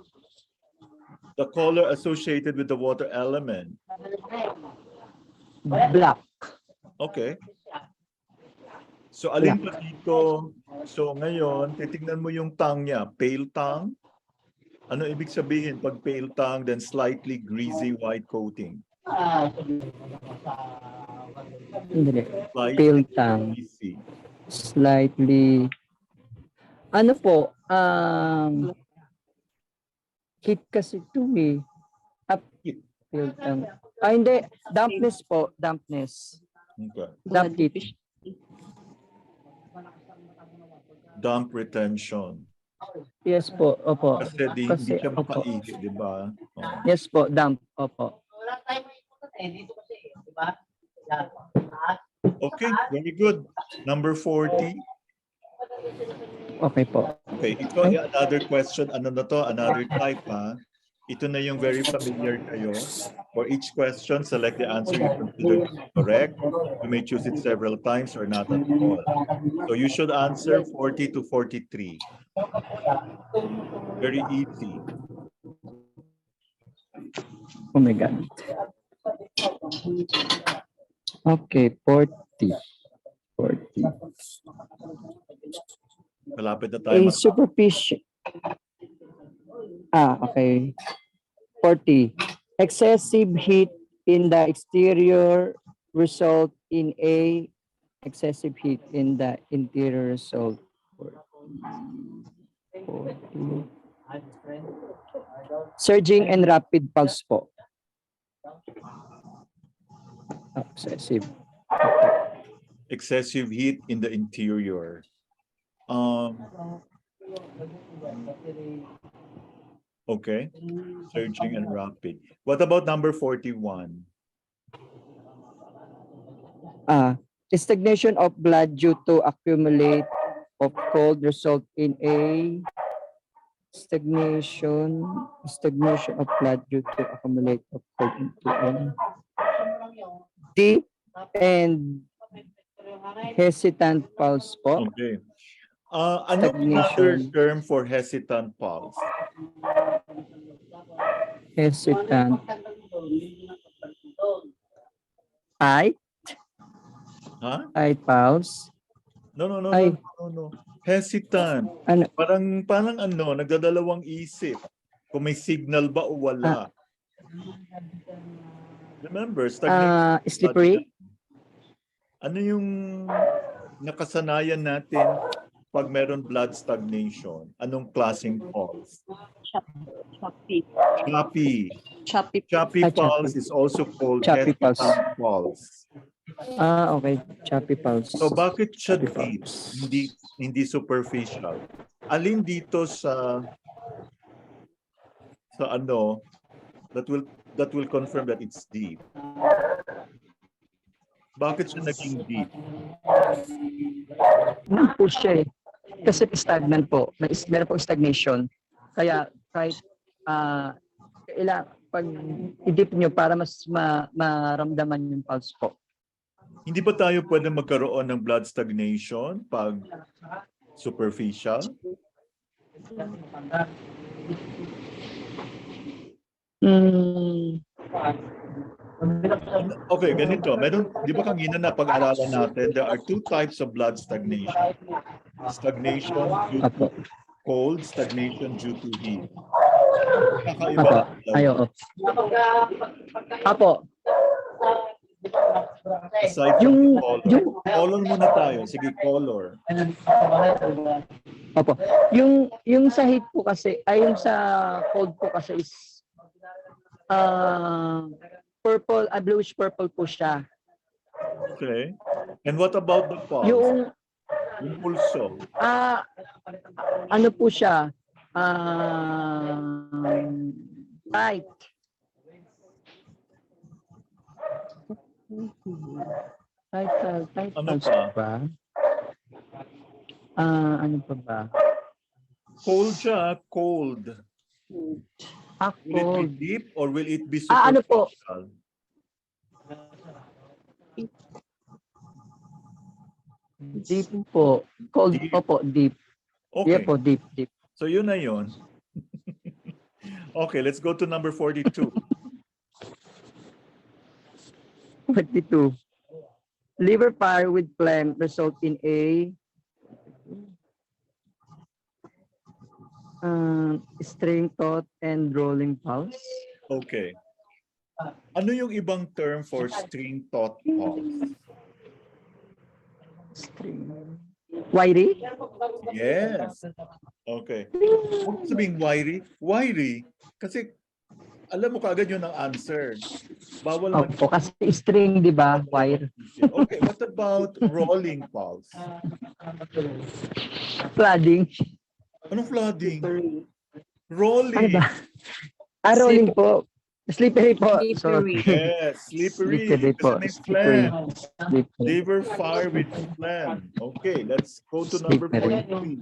A: The color associated with the water element.
I: Black.
A: Okay. So alin pa dito? So ngayon, titingnan mo yung tongue niya. Pale tongue. Ano ibig sabihin pag pale tongue, then slightly greasy white coating?
I: Pale tongue. Slightly. Ano po? Heat kasi ito eh. Pale tongue. Hindi. Dampness po. Dampness.
A: Okay.
I: Damp heat.
A: Damp retention.
I: Yes po, opo.
A: Kasi hindi siya mapaihi, di ba? Oh.
I: Yes po, damp, opo.
A: Okay, very good. Number 40.
I: Okay po.
A: Okay, ito another question. Ano na to? Another type, ha? Ito na yung very familiar kayo. For each question, select the answer you consider to be correct. You may choose it several times or not at all. So you should answer 40 to 43. Very easy.
I: Oh my God. Okay, 40.
A: Malapit na tayo.
I: A superficial. Okay. 40. Excessive heat in the exterior result in a excessive heat in the interior result. 40. Surging and rapid pulse po. Excessive.
A: excessive heat in the interior. Okay, surging and rapid. What about number 41?
I: Stagnation of blood due to accumulate of cold result in a stagnation of blood due to accumulate of cold into a deep and hesitant pulse po.
A: Okay. Anong another term for hesitant pulse?
I: Hesitant. Tight?
A: Huh?
I: Tight pulse?
A: No.
I: Ay.
A: No. Hesitant.
I: Ano?
A: Parang ano, nagdadalawang isip. Kung may signal ba o wala. Remember, stagnation.
I: Slippery?
A: Ano yung nakasanayan natin pag meron blood stagnation? Anong klaseng pulse? Choppy pulse is also called
I: choppy
A: hesitant pulse.
I: Okay. Choppy pulse.
A: So bakit siya deep? Hindi superficial. Alin dito sa ano that will confirm that it's deep? Bakit siya naging deep?
I: Push siya eh. Kasi stagnant po. Meron po stagnation. Kaya kahit pag i-dip nyo para mas maramdaman yung pulse po.
A: Hindi ba tayo pwede magkaroon ng blood stagnation pag superficial? Okay, ganito. Di ba kanina na pag-aralan natin, there are two types of blood stagnation. Stagnation due to cold, stagnation due to heat. Kakaiba.
I: Apo.
A: Aside from color. Color muna tayo. Sige, color.
I: Opo. Yung sa heat po kasi, yung sa cold po kasi is purple, bluish purple po siya.
A: Okay. And what about the pulse? Yung pulso?
I: Ano po siya? Tight. Tight
A: ano
I: pulse ba? Ano pa ba?
A: Cold siya, cold. Will it be deep or will it be superficial?
I: Ano po? Deep po. Cold deep. Po, deep.
A: Okay.
I: Yeah po, deep.
A: So yun na yun. Okay, let's go to number 42.
I: 42. Liver fire with phlegm result in a string thought and rolling pulse.
A: Okay. Ano yung ibang term for string thought pulse?
I: String. Wiry?
A: Yes. Okay. Huwag sabing wiry. Wiry. Kasi alam mo kaagad yun ang answer. Bawal man.
I: Opo, kasi string, di ba? Wire.
A: Okay, what about rolling pulse?
I: Flooding.
A: Anong flooding? Rolling.
I: Ano ba? Rolling po. Slippery po.
C: Slippery.
A: Yes, slippery.
I: Slippery po.
A: Kasi may phlegm. Liver fire with phlegm. Okay, let's go to number 43.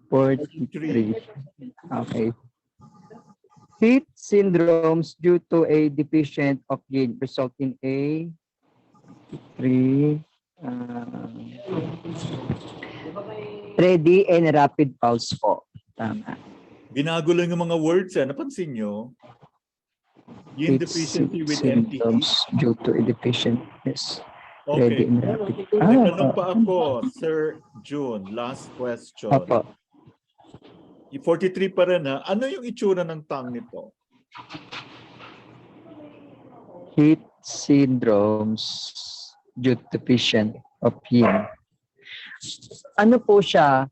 I: 43. Okay. Heat syndromes due to a deficient of yin result in a 3 ready and rapid pulse po. Tama.
A: Binago lang yung mga words napansin nyo? Yin deficiency with empty heat.
I: Due to a deficientness.
A: Okay.
I: Ready and rapid.
A: May tanong pa ako, Sir June. Last question.
I: Opo.
A: 43 pa rin ha. Ano yung itsura ng tongue nito?
I: Heat syndromes due to deficient of yin. Ano po siya?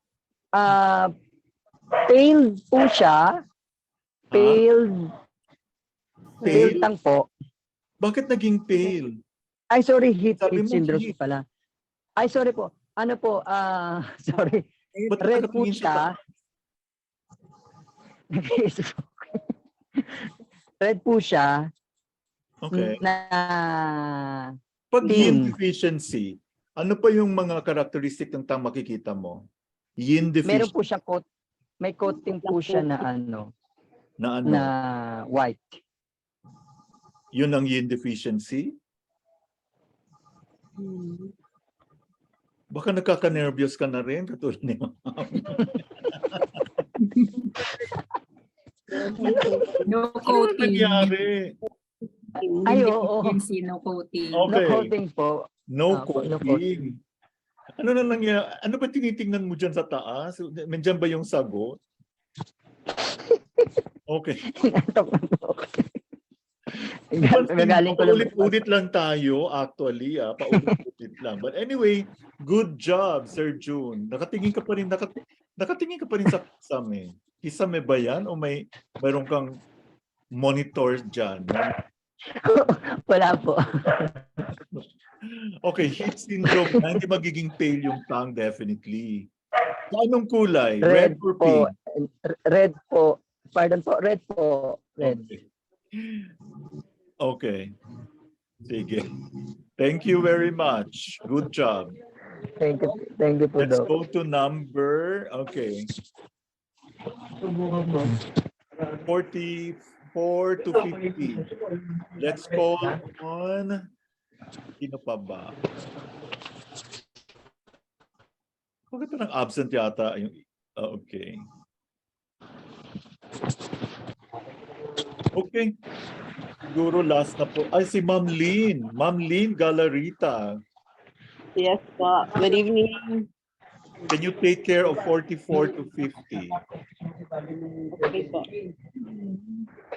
I: Pale po siya. Pale tongue po.
A: Bakit naging pale?
I: Ay, sorry, heat
A: Sabi mo
I: syndrome
A: heat.
I: pala. Ay, sorry po. Ano po, sorry.
A: Ba't
I: Red po
A: nakatingin siya
I: siya. Red po siya
A: Okay.
I: na
A: Pag yin
I: pink.
A: deficiency, ano pa yung mga karakteristik ng makikita mo? Yin
I: Meron
A: deficiency
I: po siya may coating po siya na
A: na ano?
I: na white.
A: Yun ang yin deficiency? Baka nakaka-nervous ka na rin katulad ni Ma'am.
C: No
A: Ano
C: coating.
A: nangyari?
I: Ay, oo.
C: Deficiency, no coating.
I: No
A: Okay.
I: coating po.
A: No
I: No coating.
A: coating. Ano na nangyari? Ano ba tinitingnan mo dyan sa taas? Nandiyan ba yung sagot? Okay.
I: Gagaling ko lang.
A: Paulit-ulit lang tayo actually. Paulit-ulit lang. But anyway, good job, Sir June. Nakatingin ka pa rin sa kisame. Kisame ba yan? O mayroon kang monitor dyan?
I: Wala po.
A: Okay, heat syndrome na hindi magiging pale yung tongue definitely. So, anong kulay? Red or
I: po.
A: pink?
I: Red po. Pardon po, red po. Red.
A: Okay. Sige. Thank you very much. Good job.
I: Thank you. Thank you po,
A: Let's
I: Doc.
A: go to number, okay, 44 to 50. Let's call on, sino pa ba? Bakit parang absent yata? Okay. Okay. Siguro last na po. Ay, si Ma'am Lynn. Ma'am Lynn Galarita.
L: Yes po. Good evening.
A: Can you take care of 44 to 50?
L: Okay po.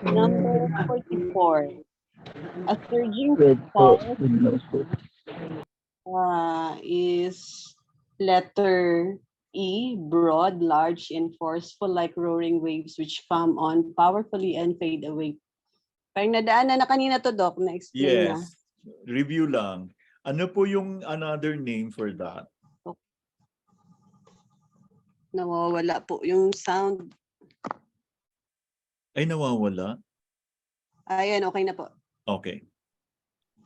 L: Number 44. A surging pulse is letter E, broad, large, and forceful like roaring waves which come on powerfully and fade away. Parang nadaanan na kanina to, Doc, na-explain na.
A: Yes. Review lang. Ano po yung another name for that?
L: Nawawala po yung sound.
A: Ay, nawawala?
L: Ayan, okay na po.
A: Okay.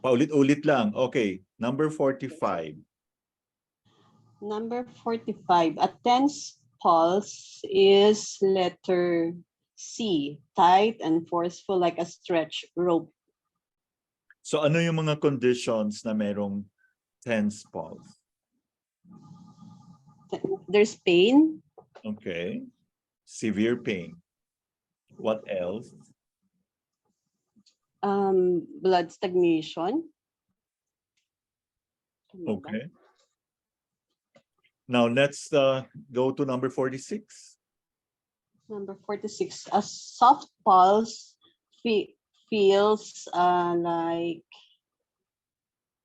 A: Paulit-ulit lang. Okay. Number 45.
L: Number 45. A tense pulse is letter C, tight and forceful like a stretch rope.
A: So ano yung mga conditions na merong tense pulse?
L: There's pain.
A: Okay. Severe pain. What else?
L: Blood stagnation.
A: Okay. Now let's go to number 46.
L: Number 46. A soft pulse feels like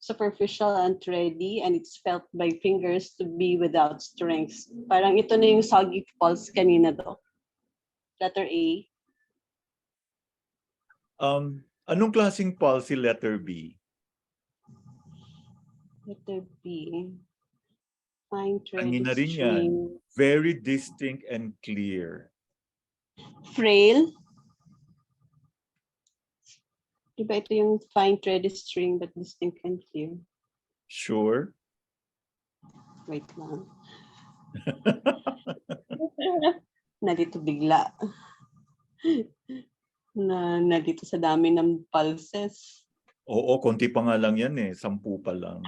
L: superficial and thready, and it's felt by fingers to be without strength. Parang ito na yung soggy pulse kanina, Doc. Letter A.
A: Anong klaseng pulse si letter B?
L: Letter B. Fine threaded
A: Kanina rin yan.
L: string.
A: Very distinct and clear.
L: Frail. Diba ito yung fine threaded string but distinct and clear?
A: Sure.
L: Wait lang. Nalito bigla. Nalito sa dami ng pulses.
A: Oo, konti pa nga lang yan eh. 10 pa lang.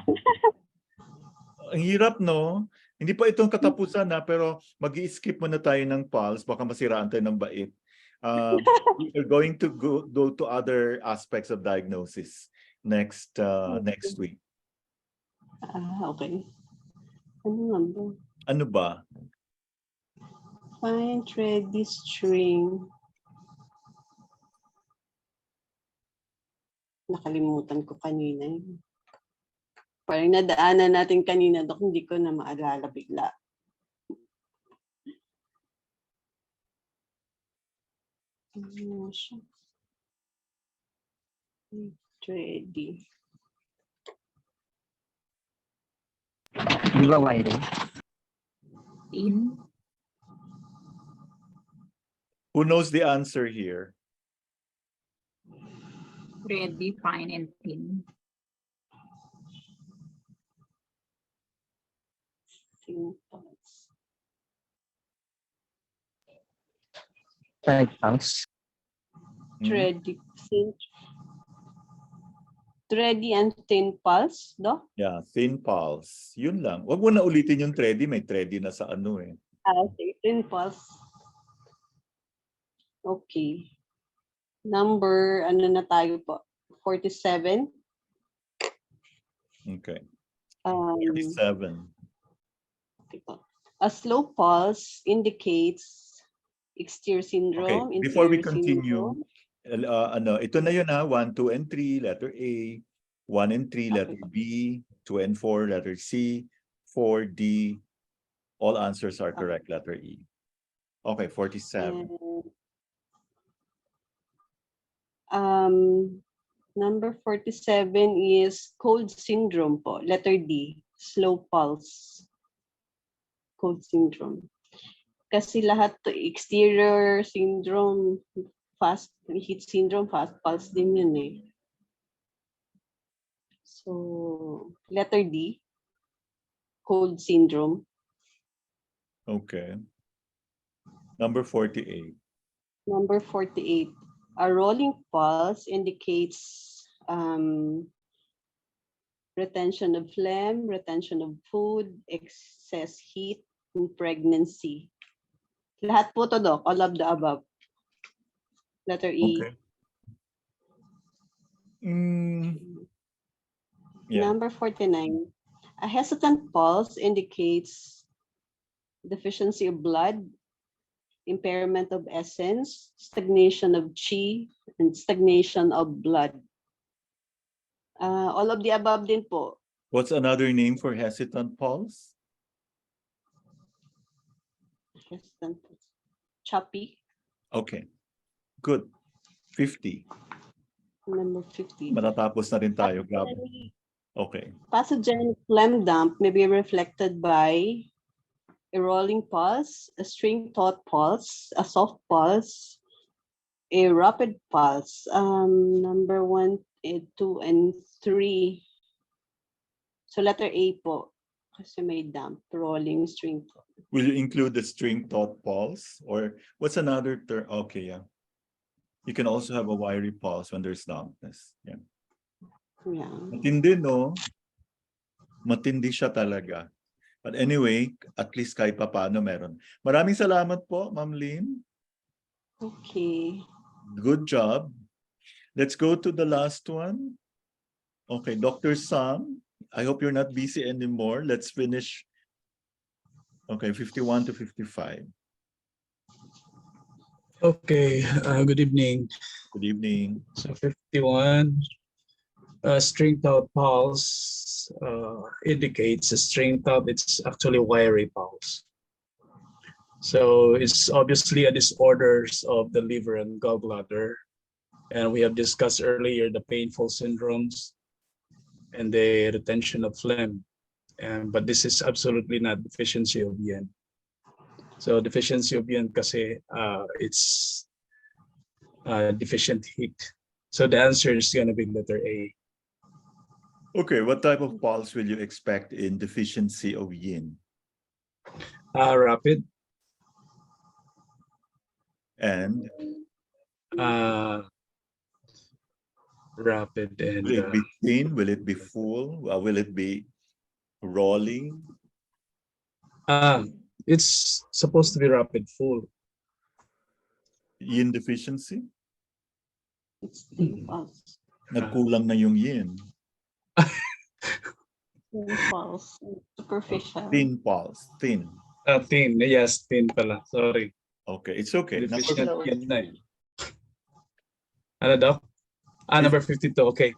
A: Ang hirap, no? Hindi pa itong katapusan na, pero mag-i-skip muna tayo ng pulse. Baka masiraan tayo ng bait. We're going to go to other aspects of diagnosis next week.
L: Okay. Ano number?
A: Ano ba?
L: Fine thready string. Nakalimutan ko kanina. Parang nadaanan natin kanina, Dok, hindi ko na maalala bigla. Ano siya? Thready.
I: Di ba wiry?
C: Thin.
A: Who knows the answer here?
C: Thready, fine, and thin.
L: Thin pulse.
I: Right pulse.
L: Thready, thin. Thready and thin pulse, do?
A: Yeah, thin pulse. Yun lang. Wag mo na ulitin yung thready. May thready na sa ano eh.
L: Okay, thin pulse. Okay. Number, ano na tayo po? 47.
A: Okay.
L: 47.
A: 47.
L: A slow pulse indicates exterior
A: Okay,
L: syndrome.
A: before we
L: interior
A: continue,
L: syndrome.
A: ito na yun 1, 2, and 3, letter A. 1 and 3, letter B. 2 and 4, letter C. 4, D. All answers are correct, letter E. Okay, 47.
L: Number 47 is cold syndrome po. Letter D, slow pulse. Cold syndrome. Kasi lahat to exterior syndrome, fast heat syndrome, fast pulse din yun eh. So, letter D, cold syndrome.
A: Okay. Number 48.
L: Number 48, a rolling pulse indicates retention of phlegm, retention of food, excess heat, and pregnancy. Lahat po to, Doc, all of the above. Letter E.
A: Okay. Yeah.
L: Number 49, a hesitant pulse indicates deficiency of blood, impairment of essence, stagnation of chi, and stagnation of blood. All of the above din po.
A: What's another name for hesitant pulse?
L: Hesitant pulse. Choppy.
A: Okay. Good. 50.
L: Number 50.
A: Matatapos na rin tayo. Grabe. Okay.
L: Pathogenic phlegm dump may be reflected by a rolling pulse, a string taut pulse, a soft pulse, a rapid pulse. Number 1, 2, and 3. So letter A po. Kasi may dump, rolling string taut.
A: Will you include the string taut pulse? Or what's another term? Okay, yeah. You can also have a wiry pulse when there's dampness. Yeah.
L: Yeah.
A: Matindi, no? Matindi siya talaga. But anyway, at least kahit pa paano meron. Maraming salamat po, Ma'am Lynn.
L: Okay.
A: Good job. Let's go to the last one. Okay, Dr. Sam, I hope you're not busy anymore. Let's finish. Okay, 51 to 55.
F: Okay, good evening.
A: Good evening.
F: So 51, string taut pulse indicates a string taut. It's actually wiry pulse. So it's obviously a disorders of the liver and gallbladder. And we have discussed earlier the painful syndromes and the retention of phlegm. But this is absolutely not deficiency of yin. So deficiency of yin kasi it's deficient heat. So the answer is going to be letter A.
A: Okay, what type of pulse will you expect in deficiency of yin?
F: Rapid.
A: And?
F: Rapid and...
A: Will it be thin? Will it be full? Will it be rolling?
F: It's supposed to be rapid full.
A: Yin deficiency?
L: It's thin pulse.
A: Nagkulang na yung yin.
L: Thin pulse. Superficial.
A: Thin pulse. Thin.
F: Thin. Yes, thin pala. Sorry.
A: Okay, it's okay.
F: Deficient yin na yun. Ano daw? Number 52. Okay.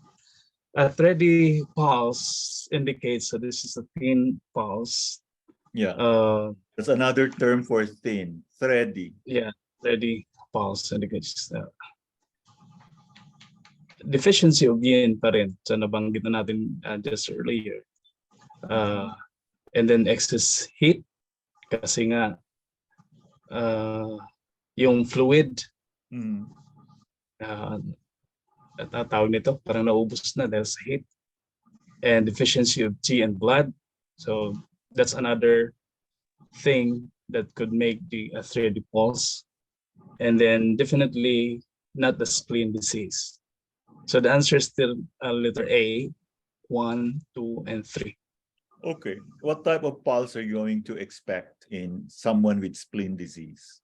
F: A thready pulse indicates, so this is a thin pulse.
A: Yeah. That's another term for thin. Thready.
F: Yeah, thready pulse indicates deficiency of yin pa rin. So nabanggit na natin just earlier. And then excess heat kasi nga yung fluid tawag nito parang naubos na dahil sa heat, and deficiency of T and blood. So that's another thing that could make the arthritic pulse. And then definitely not the spleen disease. So the answer is still letter A, 1, 2, and 3.
A: Okay. What type of pulse are you going to expect in someone with spleen disease?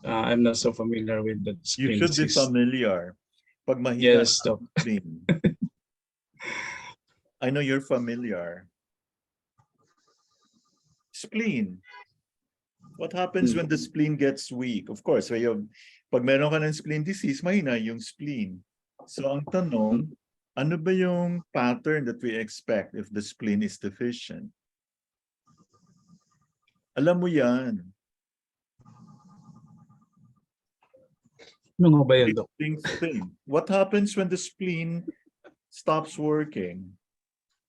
F: I'm not so familiar with the spleen
A: You should
F: disease.
A: be familiar. Pag mahina
F: Yes,
A: ang spleen. I know you're familiar. Spleen. What happens when the spleen gets weak? Of course, pag meron ka ng spleen disease, mahina yung spleen. So ang tanong, ano ba yung pattern that we expect if the spleen is deficient? Alam mo yan.
F: Ano ba yan, Doc?
A: What happens when the spleen stops working?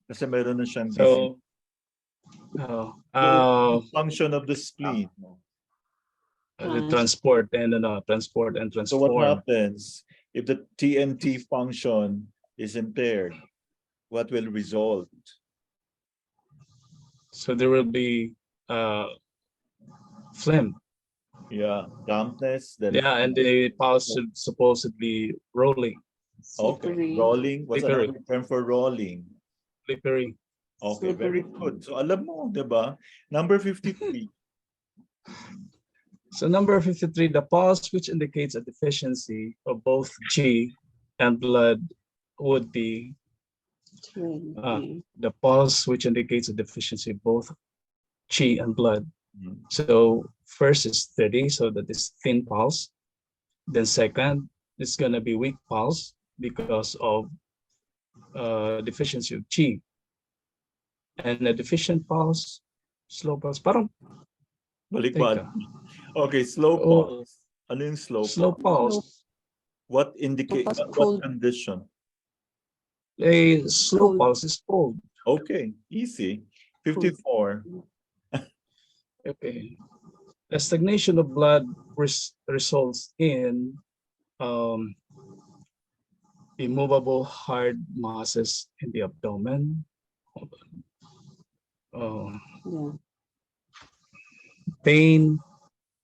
A: Kasi meron na siyang
F: So,
A: the function of the spleen.
F: The transport and transform.
A: So what happens if the TNT function is impaired? What will result?
F: So there will be phlegm.
A: Yeah, dampness.
F: And the pulse should supposedly rolling.
A: Okay, rolling. What's another term for rolling?
F: Slippery.
A: Okay, very good. So alam mo, diba? Number 53.
F: So number 53, the pulse which indicates a deficiency of both G and blood would be the pulse which indicates a deficiency of both G and blood. So first is 30, so that is thin pulse. Then second, it's gonna be weak pulse because of deficiency of G. And a deficient pulse, slow pulse. Parang
A: Balik-balik. Okay, slow pulse. Ano yung slow pulse?
F: Slow pulse.
A: What indicates what condition?
F: A slow pulse is cold.
A: Okay, easy. 54.
F: Okay. A stagnation of blood results in immovable hard masses in the abdomen. Pain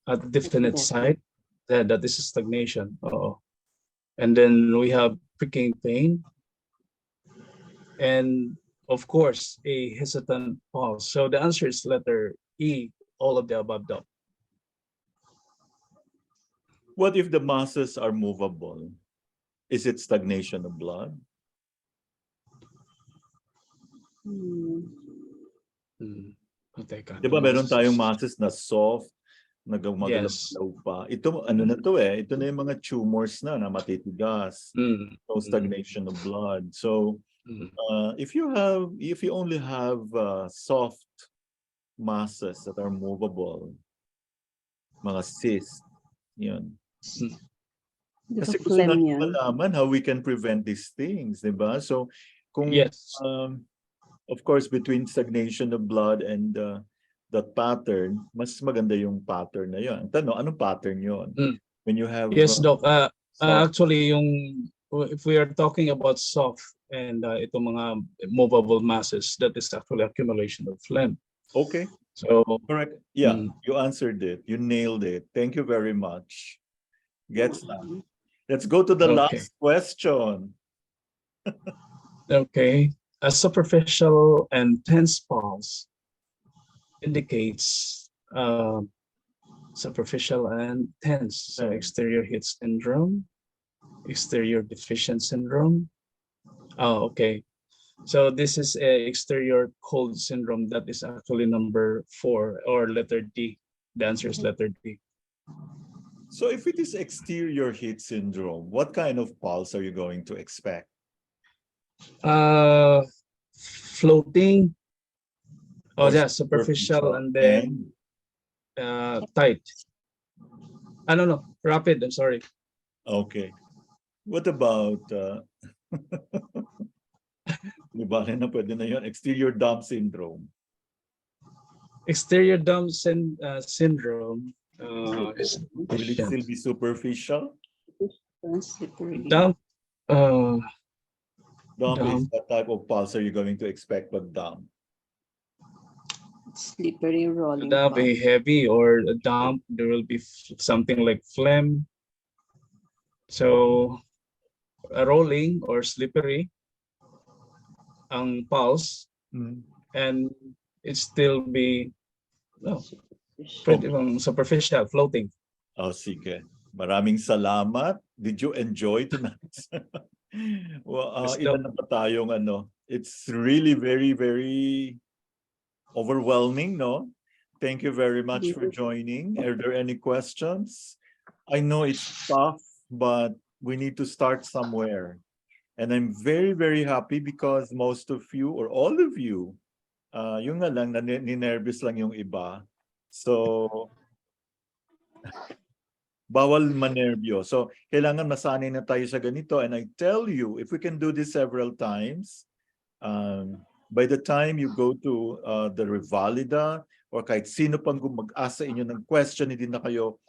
F: at a definite site, that is stagnation. And then we have pricking pain, and of course a hesitant pulse. So the answer is letter E, all of the above. Though.
A: What if the masses are movable? Is it stagnation of blood? Diba meron tayong masses na soft, nagmagalaw pa. Ito, ano na to eh, ito na yung mga tumors na matitigas. So stagnation of blood. So if you only have soft masses that are movable, mga cysts, yun. Kasi gusto natin malaman how we can prevent these things, diba? So kung of course, between stagnation of blood and that pattern, mas maganda yung pattern na yun. Tanong, anong pattern yun? When you have...
F: Yes, Doc. Actually, if we are talking about soft and itong mga movable masses, that is actually accumulation of phlegm.
A: Okay.
F: So
A: correct. Yeah, you answered it. You nailed it. Thank you very much. Gets that. Let's go to the last question.
F: Okay. A superficial and tense pulse indicates superficial and tense. So exterior heat syndrome, exterior deficient syndrome. Okay. So this is a exterior cold syndrome. That is actually number 4 or letter D. The answer is letter D.
A: So if it is exterior heat syndrome, what kind of pulse are you going to expect?
F: Floating. Superficial and then tight. No, rapid. I'm sorry.
A: Okay. What about Di ba na pwede na yun? Exterior dump syndrome.
F: Exterior dump syndrome is
A: Will it still be superficial?
F: dump.
A: Dump is what type of pulse are you going to expect with dump?
L: Slippery rolling.
F: Dump a heavy or a dump. There will be something like phlegm. So a rolling or slippery ang pulse, and it still be pretty superficial, floating.
A: Oh, sige. Maraming salamat. Did you enjoy tonight? Well, ilan na pa tayong ano? It's really very, very overwhelming, no? Thank you very much for joining. Are there any questions? I know it's tough, but we need to start somewhere. And I'm very, very happy because most of you or all of you, yung nga lang, ninervous lang yung iba. So, bawal manerbyo. So, kailangan masanay na tayo sa ganito. And I tell you, if we can do this several times, by the time you go to the Revalida or kahit sino pang mag-asa inyo ng question, hindi na kayo,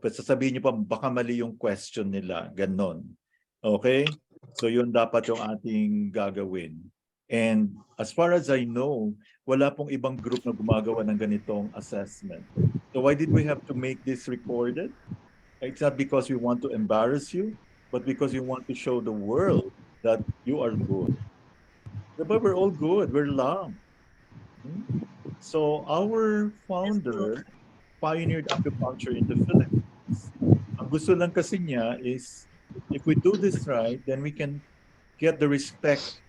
A: sasabihin nyo pa, baka mali yung question nila. Ganon. Okay? So, yun dapat yung ating gagawin. And as far as I know, wala pong ibang group na gumagawa ng ganitong assessment. So why did we have to make this recorded? It's not because we want to embarrass you, but because we want to show the world that you are good. But we're all good. We're lang. So our founder pioneered acupuncture in the Philippines. Ang gusto lang kasi niya is, if we do this right, then we can get the respect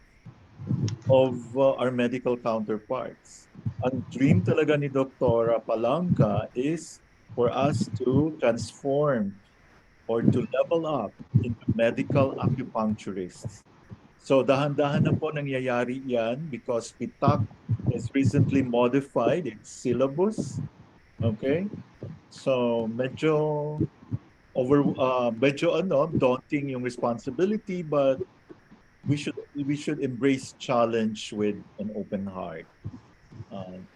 A: of our medical counterparts. Ang dream talaga ni Dr. Palangka is for us to transform or to level up into medical acupuncturists. So dahan-dahan na po nangyayari yan because PITAC has recently modified its syllabus. Okay? So medyo daunting yung responsibility, but we should embrace challenge with an open heart.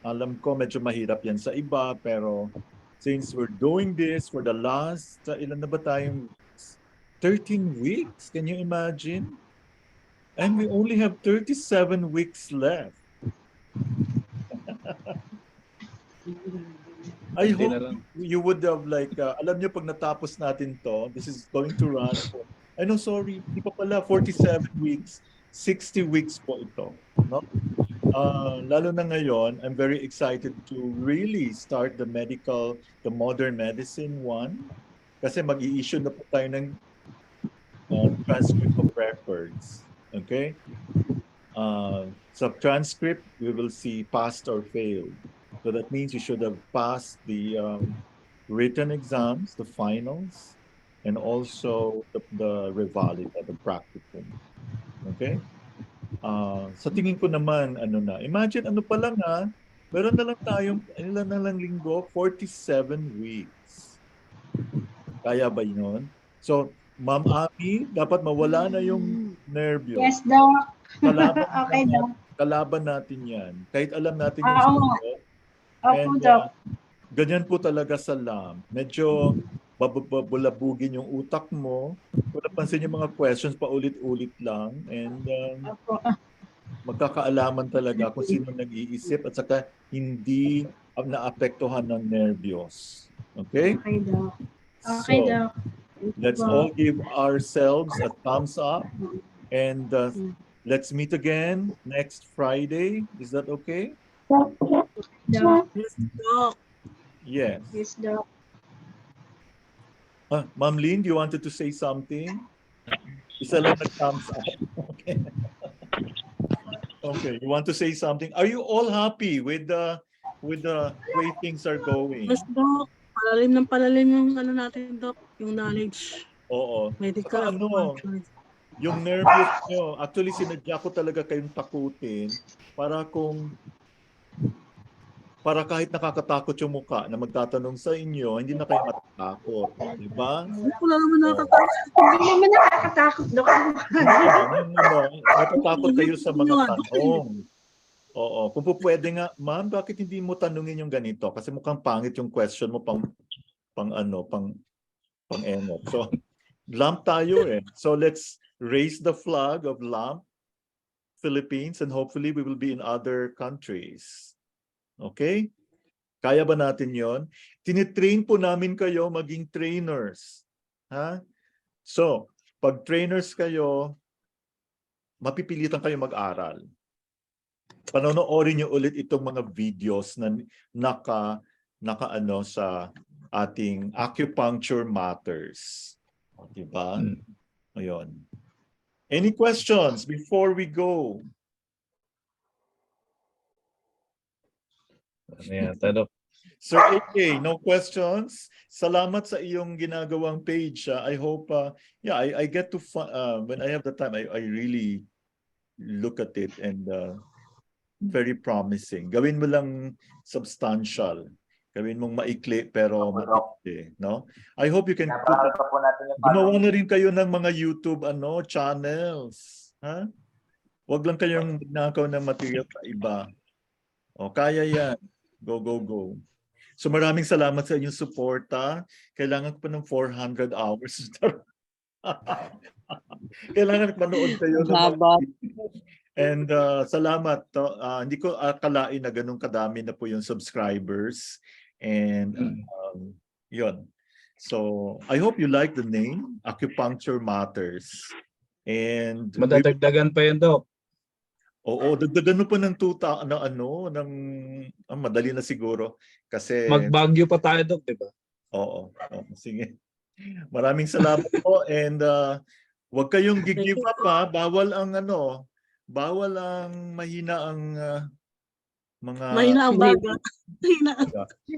A: Alam ko medyo mahirap yan sa iba, pero since we're doing this for the last, ilan na ba tayong 13 weeks? Can you imagine? And we only have 37 weeks left. I hope you would have alam niyo pag natapos natin to, this is going to run for, di pa pala, 47 weeks, 60 weeks po ito. No? Lalo na ngayon, I'm very excited to really start the modern medicine one. Kasi mag-i-issue na po tayo ng transcript of records. Okay? Sa transcript, we will see passed or failed. So that means you should have passed the written exams, the finals, and also the revalida, the practicum. Okay? Sa tingin ko naman, imagine pa lang meron na lang tayong, ilan na lang linggo, 47 weeks. Kaya ba yun? So, Ma'am Ami, dapat mawala na yung nervyo.
D: Yes, Doc. Okay, Doc.
A: Kalaban natin yan. Kahit alam natin yung sagot.
D: Opo, Doc.
A: Ganyan po talaga sa LAM. Medyo babulabugin yung utak mo. Kung napansin yung mga questions, paulit-ulit lang. And magkakaalaman talaga kung sino nag-iisip at saka hindi naapektuhan ng nervyos. Okay?
D: Okay, Doc. Okay, Doc.
A: Let's all give ourselves a thumbs up. And let's meet again next Friday. Is that okay?
D: Doc.
J: Yes, Doc.
A: Yes.
D: Yes, Doc.
A: Ma'am Lynn, you wanted to say something? Isa lang nag-thumbs up. Okay. Okay, you want to say something? Are you all happy with the way things are going?
J: Yes, Doc. Palalim yung natin, Doc, yung knowledge.
A: Oo.
J: Medical.
A: Yung nervous nyo, actually sinadya ko talaga kayong takutin para kung para kahit nakakatakot yung mukha na magtatanong sa inyo, hindi na kayo matatakot. Diba?
J: Wala naman nakakatakot.
D: Hindi naman nakakatakot, Dok.
A: Natatakot kayo sa mga tanong. Oo. Kung po pwede nga, ma'am, bakit hindi mo tanungin yung ganito? Kasi mukhang pangit yung question mo pang enot. So, LAMP tayo eh. So, let's raise the flag of LAMP, Philippines, and hopefully we will be in other countries. Okay? Kaya ba natin yon? Tinitrain po namin kayo maging trainers. Ha? So, pag trainers kayo, mapipilitan kayo mag-aral. Panonoorin nyo ulit itong mga videos na naka-ano sa ating Acupuncture Matters. Diba? Ayun. Any questions before we go?
F: Yeah, Doc.
A: Sir AK, no questions? Salamat sa iyong ginagawang page. I hope, yeah, I get to, when I have the time, I really look at it and very promising. Gawin mo lang substantial. Gawin mong maikli pero matindi, no? I hope you can gumawa na rin kayo ng mga YouTube channels, ha? Huwag lang kayong nakaw ng material sa iba. O kaya yan. Go, go, go. So maraming salamat sa inyong suporta. Kailangan ko pa ng 400 hours. Kailangan manood kayo ng and salamat. Hindi ko akalain na ganun kadami na po yung subscribers. And yun. So I hope you like the name, Acupuncture Matters. And
F: madadagdagan pa yan, Doc.
A: Oo, dagdagan mo pa ng madali na siguro kasi
F: Magbagyo pa tayo, Doc, di ba?
A: Oo, sige. Maraming salamat po and wag kayong gi-give up ha. Bawal ang mahina ang mga
J: Mahina ang baga.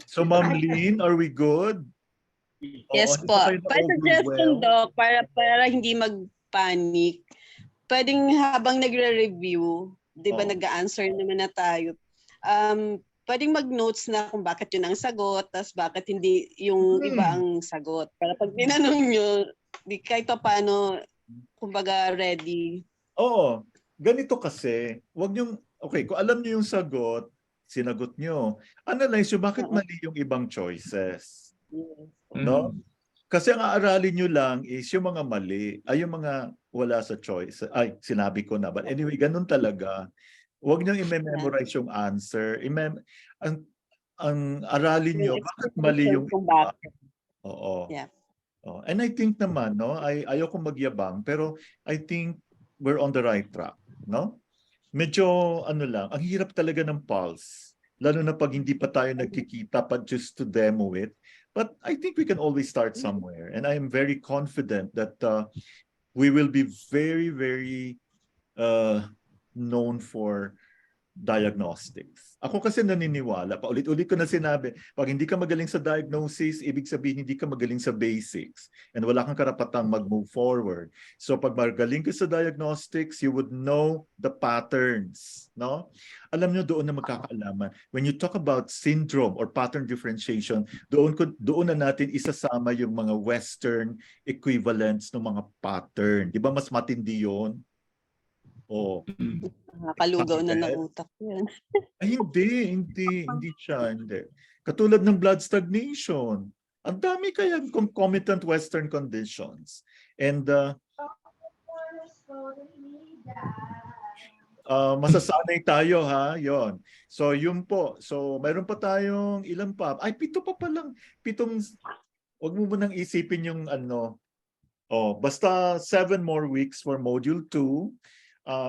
A: So Ma'am Lynn, are we good?
E: Yes po. Pa-suggestion, Doc, para hindi mag-panic. Pwedeng habang nagre-review, di ba nag-a-answer naman na tayo, pwedeng mag-notes na kung bakit yun ang sagot, tas bakit hindi yung iba ang sagot. Para pag tinanong nyo, di kahit paano, kumbaga ready.
A: Oo, ganito kasi, wag yung, okay, kung alam nyo yung sagot, sinagot nyo, analyze yung bakit mali yung ibang choices. No? Kasi ang aaralin nyo lang is yung mga mali, ay yung mga wala sa choice. Ay, sinabi ko na. But anyway, ganun talaga. Huwag nyo i-memorize yung answer. Ang aralin nyo, bakit mali yung iba. Oo.
E: Yeah.
A: And I think naman, no, ayoko magyabang, pero I think we're on the right track. No? Medyo, lang, ang hirap talaga ng pulse. Lalo na pag hindi pa tayo nagkikita pa just to demo it. But I think we can always start somewhere. And I am very confident that we will be very, very known for diagnostics. Ako kasi naniniwala, paulit-ulit ko na sinabi, pag hindi ka magaling sa diagnosis, ibig sabihin hindi ka magaling sa basics and wala kang karapatang mag-move forward. So pag magaling ka sa diagnostics, you would know the patterns, no? Alam nyo doon na magkakaalaman. When you talk about syndrome or pattern differentiation, doon na natin isasama yung mga Western equivalents ng mga pattern. Di ba mas matindi yun? Oh.
E: Nakalugaw na ng utak yan.
A: Ay, hindi siya. Katulad ng blood stagnation. Ang dami kaya concomitant Western conditions. And masasanay tayo ha, yon. So yun po. So mayroon pa tayong ilan pa? Ay, 7 pa palang. 7, wag mo munang isipin yung basta 7 more weeks for module 2.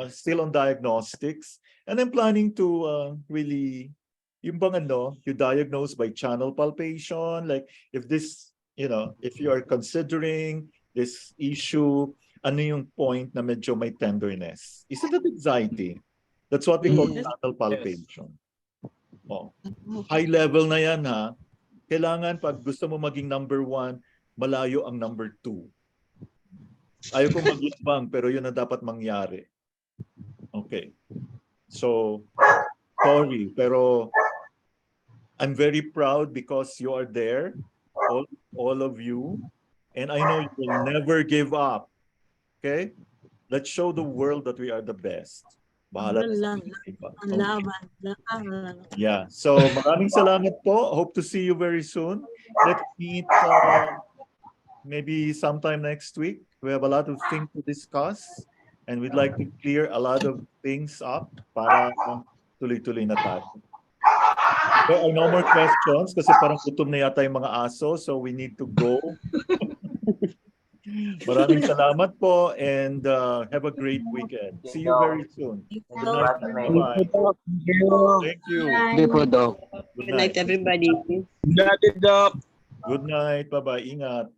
A: Still on diagnostics. And I'm planning to really, yung bang you diagnose by channel palpation, like if this, if you are considering this issue, ano yung point na medyo may tenderness? Isn't that exciting? That's what we call channel palpation. Oh. High level na yan ha. Kailangan pag gusto mo maging number 1, malayo ang number 2. Ayaw ko magyabang pero yun na dapat mangyari. Okay. So, sorry, pero I'm very proud because you are there, all of you. And I know you will never give up. Okay? Let's show the world that we are the best. Bahala na sa iba. Okay. Yeah. So maraming salamat po. Hope to see you very soon. Let's meet maybe sometime next week. We have a lot of things to discuss. And we'd like to clear a lot of things up para tuloy-tuloy na tayo. There are no more questions kasi parang gutom na yata yung mga aso, so we need to go. Maraming salamat po and have a great weekend. See you very soon. Good night. Bye-bye. Thank you.
E: Good night, everybody.
F: Good night, Doc.
A: Good night. Bye-bye. Ingat.